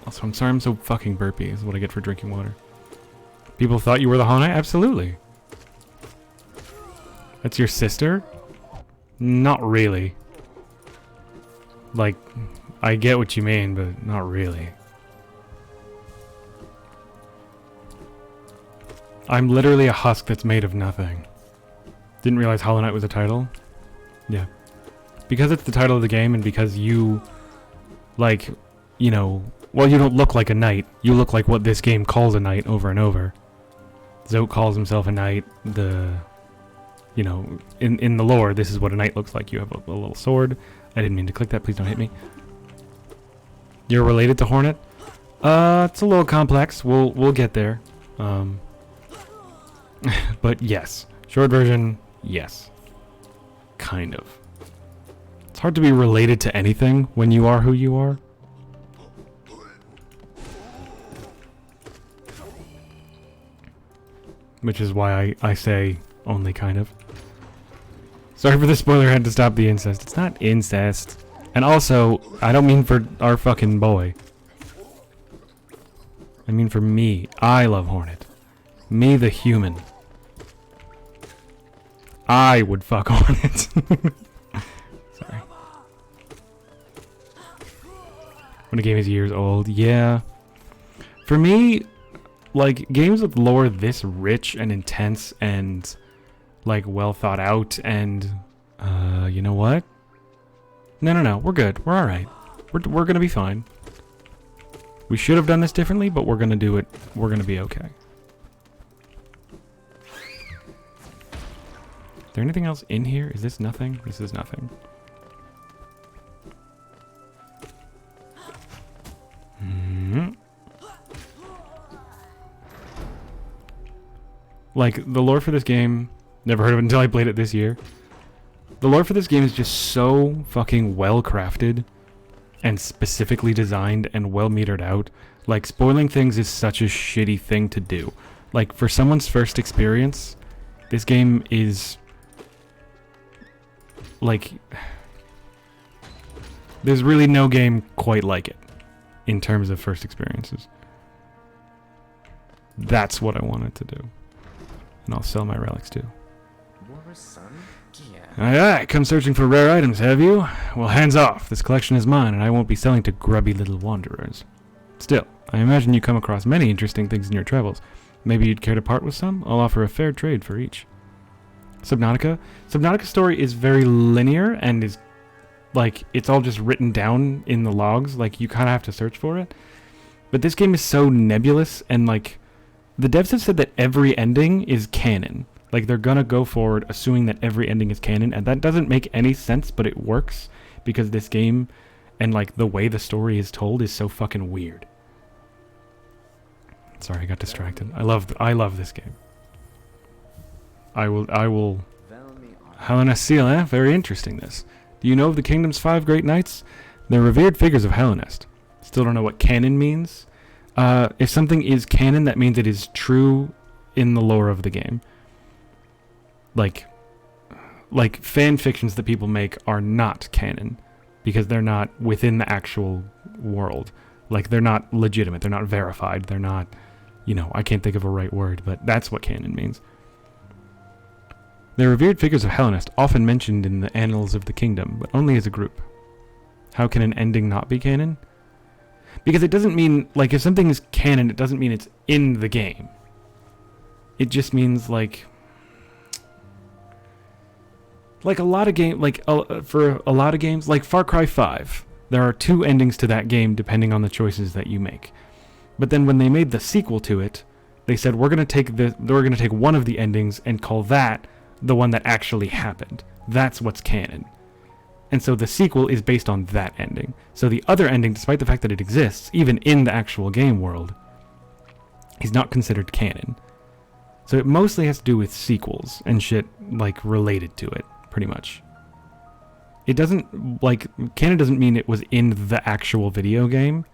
Also, I'm sorry I'm so fucking burpy, is what I get for drinking water. People thought you were the Hollow Knight? Absolutely. That's your sister? Not really. Like, I get what you mean, but not really. I'm literally a husk that's made of nothing. Didn't realize Hollow Knight was a title? Yeah. Because it's the title of the game, and because you, like, you know, well, you don't look like a knight. You look like what this game calls a knight over and over. Zote calls himself a knight. You know, in the lore, this is what a knight looks like. You have a little sword. I didn't mean to click that. Please don't hit me. You're related to Hornet? It's a little complex. We'll get there. But yes. Short version, yes. Kind of. It's hard to be related to anything when you are who you are. Which is why I say only kind of. Sorry for the spoiler, I had to stop the incest. It's not incest. And also, I don't mean for our fucking boy. I mean for me. I love Hornet. Me, the human. I would fuck Hornet. Sorry. When a game is years old, yeah. For me, like, games with lore this rich and intense and, like, well thought out and, you know what? No, we're good. We're alright. We're gonna be fine. We should have done this differently, but we're gonna do it. We're gonna be okay. Is there anything else in here? Is this nothing? This is nothing. Like, the lore for this game, never heard of it until I played it this year. The lore for this game is just so fucking well crafted and specifically designed and well metered out. Like, spoiling things is such a shitty thing to do. Like, for someone's first experience, this game is... like... there's really no game quite like it in terms of first experiences. That's what I wanted to do. And I'll sell my relics too. Aye, aye, come searching for rare items, have you? Well, hands off. This collection is mine, and I won't be selling to grubby little wanderers. Still, I imagine you come across many interesting things in your travels. Maybe you'd care to part with some? I'll offer a fair trade for each. Subnautica? Subnautica's story is very linear, and is, like, it's all just written down in the logs. Like, you kind of have to search for it. But this game is so nebulous, and, like, the devs have said that every ending is canon. Like, they're gonna go forward assuming that every ending is canon, and that doesn't make any sense, but it works because this game and, like, the way the story is told is so fucking weird. Sorry, I got distracted. I love this game. I will... Helena Seal, eh? Very interesting, this. Do you know of the kingdom's 5 great knights? They're revered figures of Hellenest. Still don't know what canon means. If something is canon, that means it is true in the lore of the game. Like fan fictions that people make are not canon because they're not within the actual world. Like, they're not legitimate. They're not verified. They're not, you know, I can't think of a right word, but that's what canon means. They're revered figures of Hellenest, often mentioned in the annals of the kingdom, but only as a group. How can an ending not be canon? Because it doesn't mean, like, if something is canon, it doesn't mean it's in the game. It just means, like a lot of game, for a lot of games, like Far Cry 5, there are 2 endings to that game depending on the choices that you make. But then when they made the sequel to it, they said we're gonna take one of the endings and call that the one that actually happened. That's what's canon. And so the sequel is based on that ending. So the other ending, despite the fact that it exists, even in the actual game world, is not considered canon. So it mostly has to do with sequels and shit, like, related to it, pretty much. It doesn't, like, canon doesn't mean it was in the actual video game.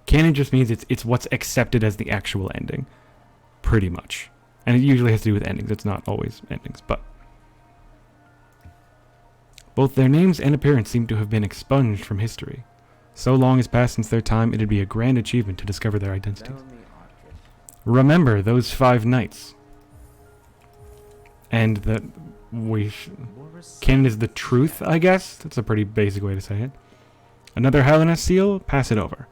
Canon just means it's what's accepted as the actual ending, pretty much. And it usually has to do with endings. It's not always endings, but... both their names and appearance seem to have been expunged from history. So long has passed since their time, it'd be a grand achievement to discover their identities. Remember those 5 knights. And that canon is the truth, I guess? That's a pretty basic way to say it. Another Helena seal? Pass it over.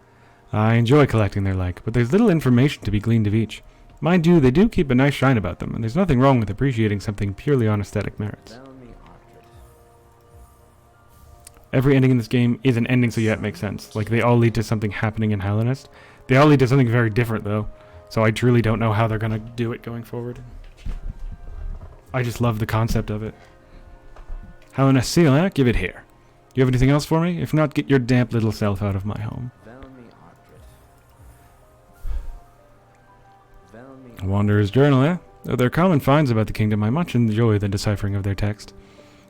I enjoy collecting their like, but there's little information to be gleaned of each. Mind you, they do keep a nice shine about them, and there's nothing wrong with appreciating something purely on aesthetic merits. Every ending in this game is an ending, so yeah, it makes sense. Like, they all lead to something happening in Hellenest. They all lead to something very different, though. So I truly don't know how they're gonna do it going forward. I just love the concept of it. Hellenest seal, eh? Give it here. Do you have anything else for me? If not, get your damp little self out of my home. Wanderer's Journal, eh? Though they're common finds about the kingdom, I much enjoy the deciphering of their text.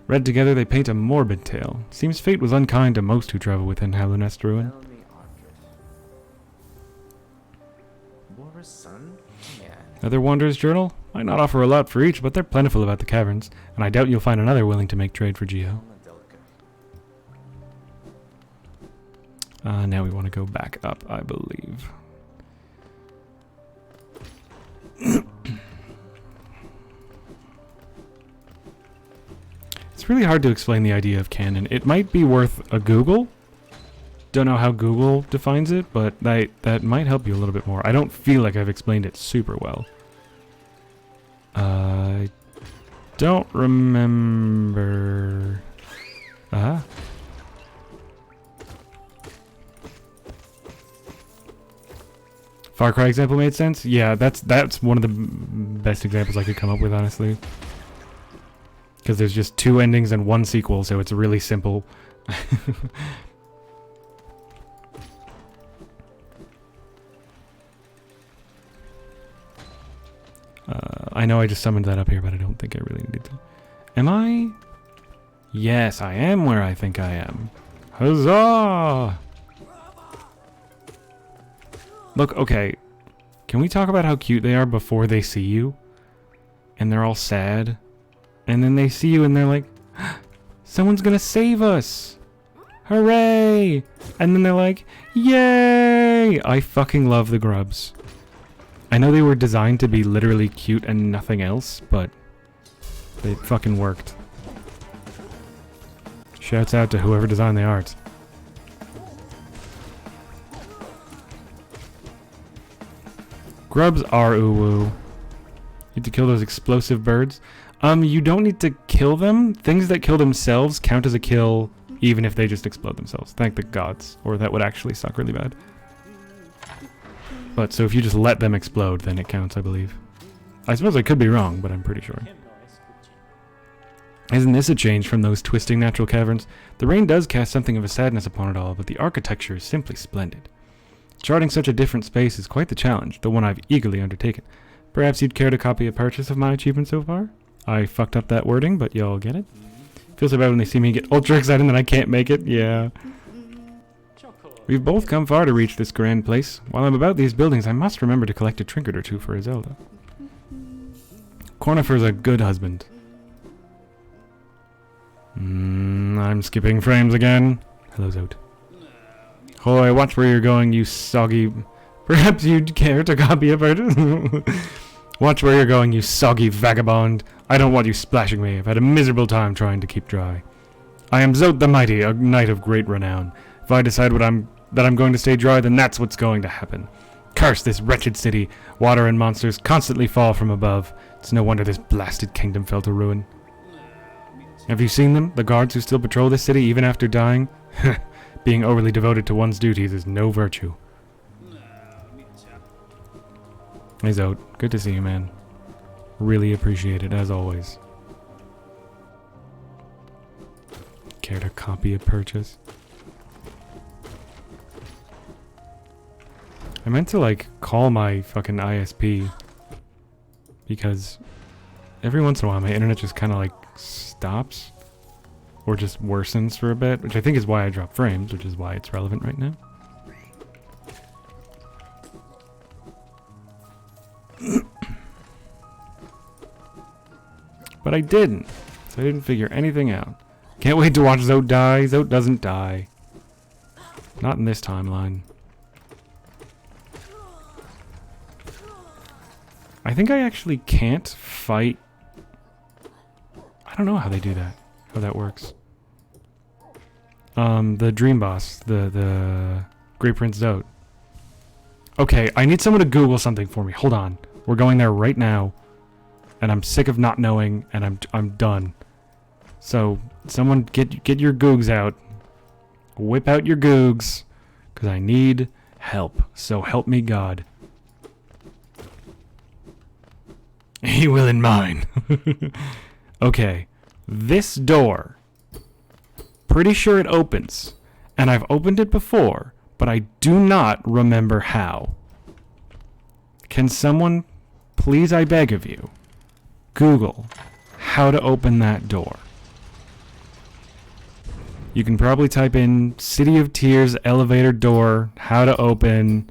Read together, they paint a morbid tale. Seems fate was unkind to most who travel within Hellenest ruin. Another Wanderer's Journal? Might not offer a lot for each, but they're plentiful about the caverns, and I doubt you'll find another willing to make trade for Geo. Now we want to go back up, I believe. It's really hard to explain the idea of canon. It might be worth a Google. Don't know how Google defines it, but that might help you a little bit more. I don't feel like I've explained it super well. I don't remember... Far Cry example made sense? Yeah, that's one of the best examples I could come up with, honestly. Because there's just 2 endings and 1 sequel, so it's really simple. I know I just summoned that up here, but I don't think I really needed to. Am I? Yes, I am where I think I am. Huzzah! Look, okay. Can we talk about how cute they are before they see you? And they're all sad. And then they see you and they're like, someone's gonna save us! Hooray! And then they're like, yay! I fucking love the grubs. I know they were designed to be literally cute and nothing else, but they fucking worked. Shouts out to whoever designed the art. Grubs are uwu. Need to kill those explosive birds. You don't need to kill them. Things that kill themselves count as a kill, even if they just explode themselves. Thank the gods. Or that would actually suck really bad. But, so if you just let them explode, then it counts, I believe. I suppose I could be wrong, but I'm pretty sure. Isn't this a change from those twisting natural caverns? The rain does cast something of a sadness upon it all, but the architecture is simply splendid. Charting such a different space is quite the challenge, the one I've eagerly undertaken. Perhaps you'd care to copy a purchase of my achievement so far? I fucked up that wording, but y'all get it? Feels so bad when they see me get ultra excited that I can't make it, yeah. We've both come far to reach this grand place. While I'm about these buildings, I must remember to collect a trinket or two for Izelda. Cornifer's a good husband. I'm skipping frames again. Hello, Zote. Hoy, watch where you're going, you soggy... Perhaps you'd care to copy a purchase? Watch where you're going, you soggy vagabond. I don't want you splashing me. I've had a miserable time trying to keep dry. I am Zote the Mighty, a knight of great renown. If I decide that I'm going to stay dry, then that's what's going to happen. Curse this wretched city. Water and monsters constantly fall from above. It's no wonder this blasted kingdom fell to ruin. Have you seen them? The guards who still patrol this city even after dying? Being overly devoted to one's duties is no virtue. Hey Zote, good to see you, man. Really appreciate it, as always. Care to copy a purchase? I meant to, like, call my fucking ISP. Because every once in a while my internet just kind of, like, stops. Or just worsens for a bit, which I think is why I drop frames, which is why it's relevant right now. But I didn't, so I didn't figure anything out. Can't wait to watch Zote die. Zote doesn't die. Not in this timeline. I think I actually can't fight... I don't know how they do that. How that works. The dream boss. The Great Prince Zote. Okay, I need someone to Google something for me. Hold on. We're going there right now. And I'm sick of not knowing, and I'm done. So, someone get your googs out. Whip out your googs. Because I need help. So help me God. He will in mine. Okay. This door. Pretty sure it opens. And I've opened it before, but I do not remember how. Can someone, please I beg of you, Google how to open that door. You can probably type in City of Tears elevator door, how to open,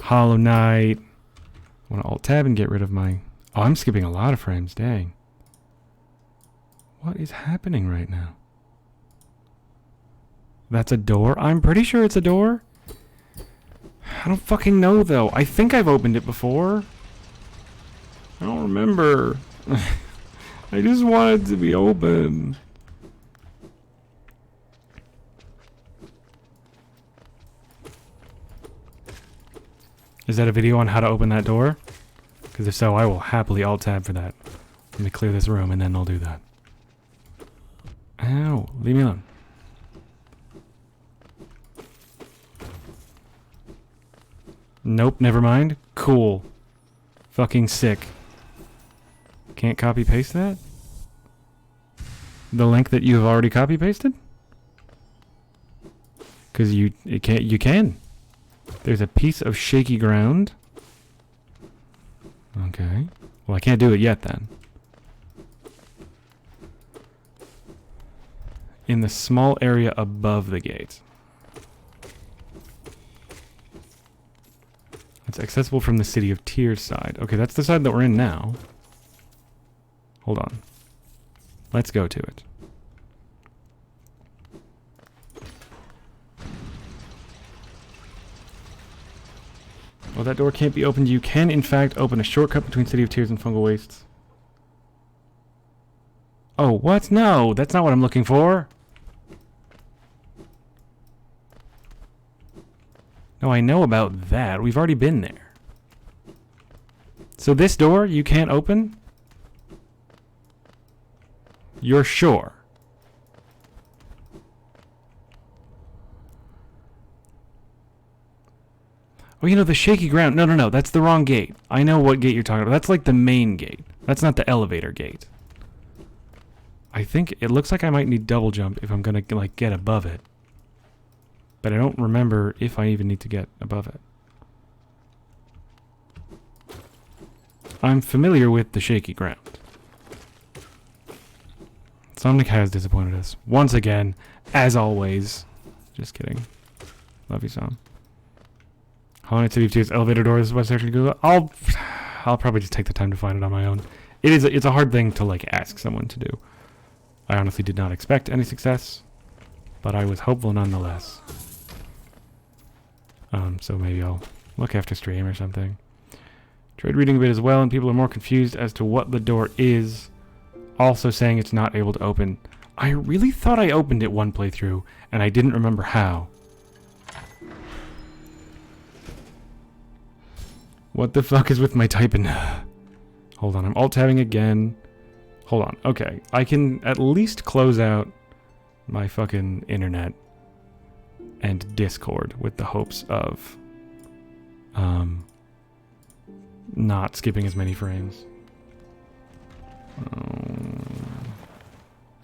Hollow Knight. I want to alt-tab and get rid of my... Oh, I'm skipping a lot of frames, dang. What is happening right now? That's a door? I'm pretty sure it's a door. I don't fucking know, though. I think I've opened it before. I don't remember. I just want it to be open. Is that a video on how to open that door? Because if so, I will happily alt-tab for that. Let me clear this room and then I'll do that. Ow, leave me alone. Nope, never mind. Cool. Fucking sick. Can't copy paste that? The link that you have already copy pasted? Because you can. There's a piece of shaky ground. Okay. Well, I can't do it yet then. In the small area above the gate. It's accessible from the City of Tears side. Okay, that's the side that we're in now. Hold on. Let's go to it. Well, that door can't be opened. You can, in fact, open a shortcut between City of Tears and Fungal Wastes. Oh, what? No, that's not what I'm looking for. No, I know about that. We've already been there. So this door you can't open? You're sure? Oh, you know, the shaky ground. No, no, no. That's the wrong gate. I know what gate you're talking about. That's like the main gate. That's not the elevator gate. I think it looks like I might need double jump if I'm going to like get above it. But I don't remember if I even need to get above it. I'm familiar with the shaky ground. Somnic has disappointed us. Once again, as always. Just kidding. Love you, Sam. Hollow City of Tears elevator door. This is what searching Google. I'll probably just take the time to find it on my own. It's a hard thing to like ask someone to do. I honestly did not expect any success, but I was hopeful nonetheless. So maybe I'll look after stream or something. Tried reading a bit as well, and people are more confused as to what the door is. Also saying it's not able to open. I really thought I opened it one playthrough, and I didn't remember how. What the fuck is with my typing? Hold on, I'm alt-tabbing again. Hold on, okay. I can at least close out my fucking internet and Discord with the hopes of not skipping as many frames.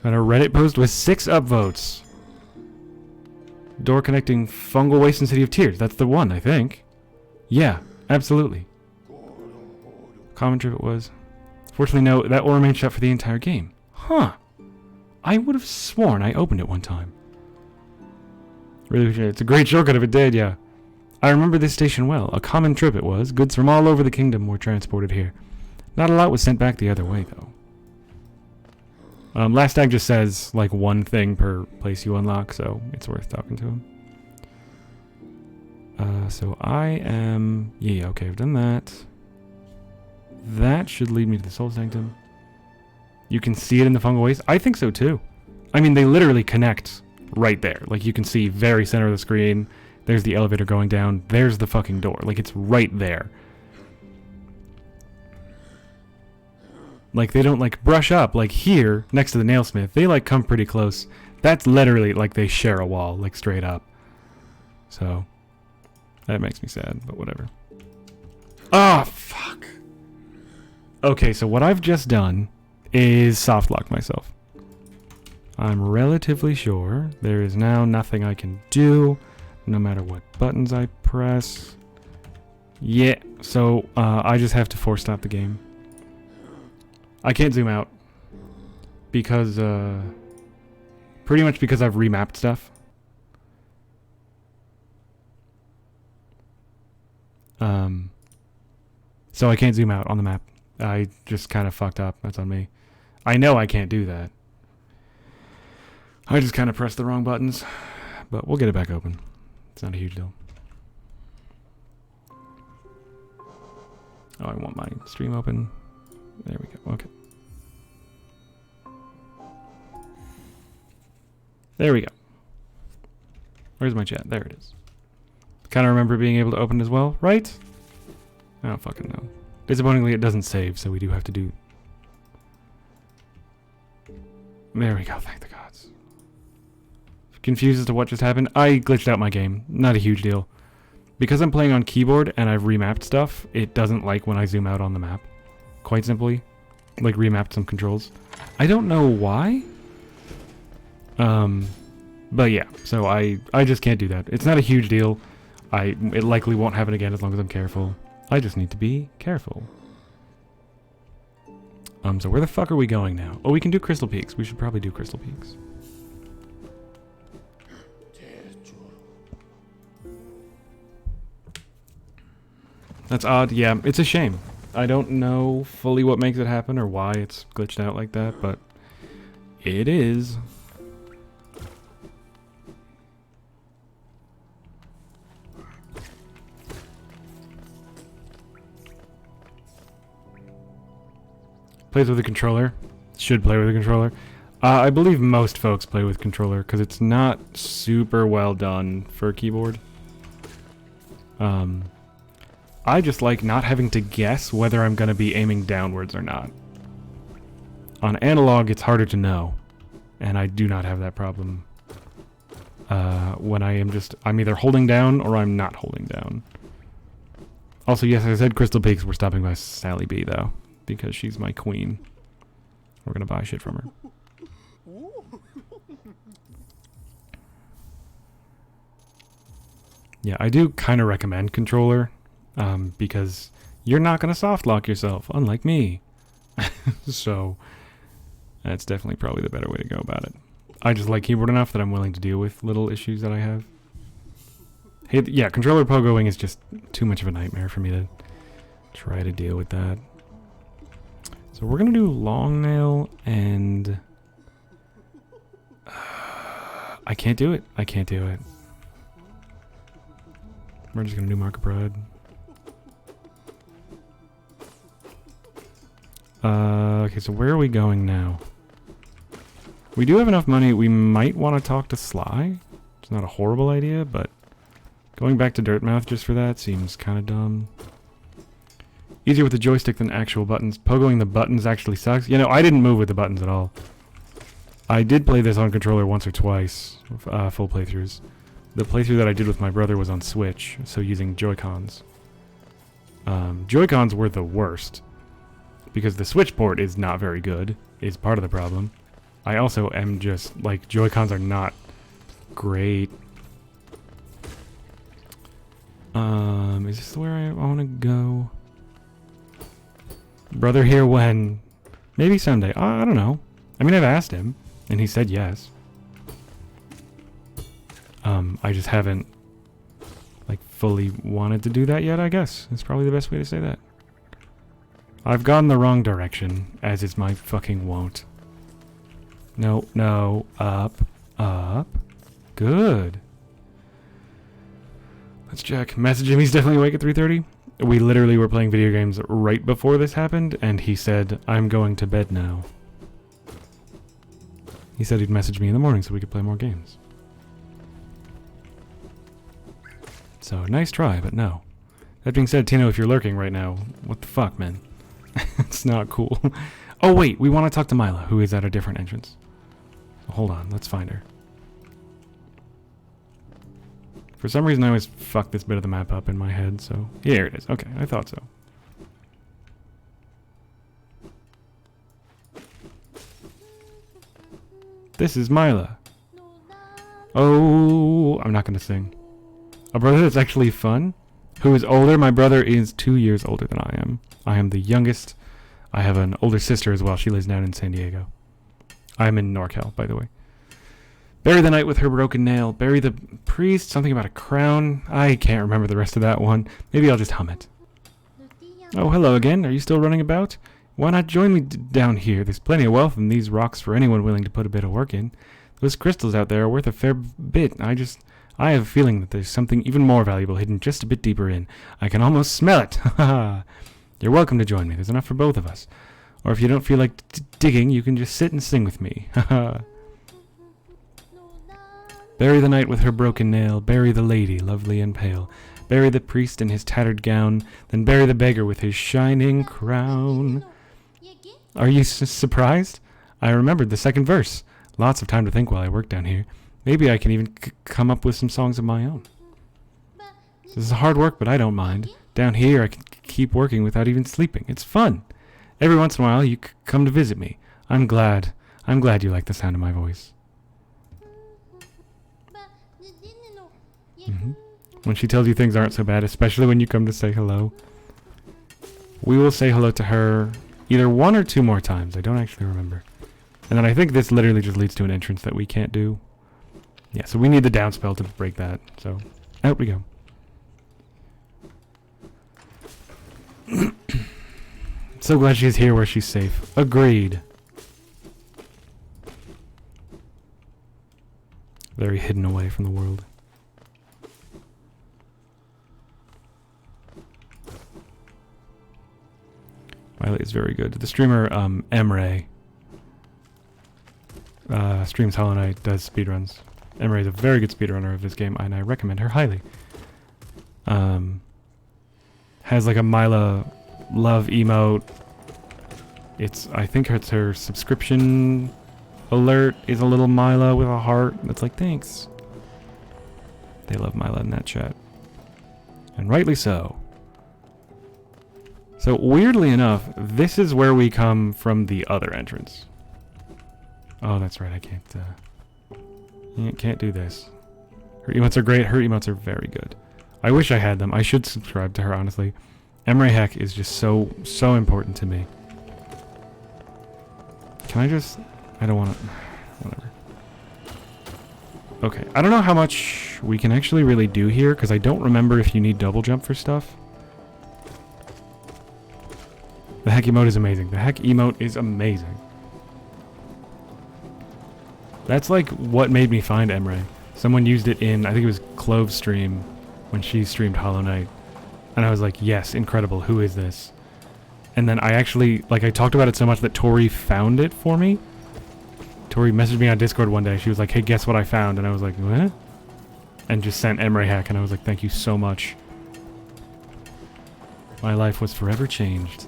Got a Reddit post with 6 upvotes. Door connecting Fungal Waste and City of Tears. That's the one, I think. Yeah. Absolutely. Common trip it was. Fortunately, no, that will remain shut for the entire game. Huh. I would have sworn I opened it one time. Really, it's a great shortcut if it did, yeah. I remember this station well. A common trip it was. Goods from all over the kingdom were transported here. Not a lot was sent back the other way, though. Last tag just says, like, one thing per place you unlock, so it's worth talking to him. So I am... Yeah, okay, I've done that. That should lead me to the Soul Sanctum. You can see it in the Fungal Waste? I think so, too. I mean, they literally connect right there. Like, you can see very center of the screen. There's the elevator going down. There's the fucking door. Like, it's right there. Like, they don't, like, brush up. Like, here, next to the nailsmith, they, like, come pretty close. That's literally, like, they share a wall, like, straight up. So... that makes me sad, but whatever. Ah, fuck. Okay, so what I've just done is soft lock myself. I'm relatively sure there is now nothing I can do, no matter what buttons I press. Yeah, so I just have to force stop the game. I can't zoom out because, pretty much because I've remapped stuff. So I can't zoom out on the map. I just kind of fucked up. That's on me. I know I can't do that. I just kind of pressed the wrong buttons. But we'll get it back open. It's not a huge deal. Oh, I want my stream open. There we go. Okay. There we go. Where's my chat? There it is. Kind of remember being able to open as well, right? I don't fucking know. Disappointingly, it doesn't save, so we do have to do... There we go, thank the gods. Confused as to what just happened? I glitched out my game. Not a huge deal. Because I'm playing on keyboard and I've remapped stuff, it doesn't like when I zoom out on the map. Quite simply. Like, remapped some controls. I don't know why. But yeah, so I just can't do that. It's not a huge deal. It likely won't happen again as long as I'm careful. I just need to be careful. So where the fuck are we going now? Oh, we can do Crystal Peaks. We should probably do Crystal Peaks. That's odd. Yeah, it's a shame. I don't know fully what makes it happen or why it's glitched out like that, but it is. Plays with a controller. Should play with a controller. I believe most folks play with controller because it's not super well done for a keyboard. I just like not having to guess whether I'm going to be aiming downwards or not. On analog, it's harder to know, and I do not have that problem when I'm either holding down or I'm not holding down. Also, yes, I said Crystal Peaks. We're stopping by Sally B, though, because she's my queen. We're going to buy shit from her. Yeah, I do kind of recommend controller. Because you're not going to soft lock yourself, unlike me. So, that's definitely probably the better way to go about it. I just like keyboard enough that I'm willing to deal with little issues that I have. Hey, yeah, controller pogoing is just too much of a nightmare for me to try to deal with that. So we're going to do long nail and... I can't do it. I can't do it. We're just going to do Mark of Pride. Okay, so where are we going now? We do have enough money. We might want to talk to Sly. It's not a horrible idea, but going back to Dirtmouth just for that seems kind of dumb. Easier with the joystick than actual buttons. Pogoing the buttons actually sucks. You know, I didn't move with the buttons at all. I did play this on controller once or twice, full playthroughs. The playthrough that I did with my brother was on Switch, so using Joy-Cons. Joy-Cons were the worst. Because the Switch port is not very good, is part of the problem. I also am just, like, Joy-Cons are not great. Is this where I want to go? Brother here when? Maybe someday. I don't know. I mean, I've asked him, and he said yes. I just haven't, like, fully wanted to do that yet, I guess. That's probably the best way to say that. I've gone the wrong direction, as is my fucking wont. No, no, up, up. Good. Let's check. Message him, he's definitely awake at 3:30. We literally were playing video games right before this happened, and he said, I'm going to bed now. He said he'd message me in the morning so we could play more games. So, nice try, but no. That being said, Tino, if you're lurking right now, what the fuck, man? It's not cool. Oh, wait, we want to talk to Mila, who is at a different entrance. Hold on, let's find her. For some reason, I always fuck this bit of the map up in my head, so... Here it is. Okay, I thought so. This is Mila. Oh, I'm not going to sing. A brother that's actually fun? Who is older? My brother is 2 years older than I am. I am the youngest. I have an older sister as well. She lives down in San Diego. I'm in NorCal, by the way. Bury the night with her broken nail. Bury the priest. Something about a crown. I can't remember the rest of that one. Maybe I'll just hum it. Oh, hello again. Are you still running about? Why not join me down here? There's plenty of wealth in these rocks for anyone willing to put a bit of work in. Those crystals out there are worth a fair bit. I have a feeling that there's something even more valuable hidden just a bit deeper in. I can almost smell it. You're welcome to join me. There's enough for both of us. Or if you don't feel like digging, you can just sit and sing with me. Bury the night with her broken nail. Bury the lady, lovely and pale. Bury the priest in his tattered gown. Then bury the beggar with his shining crown. Are you surprised? I remembered the second verse. Lots of time to think while I work down here. Maybe I can even come up with some songs of my own. This is hard work, but I don't mind. Down here, I can keep working without even sleeping. It's fun. Every once in a while, you come to visit me. I'm glad you like the sound of my voice. When she tells you things aren't so bad, especially when you come to say hello. We will say hello to her either 1 or 2 more times. I don't actually remember. And then I think this literally just leads to an entrance that we can't do. Yeah, so we need the down spell to break that. So, out we go. So glad she's here where she's safe. Agreed. Very hidden away from the world. Violet is very good. The streamer, Emre, streams Hollow Knight, does speedruns. Emre is a very good speedrunner of this game, and I recommend her highly. Has like a Mila love emote. I think it's her subscription alert is a little Mila with a heart. It's like, thanks. They love Mila in that chat. And rightly so. So weirdly enough, this is where we come from the other entrance. Oh, that's right, I can't do this. Her emotes are great, her emotes are very good. I wish I had them. I should subscribe to her, honestly. Emre Heck is just so important to me. Can I just... I don't want to... Whatever. Okay, I don't know how much we can actually really do here, because I don't remember if you need double jump for stuff. The Heck emote is amazing. The Heck emote is amazing. That's like what made me find Emre. Someone used it in, I think it was Clove's stream, when she streamed Hollow Knight. And I was like, yes, incredible, who is this? And then I actually, like, I talked about it so much that Tori found it for me. Tori messaged me on Discord one day. She was like, hey, guess what I found? And I was like, what? And just sent Emre Heck, and I was like, thank you so much. My life was forever changed.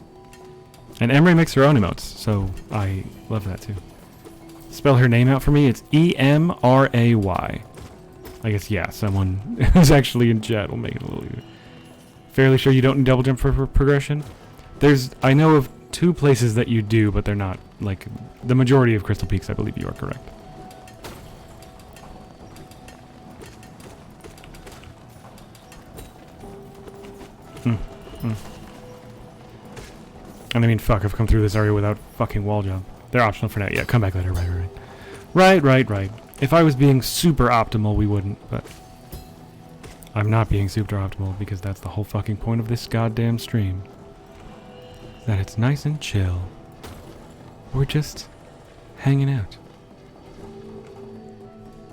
And Emre makes her own emotes, so I love that too. Spell her name out for me. It's E-M-R-A-Y. I guess, yeah, someone who's actually in chat will make it a little easier. Fairly sure you don't need double jump for progression? I know of 2 places that you do, but they're not, like, the majority of Crystal Peaks, I believe you are correct. And I mean, fuck, I've come through this area without fucking wall jump. They're optional for now. Yeah, come back later. Right. If I was being super optimal, we wouldn't, but... I'm not being super optimal, because that's the whole fucking point of this goddamn stream. That it's nice and chill. We're just hanging out.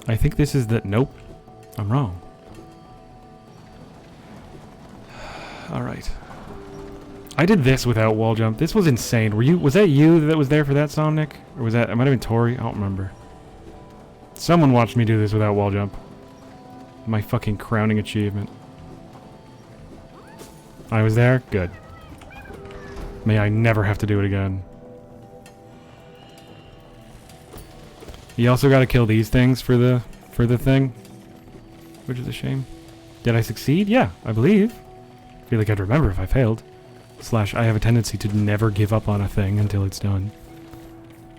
I think this is the... Nope. I'm wrong. Alright. I did this without wall jump. This was insane. Was that you that was there for that, Somnic? Or was that... It might have been Tori. I don't remember. Someone watched me do this without wall jump. My fucking crowning achievement. I was there? Good. May I never have to do it again. You also gotta kill these things for the thing. Which is a shame. Did I succeed? Yeah, I believe. I feel like I'd remember if I failed. / I have a tendency to never give up on a thing until it's done.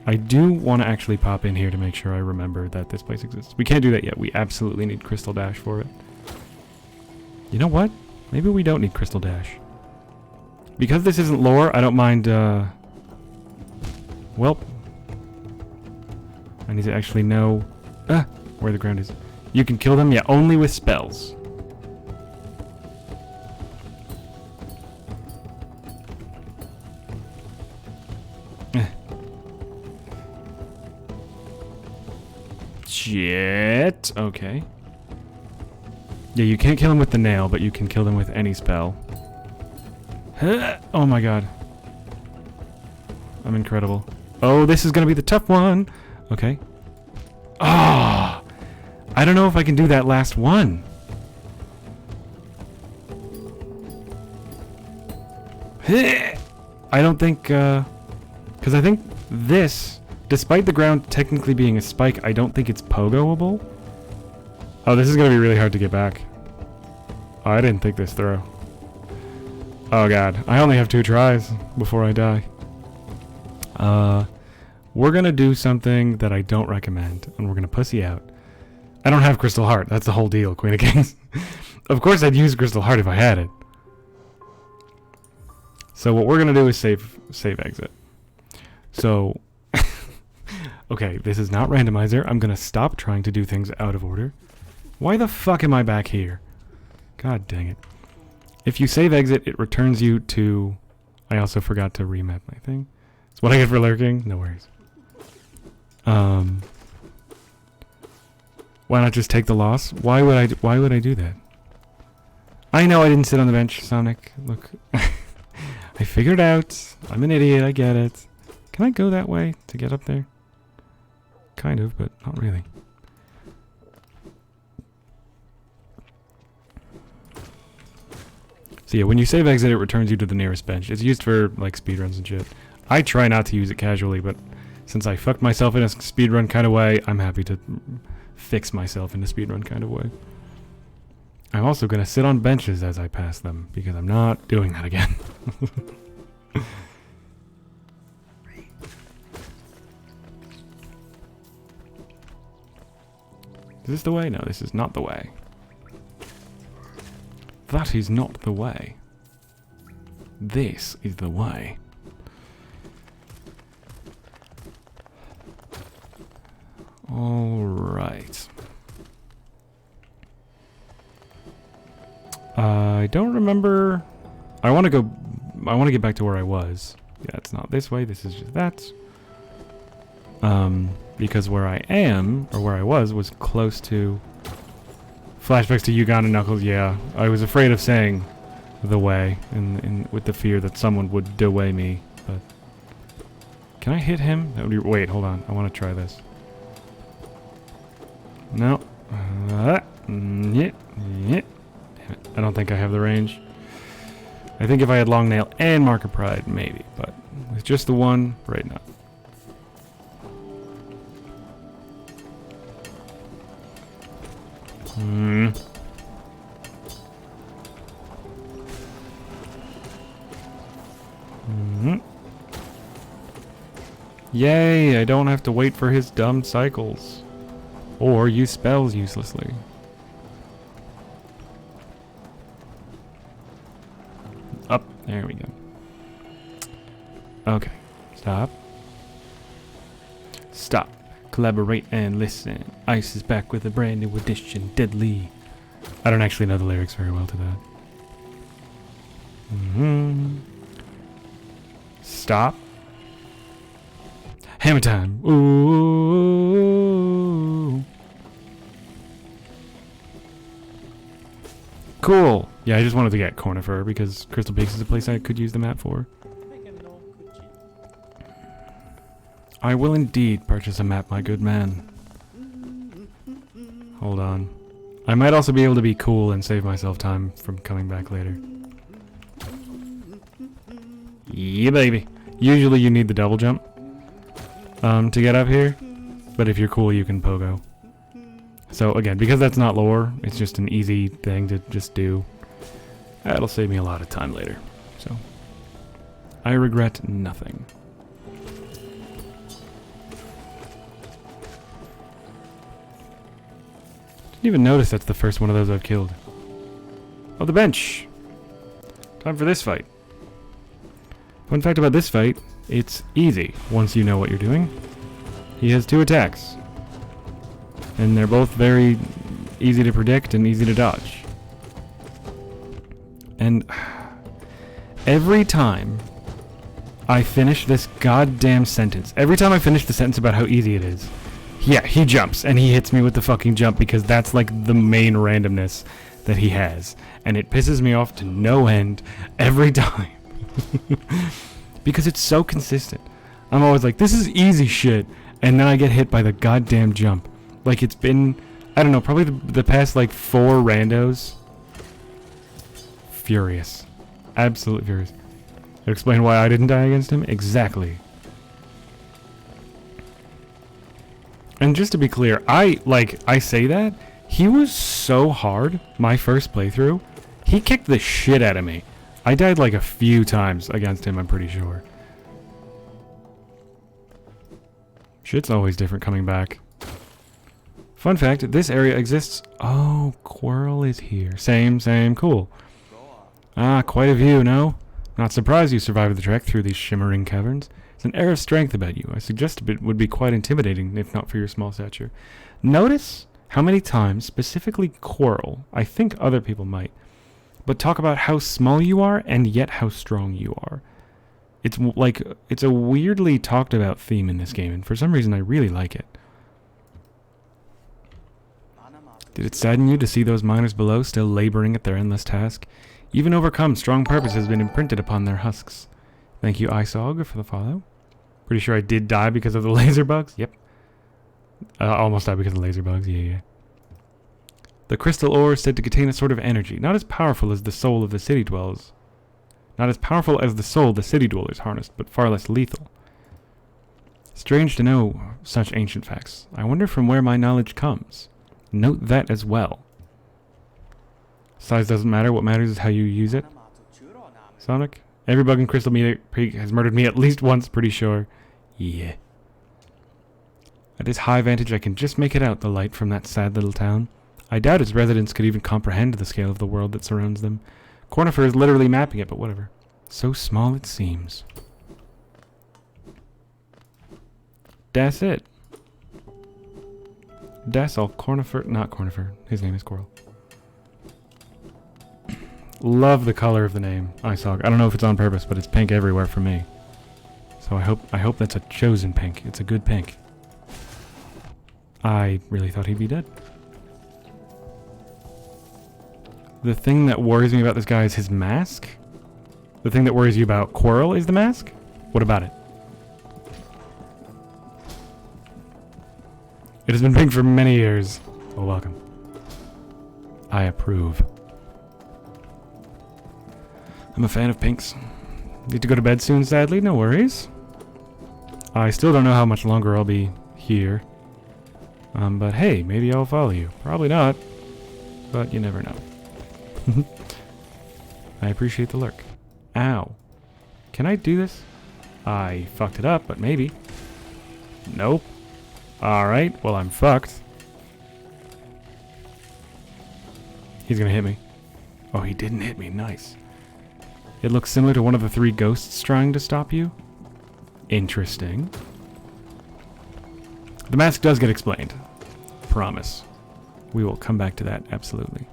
I do want to actually pop in here to make sure I remember that this place exists. We can't do that yet. We absolutely need Crystal Dash for it. You know what? Maybe we don't need Crystal Dash. Because this isn't lore, I don't mind, Welp. I need to actually know... where the ground is. You can kill them, yeah, only with spells. Shit. Okay. Yeah, you can't kill him with the nail, but you can kill them with any spell. Oh my god. I'm incredible. Oh, this is gonna be the tough one. Okay. Ah! Oh, I don't know if I can do that last one. I don't think, because I think this... Despite the ground technically being a spike, I don't think it's pogoable. Oh, this is going to be really hard to get back. Oh, I didn't think this through. Oh god, I only have 2 tries before I die. We're gonna do something that I don't recommend, and we're gonna pussy out. I don't have Crystal Heart, that's the whole deal, Queen of Kings. Of course I'd use Crystal Heart if I had it. So what we're gonna do is save exit. So, okay, this is not randomizer. I'm gonna stop trying to do things out of order. Why the fuck am I back here? God dang it. If you save exit, it returns you to... I also forgot to remap my thing. That's what I get for lurking? No worries. Why not just take the loss? Why would I do that? I know I didn't sit on the bench, Sonic. Look. I figured out. I'm an idiot, I get it. Can I go that way to get up there? Kind of, but not really. So yeah, when you save exit, it returns you to the nearest bench. It's used for, like, speedruns and shit. I try not to use it casually, but since I fucked myself in a speedrun kind of way, I'm happy to fix myself in a speedrun kind of way. I'm also going to sit on benches as I pass them, because I'm not doing that again. Is this the way? No, this is not the way. That is not the way. This is the way. Alright. I don't remember... I want to get back to where I was. Yeah, it's not this way, this is just that. Because where I am, or where I was close to... Flashbacks to Uganda Knuckles, yeah. I was afraid of saying the way, with the fear that someone would deway me, but... Can I hit him? That would be, wait, hold on. I want to try this. No. Damn it. I don't think I have the range. I think if I had Long Nail and Mark of Pride, maybe, but with just the one, right now. Yay, I don't have to wait for his dumb cycles. Or use spells uselessly. Up, there we go. Okay, stop. Stop. Collaborate and listen. Ice is back with a brand new edition, Deadly. I don't actually know the lyrics very well to that. Stop. Hammer time. Ooh. Cool. Yeah, I just wanted to get Cornifer because Crystal Peaks is a place I could use the map for. I will indeed purchase a map, my good man. Hold on. I might also be able to be cool and save myself time from coming back later. Yeah, baby. Usually you need the double jump to get up here, but if you're cool, you can pogo. So again, because that's not lore, it's just an easy thing to just do. That'll save me a lot of time later. So I regret nothing. Didn't even notice that's the first one of those I've killed. Oh, the bench! Time for this fight. Fun fact about this fight, it's easy once you know what you're doing. He has 2 attacks. And they're both very easy to predict and easy to dodge. And every time I finish this goddamn sentence, every time I finish the sentence about how easy it is, yeah, he jumps and he hits me with the fucking jump because that's like the main randomness that he has. And it pisses me off to no end every time. Because it's so consistent. I'm always like, this is easy shit. And then I get hit by the goddamn jump. Like it's been, I don't know, probably the past like 4 randos. Furious. Absolutely furious. Explain why I didn't die against him? Exactly. And just to be clear, I say that, he was so hard, my first playthrough, He kicked the shit out of me. I died like a few times against him, I'm pretty sure. Shit's always different coming back. Fun fact, this area exists... Oh, Quirrell is here. Same, cool. Ah, quite a view, no? Not surprised you survived the trek through these shimmering caverns. It's an air of strength about you. I suggest it would be quite intimidating, if not for your small stature. Notice how many times, specifically Quirrell, I think other people might, but talk about how small you are and yet how strong you are. It's like, it's a weirdly talked about theme in this game, and for some reason I really like it. Did it sadden you to see those miners below still laboring at their endless task? Even overcome, strong purpose has been imprinted upon their husks. Thank you, Isog, for the follow. Pretty sure I did die because of the laser bugs. Yep. Almost died because of the laser bugs. Yeah. The crystal ore is said to contain a sort of energy, not as powerful as the soul of the city dwellers. Not as powerful as the soul the city dwellers harnessed, but far less lethal. Strange to know such ancient facts. I wonder from where my knowledge comes. Note that as well. Size doesn't matter. What matters is how you use it. Sonic? Every bug in Crystal Peak has murdered me at least once, pretty sure. Yeah. At this high vantage, I can just make it out, the light from that sad little town. I doubt its residents could even comprehend the scale of the world that surrounds them. Cornifer is literally mapping it, but whatever. So small it seems. That's it. That's all. Cornifer, not Cornifer. His name is Quirrell. Love the color of the name, Isog. I don't know if it's on purpose, but it's pink everywhere for me. So I hope that's a chosen pink. It's a good pink. I really thought he'd be dead. The thing that worries me about this guy is his mask. The thing that worries you about Quirrell is the mask? What about it? It has been pink for many years. Oh, welcome. I approve. I'm a fan of pinks. Need to go to bed soon, sadly. No worries. I still don't know how much longer I'll be here. But hey, maybe I'll follow you. Probably not. But you never know. I appreciate the lurk. Ow. Can I do this? I fucked it up, but maybe. Nope. Alright, well I'm fucked. He's gonna hit me. Oh, he didn't hit me. Nice. It looks similar to one of the three ghosts trying to stop you. Interesting. The mask does get explained. Promise. We will come back to that, absolutely.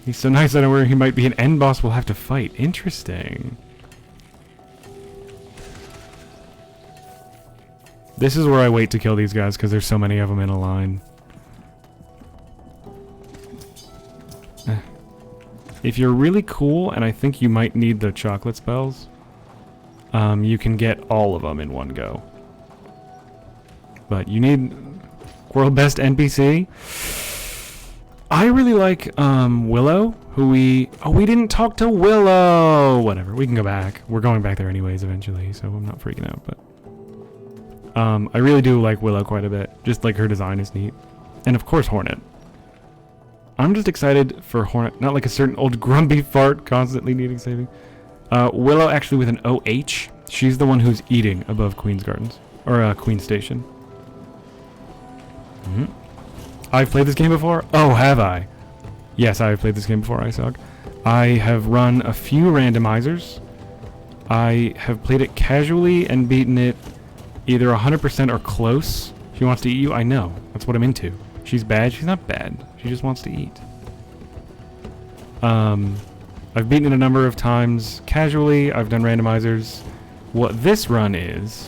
He's so nice, I know where he might be an end boss we'll have to fight. Interesting. This is where I wait to kill these guys because there's so many of them in a line. If you're really cool, and I think you might need the chocolate spells, you can get all of them in one go. But you need World Best NPC. I really like Willow, who we didn't talk to Willow. Whatever, we can go back. We're going back there anyways eventually, so I'm not freaking out. But I really do like Willow quite a bit. Just like her design is neat, and of course Hornet. I'm just excited for Hornet, not like a certain old grumpy fart constantly needing saving. Willow actually with an OH. She's the one who's eating above Queen's Gardens. Or Queen's Station. I've played this game before? Oh, have I? Yes, I have played this game before, Isog. I have run a few randomizers. I have played it casually and beaten it either 100% or close. She wants to eat you? I know. That's what I'm into. She's bad? She's not bad. She just wants to eat. I've beaten it a number of times casually. I've done randomizers. What this run is,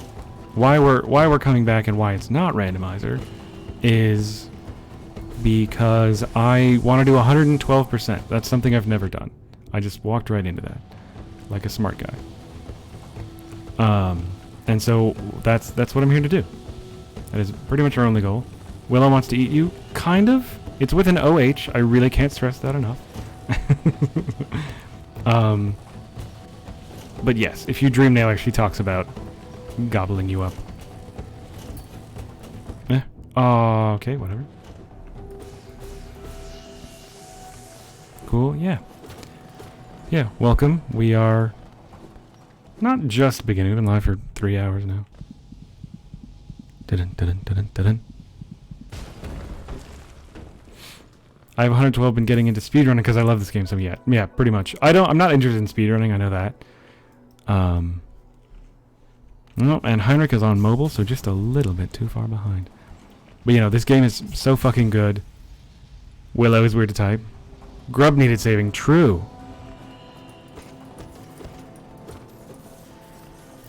why we're coming back and why it's not randomizer, is because I want to do 112%. That's something I've never done. I just walked right into that, like a smart guy. And so that's what I'm here to do. That is pretty much our only goal. Willow wants to eat you, kind of. It's with an OH. I really can't stress that enough. But yes, if you dream Nailer, she talks about gobbling you up. Okay, whatever. cool. Yeah. Yeah, welcome. We are not just beginning. We've been live for 3 hours now. Dun dun dun dun. I have 112 been getting into speedrunning because I love this game, so yeah, pretty much. I'm not interested in speedrunning, I know that. No, and Heinrich is on mobile, so just a little bit too far behind. But you know, this game is so fucking good. Willow is weird to type. Grub needed saving, true.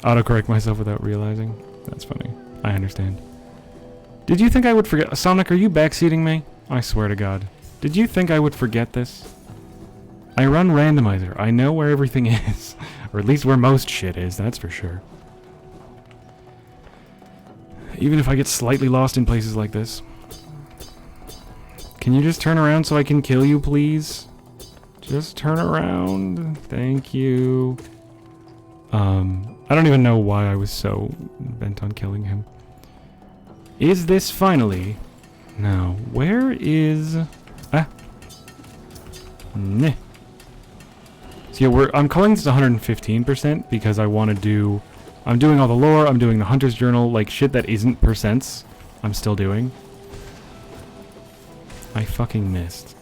Autocorrect myself without realizing. That's funny. I understand. Did you think I would forget? Sonic, are you backseating me? I swear to God. Did you think I would forget this? I run randomizer. I know where everything is. Or at least where most shit is, that's for sure. Even if I get slightly lost in places like this. Can you just turn around so I can kill you, please? Just turn around. Thank you. I don't even know why I was so bent on killing him. Is this finally... Now, where is... Ah. Nah. So yeah, I'm calling this 115% because I want to do... I'm doing all the lore, I'm doing the Hunter's Journal, like shit that isn't percents. I'm still doing. I fucking missed.